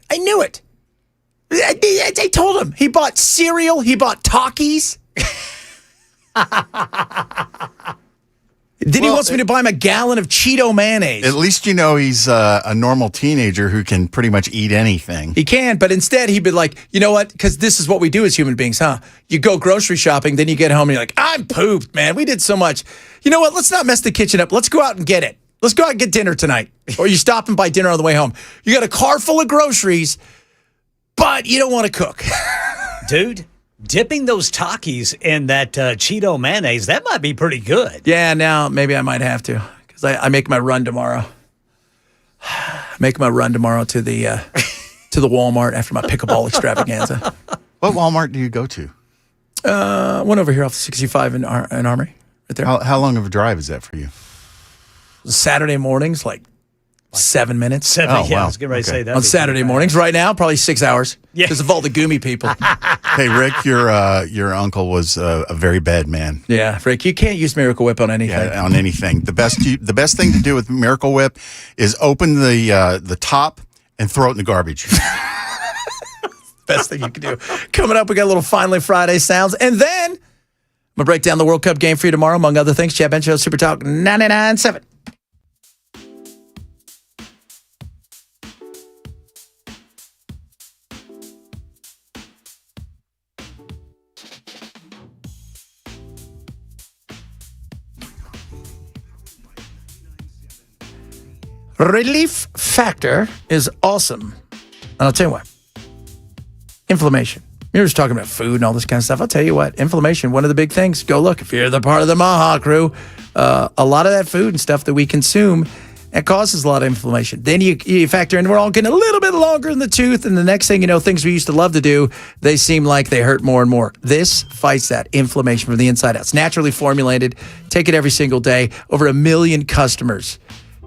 I told him. He bought cereal. He bought Takis. Then he wants me to buy him a gallon of Cheeto mayonnaise. At least you know he's a normal teenager who can pretty much eat anything. He can, but instead he'd be like, you know what? Because this is what we do as human beings, huh? You go grocery shopping, then you get home and you're like, I'm pooped, man. We did so much. You know what? Let's not mess the kitchen up. Let's go out and get it. Let's go out and get dinner tonight. Or you stop and buy dinner on the way home. You got a car full of groceries, but you don't want to cook. Dude, dipping those Takis in that Cheeto mayonnaise, that might be pretty good. Yeah, now maybe I might have to because I make my run tomorrow. Make my run tomorrow to the to the Walmart after my pickleball extravaganza. What Walmart do you go to? One over here off 65 in Armory, right there. How long of a drive is that for you? Saturday mornings, like 7 minutes. I was wow. getting ready to say that. On Saturday mornings. Right now, probably 6 hours. Yeah. Because of all the Gumi people. Hey, Rick, your uncle was a very bad man. Yeah, Rick, you can't use Miracle Whip on anything. Yeah, on anything. The best thing to do with Miracle Whip is open the top and throw it in the garbage. Best thing you can do. Coming up, we got a little Finally Friday sounds. And then I'm going to break down the World Cup game for you tomorrow, among other things. Chad Ben Show, Super Talk 99.7. Relief Factor is awesome. And I'll tell you what. Inflammation. You're just talking about food and all this kind of stuff. I'll tell you what. Inflammation, one of the big things. Go look. If you're the part of the Maha crew, a lot of that food and stuff that we consume, it causes a lot of inflammation. Then you factor in we're all getting a little bit longer in the tooth, and the next thing you know, things we used to love to do, they seem like they hurt more and more. This fights that inflammation from the inside out. It's naturally formulated. Take it every single day. Over 1 million customers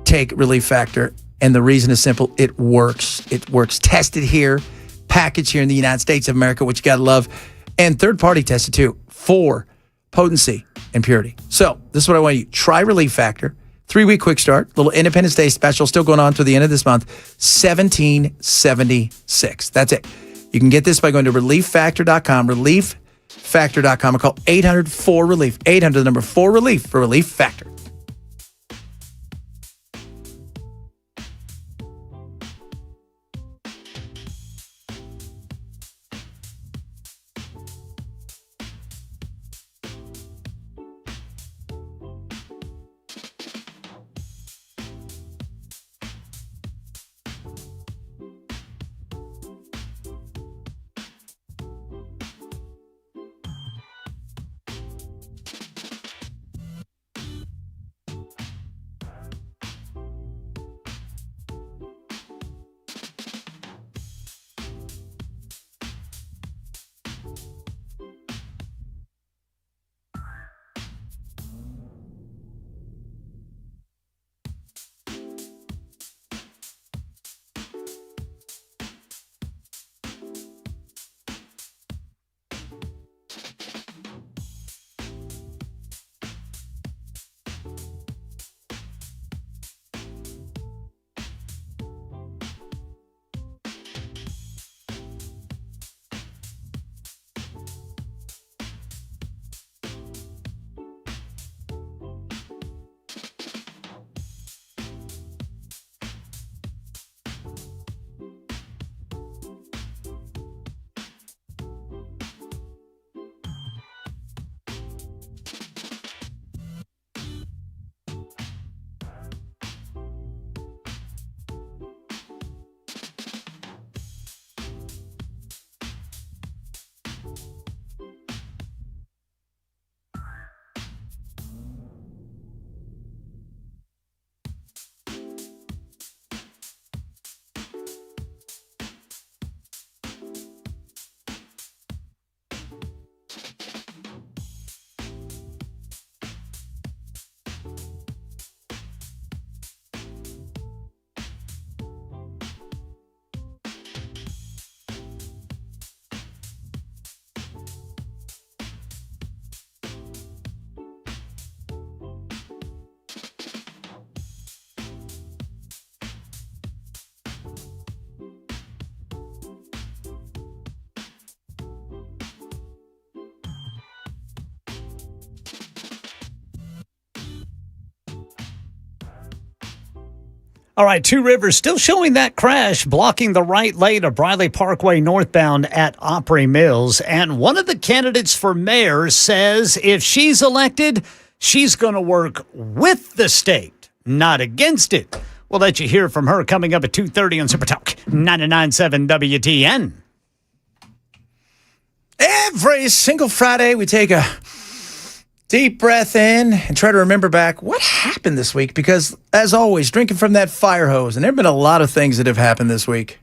take Relief Factor, and the reason is simple. It works. It works. Tested here, packaged here in the United States of America, which you got to love, and third-party tested too for potency and purity. So this is what I want you to try Relief Factor. 3-week quick start, little Independence Day special still going on through the end of this month, $17.76. That's it. You can get this by going to relieffactor.com, relieffactor.com, or call 800-4RELIEF, 800 the number 4RELIEF for Relief Factor. All right, Two Rivers still showing that crash, blocking the right lane of Briley Parkway northbound at Opry Mills. And one of the candidates for mayor says if she's elected, she's going to work with the state, not against it. We'll let you hear from her coming up at 2:30 on Super Talk 99.7 WTN. Every single Friday, we take a deep breath in and try to remember back what happened this week, because, as always, drinking from that fire hose, and there have been a lot of things that have happened this week.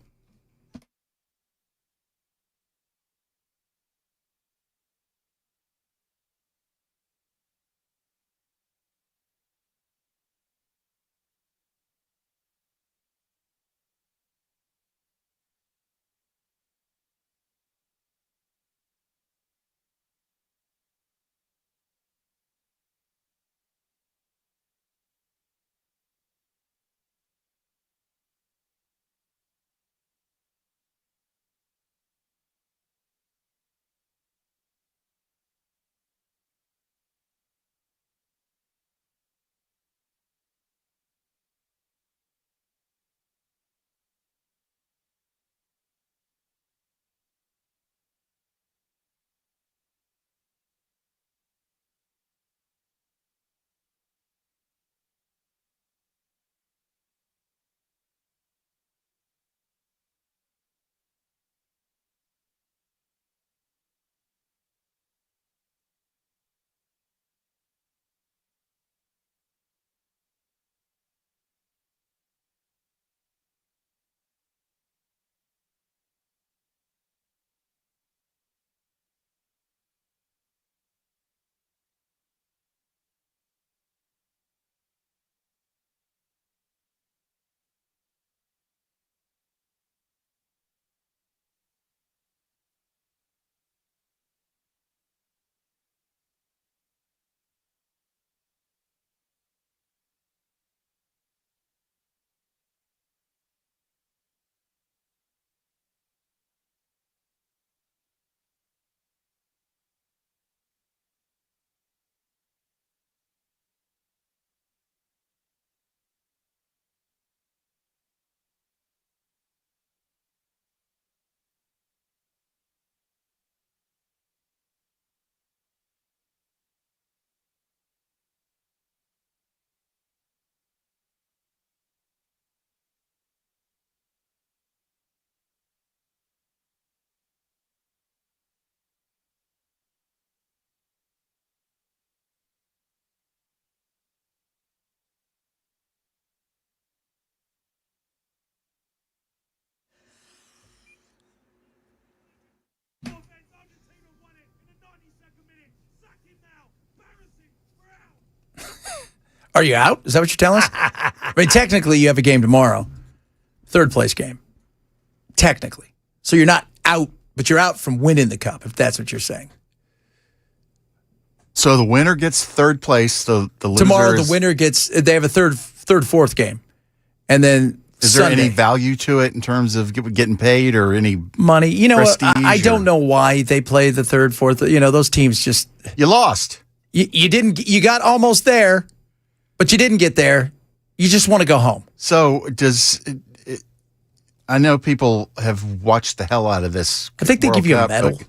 Are you out? Is that what you're telling us? I mean, technically, you have a game tomorrow. Third place game. Technically. So you're not out, but you're out from winning the cup, if that's what you're saying. So the winner gets third place. So the loser Tomorrow, is, the winner gets, they have a third, fourth game. And then is there Sunday, any value to it in terms of getting paid or any money? You know, I prestige don't know why they play the third, fourth. You know, those teams just. You lost. You didn't, you got almost there, but you didn't get there. You just want to go home. So I know people have watched the hell out of this. I think they World give you a Cup, medal. but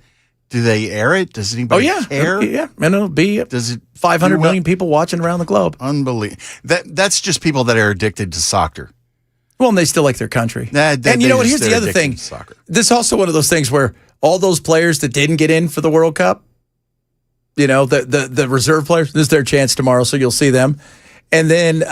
do they air it? Does anybody care? Yeah. And it'll be Does it 500 do well? million people watching around the globe. Unbelievable. That's just people that are addicted to soccer. Well, and they still like their country. And you know what? Here's the other thing. This is also one of those things where all those players that didn't get in for the World Cup, you know, the reserve players, this is their chance tomorrow, so you'll see them. And then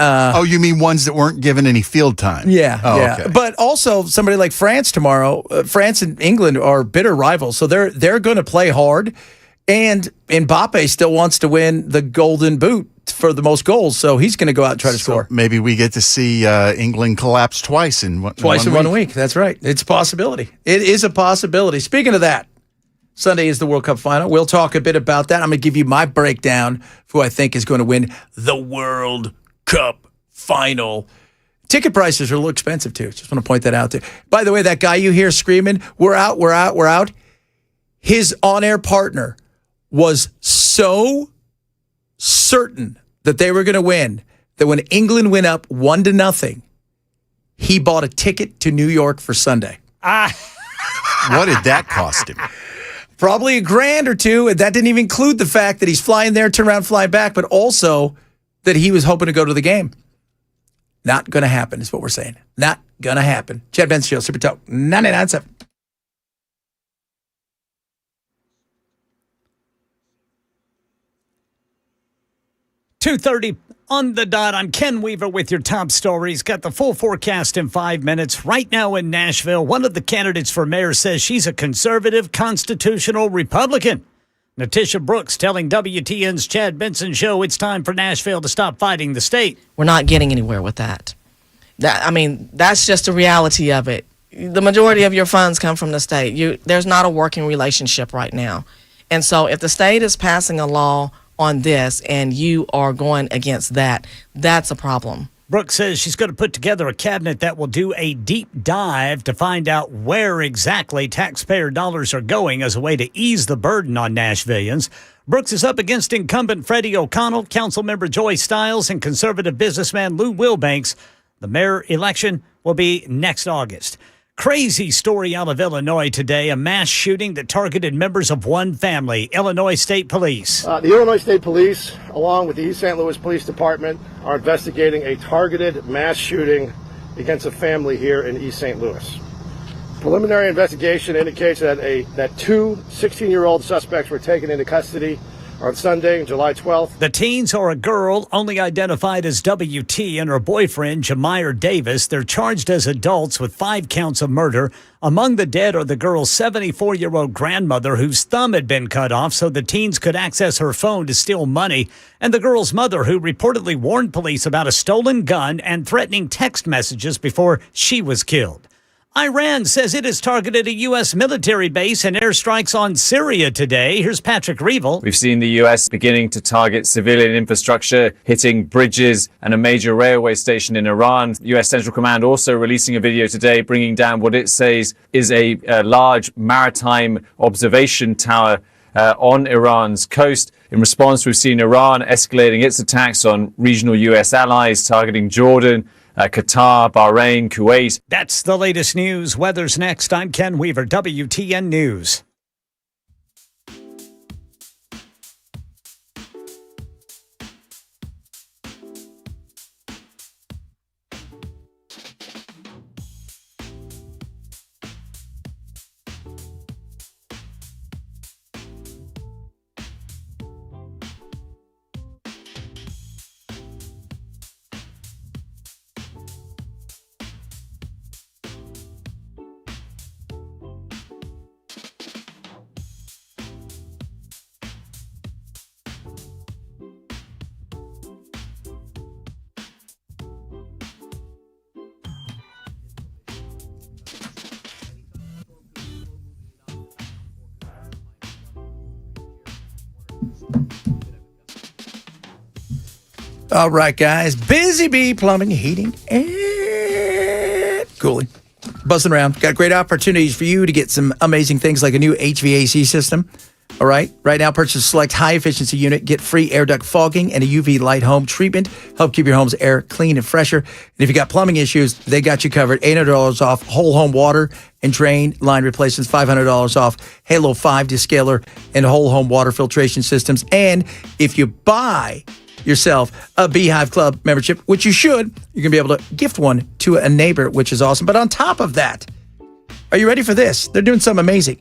you mean ones that weren't given any field time? Yeah, yeah. Okay. But also somebody like France tomorrow. France and England are bitter rivals, so they're going to play hard. And Mbappe still wants to win the Golden Boot for the most goals, so he's going to go out and try to score. Maybe we get to see England collapse twice in one week. That's right. It's a possibility. It is a possibility. Speaking of that, Sunday is the World Cup final. We'll talk a bit about that. I'm going to give you my breakdown of who I think is going to win the World Cup final. Ticket prices are a little expensive, too. Just want to point that out there. By the way, that guy you hear screaming, we're out, we're out, we're out, his on-air partner was so certain that they were going to win that when England went up 1-0, he bought a ticket to New York for Sunday. What did that cost him? Probably $1,000 or $2,000. And that didn't even include the fact that he's flying there, turn around, fly back, but also that he was hoping to go to the game. Not going to happen is what we're saying. Not going to happen. Chad Benson Show, Super Talk, 99.7. .230 on the dot. I'm Ken Weaver with your top stories. Got the full forecast in 5 minutes. Right now in Nashville, one of the candidates for mayor says she's a conservative constitutional Republican. Natisha Brooks telling WTN's Chad Benson Show it's time for Nashville to stop fighting the state. We're not getting anywhere with that. That's just the reality of it. The majority of your funds come from the state. There's not a working relationship right now. And so if the state is passing a law on this and you are going against that, that's a problem. Brooks says she's going to put together a cabinet that will do a deep dive to find out where exactly taxpayer dollars are going as a way to ease the burden on Nashvillians. Brooks is up against incumbent Freddie O'Connell, Councilmember Joy Stiles, and conservative businessman Lou Wilbanks. The mayor election will be next August. Crazy story out of Illinois today. A mass shooting that targeted members of one family. Illinois State Police. The Illinois State Police, along with the East St. Louis Police Department, are investigating a targeted mass shooting against a family here in East St. Louis. Preliminary investigation indicates that two 16-year-old suspects were taken into custody on Sunday, July 12th. The teens are a girl, only identified as WT, and her boyfriend, Jamire Davis. They're charged as adults with 5 counts of murder. Among the dead are the girl's 74-year-old grandmother, whose thumb had been cut off so the teens could access her phone to steal money, and the girl's mother, who reportedly warned police about a stolen gun and threatening text messages before she was killed. Iran says it has targeted a U.S. military base and airstrikes on Syria today. Here's Patrick Reevell. We've seen the U.S. beginning to target civilian infrastructure, hitting bridges and a major railway station in Iran. U.S. Central Command also releasing a video today bringing down what it says is a large maritime observation tower on Iran's coast. In response, we've seen Iran escalating its attacks on regional U.S. allies, targeting Jordan, Qatar, Bahrain, Kuwait. That's the latest news. Weather's next. I'm Ken Weaver, WTN News. All right, guys. Busy Bee Plumbing, Heating, and Cooling. Buzzing around. Got great opportunities for you to get some amazing things like a new HVAC system. All right. Right now, purchase a select high-efficiency unit. Get free air duct fogging and a UV light home treatment. Help keep your home's air clean and fresher. And if you got plumbing issues, they got you covered. $800 off whole home water and drain line replacements. $500 off Halo 5 descaler and whole home water filtration systems. And if you buy yourself a Beehive Club membership, which you should, you're going to be able to gift one to a neighbor, which is awesome. But on top of that, are you ready for this? They're doing something amazing.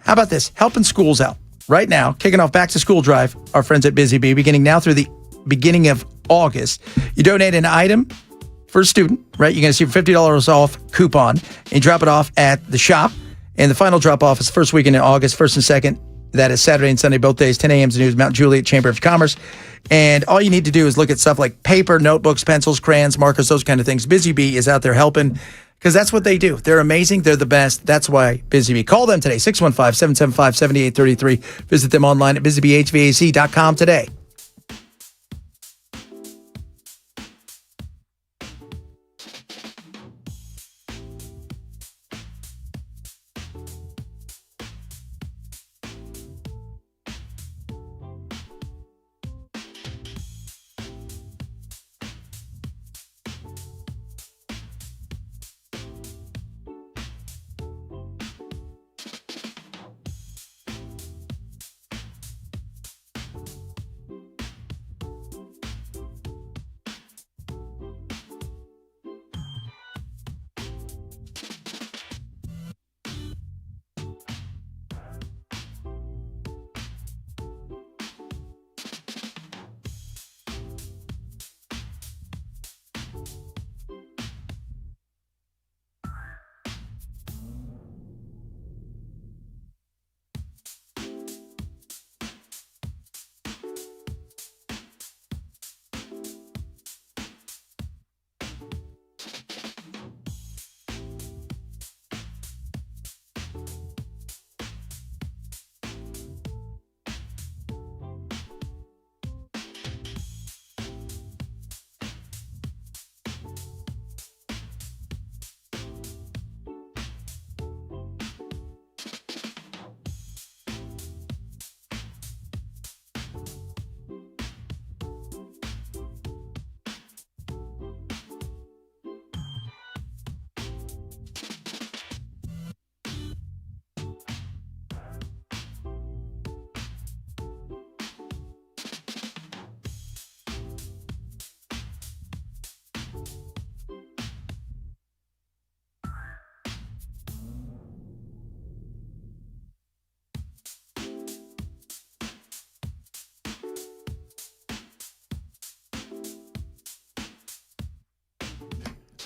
How about this? Helping schools out right now, kicking off back to school drive. Our friends at Busy Bee, beginning now through the beginning of August. You donate an item for a student, right? You're going to see a $50 off coupon and you drop it off at the shop. And the final drop off is the first weekend in August, 1st and 2nd. That is Saturday and Sunday, both days, 10 a.m. to noon, Mount Juliet Chamber of Commerce. And all you need to do is look at stuff like paper, notebooks, pencils, crayons, markers, those kind of things. Busy Bee is out there helping because that's what they do. They're amazing. They're the best. That's why Busy Bee. Call them today, 615-775-7833. Visit them online at busybeehvac.com today.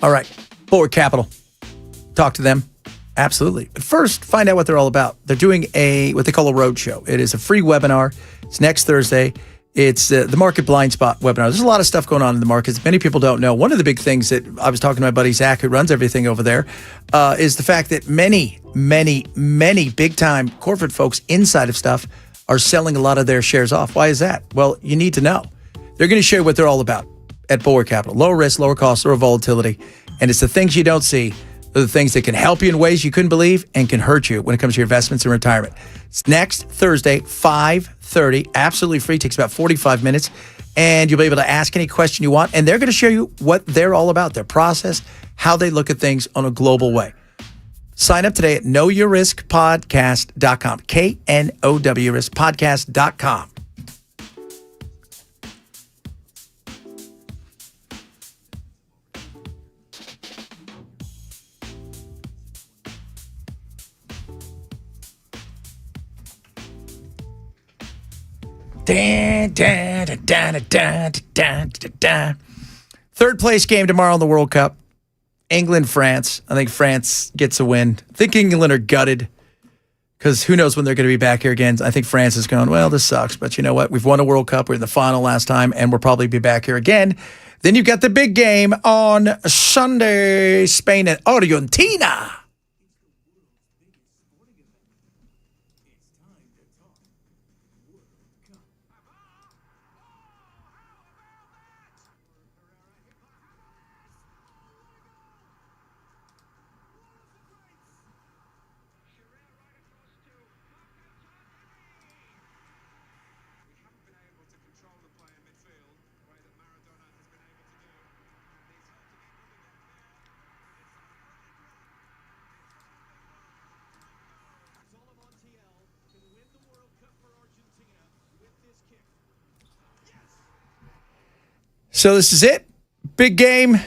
All right, Bulwark Capital. Talk to them. Absolutely. But first, find out what they're all about. They're doing what they call a roadshow. It is a free webinar. It's next Thursday. It's the Market Blind Spot webinar. There's a lot of stuff going on in the markets. Many people don't know. One of the big things that I was talking to my buddy Zach, who runs everything over there, is the fact that many big-time corporate folks inside of stuff are selling a lot of their shares off. Why is that? Well, you need to know. They're going to share what they're all about at Bulwark Capital. Lower risk, lower cost, lower volatility. And it's the things you don't see. They're the things that can help you in ways you couldn't believe and can hurt you when it comes to your investments and retirement. It's next Thursday, 5:30, absolutely free. Takes about 45 minutes. And you'll be able to ask any question you want. And they're going to show you what they're all about, their process, how they look at things on a global way. Sign up today at knowyourriskpodcast.com. KNOW riskpodcast.com. Third place game tomorrow in the World Cup. England, France. I think France gets a win. I think England are gutted because who knows when they're going to be back here again. I think France is going, well, this sucks, but you know what? We've won a World Cup. We're in the final last time, and we'll probably be back here again. Then you've got the big game on Sunday, Spain and Argentina. So this is it. Big game.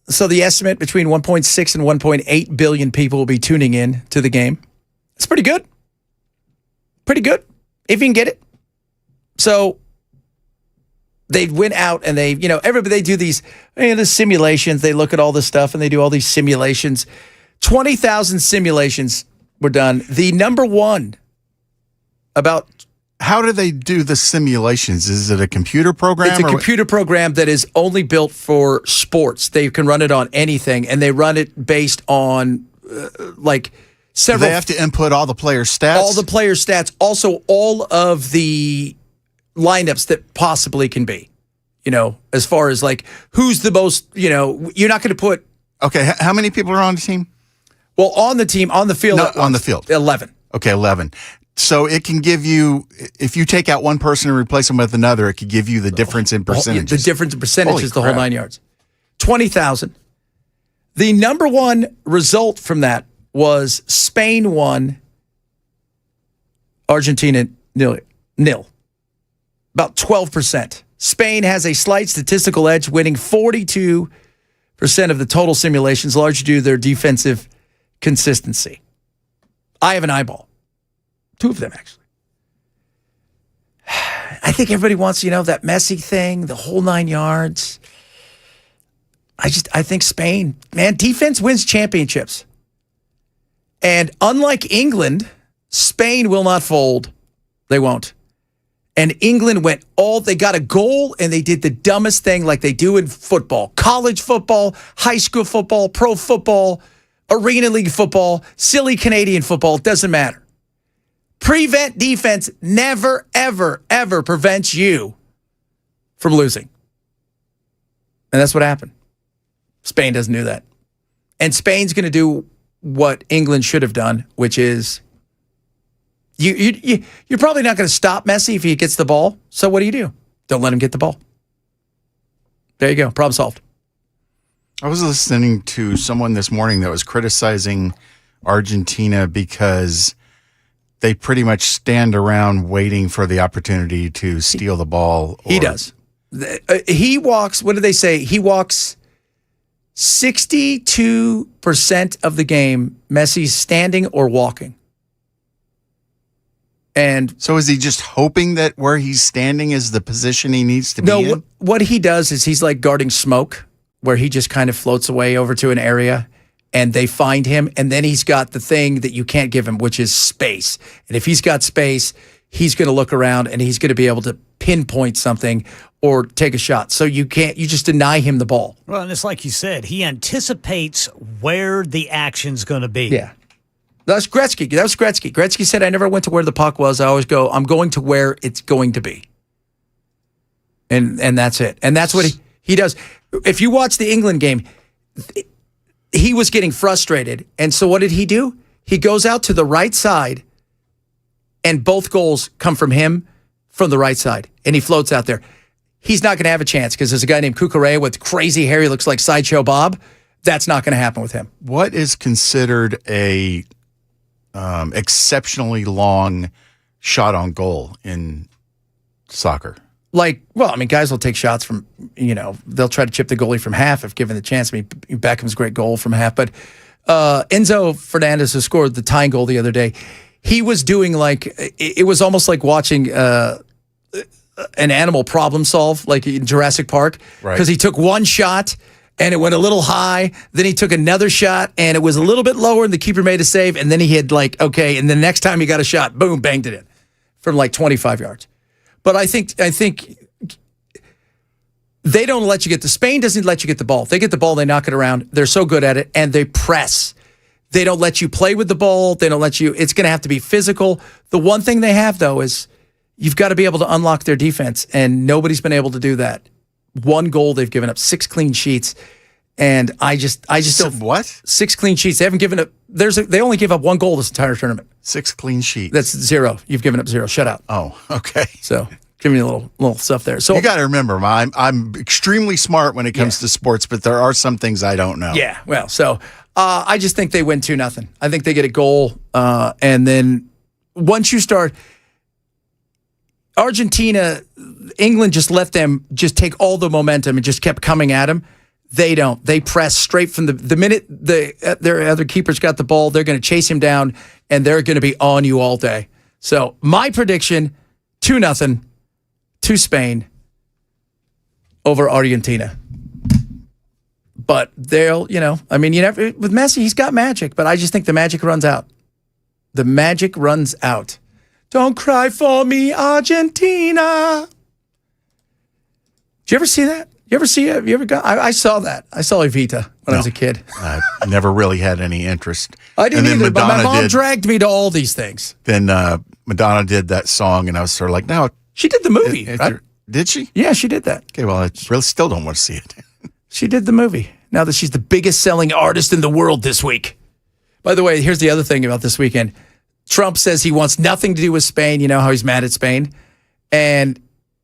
So the estimate between 1.6 and 1.8 billion people will be tuning in to the game. It's pretty good. Pretty good, if you can get it. So they went out and everybody, they do these the simulations. They look at all this stuff and they do all these simulations. 20,000 simulations were done. The number one about... How do they do the simulations? Is it a computer program? It's a computer program that is only built for sports. They can run it on anything, and they run it based on several. Do they have to input all the players' stats? All the players' stats. Also, all of the lineups that possibly can be. As far as who's the most. You're not going to put. Okay, how many people are on the team? Well, on the team, on the field. No, on the field. 11. Okay, 11. So it can give you, if you take out one person and replace them with another, it could give you the difference in percentages. The difference in percentages, the Holy whole crap. 9 yards. 20,000. The number one result from that was Spain 1, Argentina 0. About 12%. Spain has a slight statistical edge, winning 42% of the total simulations, largely due to their defensive consistency. I have an eyeball. 2 of them, actually. I think everybody wants, that Messi thing, the whole 9 yards. I think Spain, man, defense wins championships. And unlike England, Spain will not fold. They won't. And England they got a goal and they did the dumbest thing like they do in football. College football, high school football, pro football, arena league football, silly Canadian football, it doesn't matter. Prevent defense never, ever, ever prevents you from losing. And that's what happened. Spain doesn't do that. And Spain's going to do what England should have done, which is you're probably not going to stop Messi if he gets the ball. So what do? Don't let him get the ball. There you go. Problem solved. I was listening to someone this morning that was criticizing Argentina because they pretty much stand around waiting for the opportunity to steal the ball. He does. He walks, what do they say? He walks 62% of the game, Messi's standing or walking. And so is he just hoping that where he's standing is the position he needs to be in? No, what he does is he's like guarding smoke, where he just kind of floats away over to an area and they find him. And then he's got the thing that you can't give him, which is space. And if he's got space, he's going to look around and he's going to be able to pinpoint something or take a shot. So you just deny him the ball. Well, and it's like you said, he anticipates where the action's going to be. Yeah. That's Gretzky. That was Gretzky. Gretzky said, I never went to where the puck was. I always go, I'm going to where it's going to be. And that's it. And that's what he does. If you watch the England game, he was getting frustrated. And so what did he do? He goes out to the right side, and both goals come from him from the right side. And he floats out there. He's not going to have a chance because there's a guy named Cucurella with crazy hair. He looks like Sideshow Bob. That's not going to happen with him. What is considered a exceptionally long shot on goal in soccer? Guys will take shots from, they'll try to chip the goalie from half if given the chance. I mean, Beckham's great goal from half. But Enzo Fernandez, who scored the tying goal the other day, he was doing it was almost like watching an animal problem solve, like in Jurassic Park. Right. Because he took one shot and it went a little high. Then he took another shot and it was a little bit lower and the keeper made a save. And then he had and the next time he got a shot, boom, banged it in from 25 yards. But I think they don't let you get Spain doesn't let you get the ball. If they get the ball, they knock it around. They're so good at it, and they press. They don't let you play with the ball. They don't let you. It's going to have to be physical. The one thing they have, though, is you've got to be able to unlock their defense, and nobody's been able to do that. One goal, they've given up 6 clean sheets, and I just don't. What? 6 clean sheets. They haven't given up. They only give up 1 goal this entire tournament. 6 clean sheets. That's 0. You've given up 0. Shut out. Oh, okay. So give me a little stuff there. So you got to remember, I'm extremely smart when it comes to sports, but there are some things I don't know. Yeah. Well, so I just think they win 2-0. I think they get a goal, and then once you start, Argentina, England just let them just take all the momentum and just kept coming at him. They don't. They press straight from the minute their other keepers got the ball, they're going to chase him down, and they're going to be on you all day. So my prediction, 2-0 to Spain over Argentina. But they'll, I mean, with Messi, he's got magic, but I just think the magic runs out. The magic runs out. Don't cry for me, Argentina. Did you ever see that? You ever see it? You ever got? I saw that. I saw Evita when I was a kid. I never really had any interest. I didn't And then either, but my mom did- dragged me to all these things. Then Madonna did that song, and I was sort of like, no. She did the movie, right? Did she? Yeah, she did that. Okay, well, I really still don't want to see it. She did the movie. Now that she's the biggest selling artist in the world this week. By the way, here's the other thing about this weekend. Trump says he wants nothing to do with Spain. You know how he's mad at Spain? And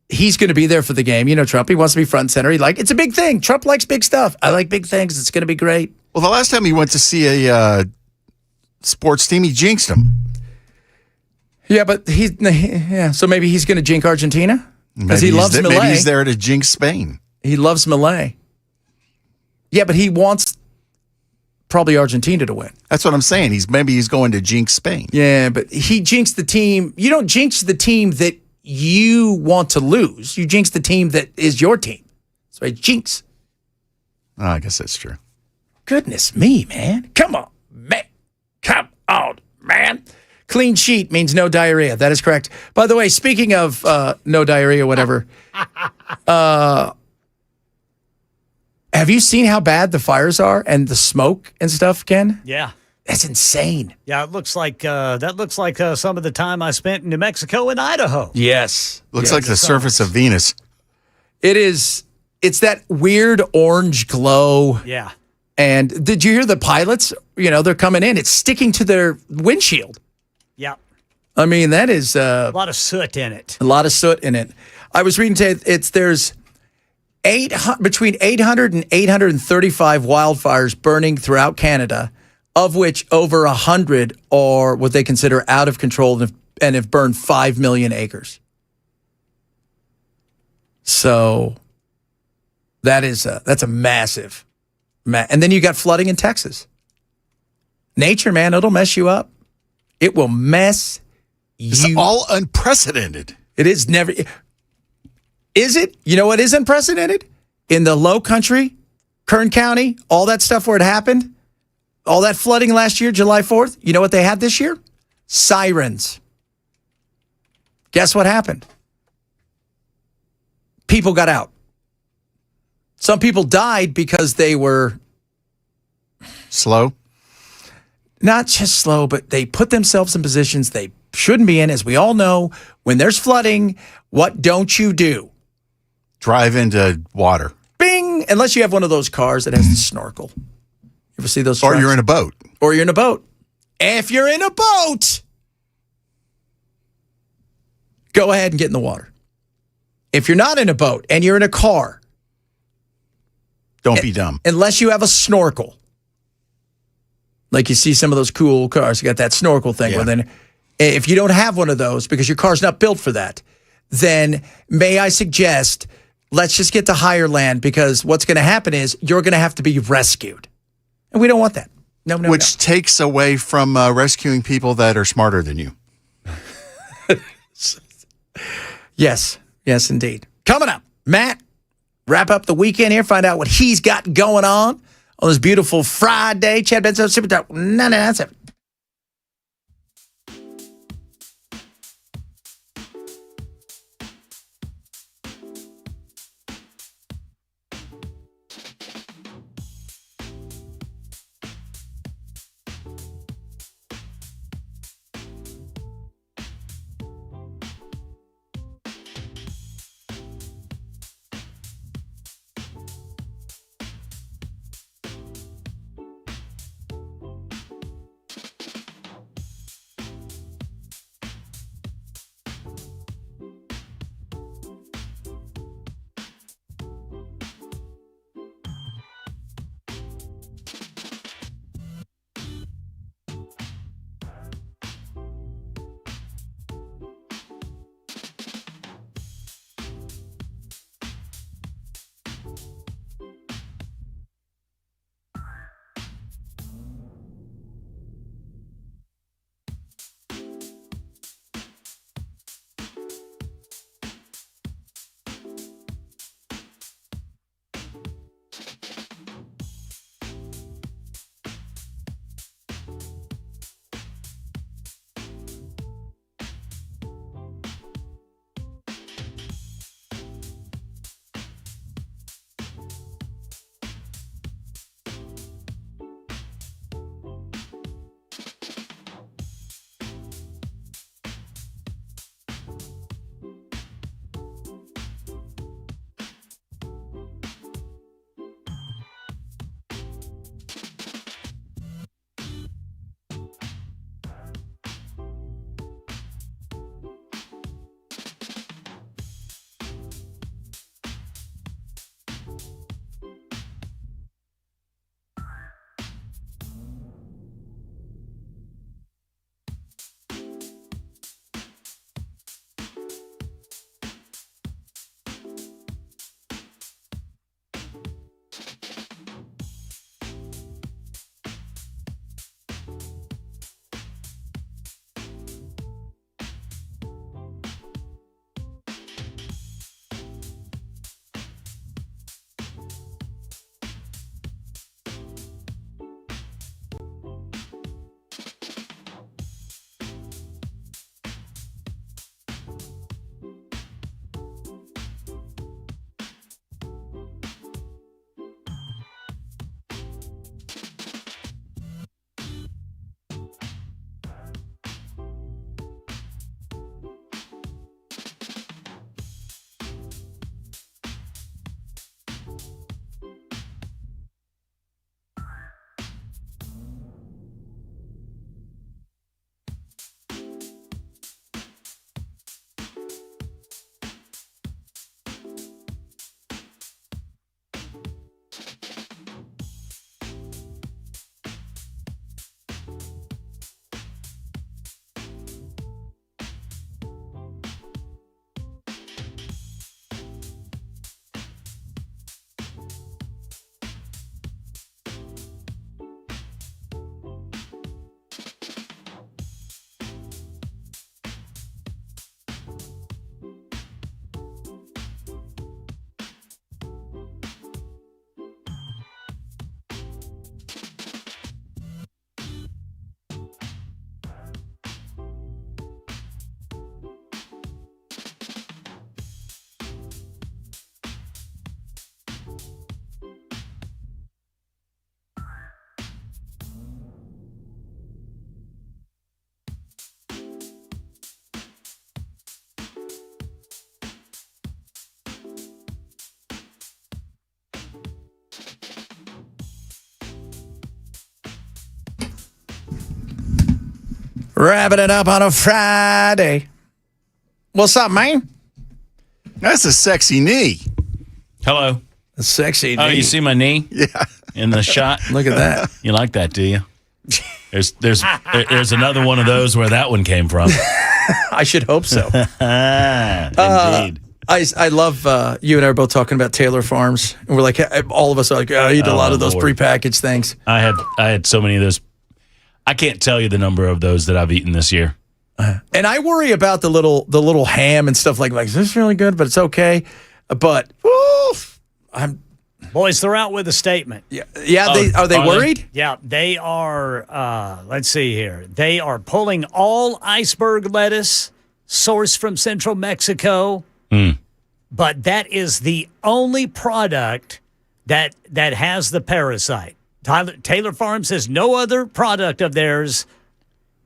he's going to be there for the game. You know Trump. He wants to be front and center. It's a big thing. Trump likes big stuff. I like big things. It's going to be great. Well, the last time he went to see a sports team, he jinxed him. Yeah, but so maybe he's going to jinx Argentina? Because he loves Millet. Maybe he's there to jinx Spain. He loves Millet. Yeah, but he wants probably Argentina to win. That's what I'm saying. Maybe he's going to jinx Spain. Yeah, but he jinxed the team. You don't jinx the team that you want to lose. You jinx the team that is your team. So I jinx. Oh, I guess that's true. Goodness me, man. Come on, man. Come on, man. Clean sheet means no diarrhea. That is correct. By the way, speaking of no diarrhea, whatever, have you seen how bad the fires are and the smoke and stuff, Ken? Yeah. That's insane. Yeah, it looks like some of the time I spent in New Mexico and Idaho. Yes. Looks like the surface of Venus. It is. It's that weird orange glow. Yeah. And did you hear the pilots? They're coming in. It's sticking to their windshield. Yeah. I mean, that is A lot of soot in it. a lot of soot in it. I was reading today, there's between 800 and 835 wildfires burning throughout Canada, of which over 100 are what they consider out of control and have burned 5 million acres. So that's a massive. And then you got flooding in Texas. Nature, man, it'll mess you up. It will mess It's you. all unprecedented. It is never. Is it? You know what is unprecedented? In the low country, Kern County, all that stuff where it happened, all that flooding last year, July 4th, you know what they had this year? Sirens. Guess what happened? People got out. Some people died because they were slow. Not just slow, but they put themselves in positions they shouldn't be in. As we all know, when there's flooding, what don't you do? Drive into water. Bing! Unless you have one of those cars that has the snorkel. You ever see those trucks? Or you're in a boat. Or you're in a boat. If you're in a boat, go ahead and get in the water. If you're not in a boat and you're in a car, don't be dumb. Unless you have a snorkel. Like you see some of those cool cars, you got that snorkel thing. Yeah. Well, then if you don't have one of those because your car's not built for that, then may I suggest let's just get to higher land, because what's going to happen is you're going to have to be rescued. And we don't want that. No. Which takes away from rescuing people that are smarter than you. Yes, indeed. Coming up, Matt, wrap up the weekend here, find out what he's got going on this beautiful Friday. Chad Benson, Super Talk 99.7. Wrapping it up on a Friday. What's up, man? That's a sexy knee. Hello. A sexy knee. Oh, you see my knee? Yeah. In the shot? Look at that. You like that, do you? There's another one of those where that one came from. I should hope so. Indeed. I love you and I are both talking about Taylor Farms, and we're like, all of us are like, I eat a lot of those prepackaged things. I had so many of those. I can't tell you the number of those that I've eaten this year. And I worry about the little ham and stuff like is this really good? But it's okay. But Boys, they're out with a statement. Yeah. Are they worried? Yeah, they are. Let's see here. They are pulling all iceberg lettuce sourced from Central Mexico. But that is the only product that has the parasite. Taylor Farms says no other product of theirs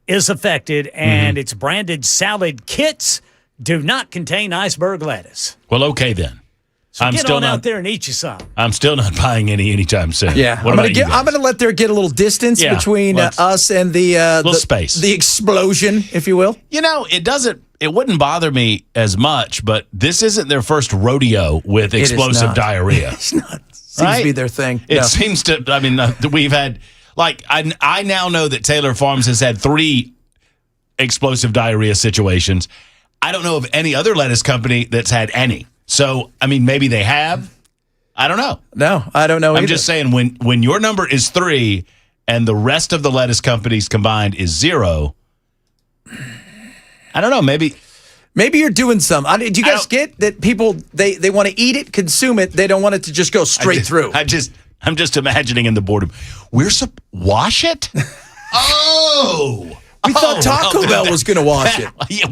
is affected, and its branded salad kits do not contain iceberg lettuce. Well, okay then. So get on out there and eat you some. I'm still not buying anytime soon. Yeah, What about you guys? I'm gonna let there get a little distance between us and the space, the explosion, if you will. You know, it wouldn't bother me as much, but this isn't their first rodeo with It is explosive not. diarrhea. It's not. Seems to be their thing. It No. seems to. I mean, we've had I now know that Taylor Farms has had 3 explosive diarrhea situations. I don't know of any other lettuce company that's had any. So, I mean, maybe they have. I don't know. No, I don't know I'm either. just saying when your number is 3 and the rest of the lettuce companies combined is 0, I don't know. Maybe you're doing some. Do you guys get that people they want to eat it, consume it? They don't want it to just go straight through. I'm just imagining in the boardroom. Wash it? Oh. We thought Taco Bell was going to wash it. Yeah,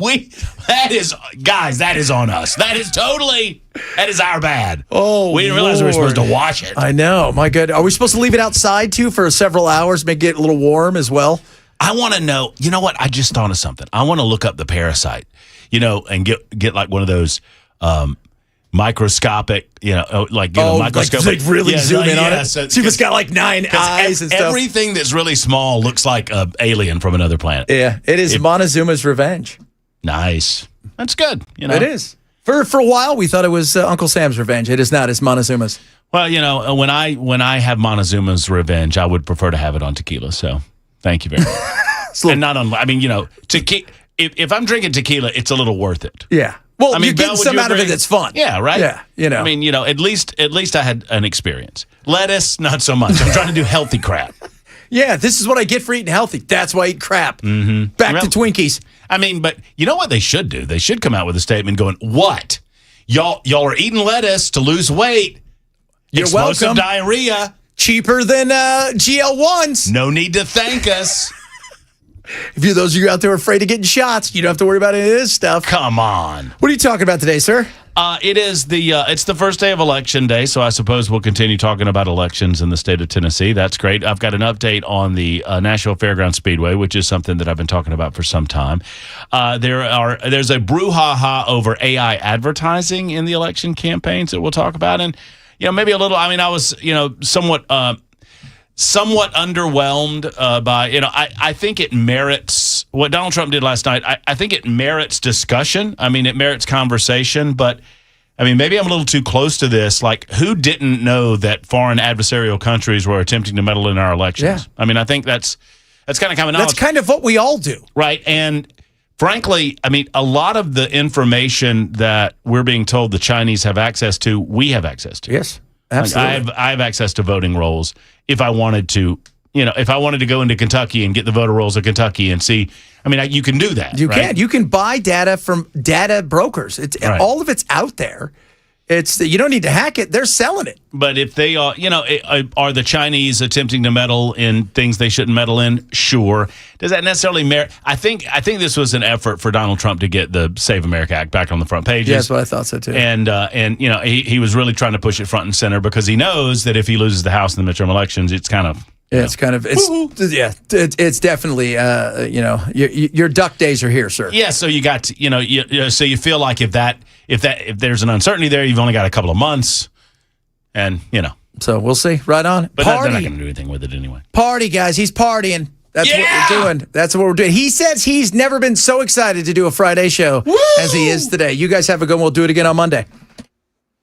that is on us. That is our bad. Oh, we didn't realize we were supposed to wash it. I know. My God. Are we supposed to leave it outside too for several hours, make it a little warm as well? I want to know. You know what? I just thought of something. I want to look up the parasite, and get like one of those microscopic, microscopic. Like really zoom in on it. So, see if it's got like 9 eyes and stuff. Everything that's really small looks like an alien from another planet. Yeah, it is Montezuma's revenge. Nice. That's good. It is. For a while, we thought it was Uncle Sam's revenge. It is not. It's Montezuma's. Well, when I have Montezuma's revenge, I would prefer to have it on tequila. So, thank you very much. And not on. I mean, tequila. If I'm drinking tequila, it's a little worth it. Yeah. Well, I mean, you're getting some out of it that's fun. Yeah, right? Yeah, I mean, at least I had an experience. Lettuce, not so much. I'm trying to do healthy crap. Yeah, this is what I get for eating healthy. That's why I eat crap. Mm-hmm. Back to Twinkies. I mean, but you know what they should do? They should come out with a statement going, what? Y'all are eating lettuce to lose weight. You're Explosive welcome. Diarrhea. Cheaper than GL1s. No need to thank us. If you're those of you out there afraid of getting shots, you don't have to worry about any of this stuff. Come on. What are you talking about today, sir? It's the first day of election day, so I suppose we'll continue talking about elections in the state of Tennessee. That's great. I've got an update on the Nashville Fairgrounds Speedway, which is something that I've been talking about for some time. There's a brouhaha over AI advertising in the election campaigns that we'll talk about, and maybe a little. I mean, I was somewhat underwhelmed by, I think it merits what Donald Trump did last night. I think it merits discussion. I mean, it merits conversation, but I mean, maybe I'm a little too close to this. Like, who didn't know that foreign adversarial countries were attempting to meddle in our elections? Yeah. I mean, I think that's kind of common knowledge. That's kind of what we all do. Right. And frankly, I mean, a lot of the information that we're being told the Chinese have access to, we have access to. Yes. Absolutely. I have access to voting rolls if I wanted to, if I wanted to go into Kentucky and get the voter rolls of Kentucky and see. I mean, you can do that. You right? can. You can buy data from data brokers. It's right. All of it's out there. You don't need to hack it. They're selling it. But if they are, are the Chinese attempting to meddle in things they shouldn't meddle in? Sure. Does that necessarily merit? I think this was an effort for Donald Trump to get the Save America Act back on the front pages. Yeah, that's what I thought so too. And he was really trying to push it front and center because he knows that if he loses the House in the midterm elections, it's kind of. It's definitely your duck days are here, sir. Yeah, so you got so you feel like if there's an uncertainty there, you've only got a couple of months, and So we'll see. Right on. But they're not going to do anything with it anyway. Party, guys. He's partying. That's what we're doing. That's what we're doing. He says he's never been so excited to do a Friday show as he is today. You guys have a good one. We'll do it again on Monday.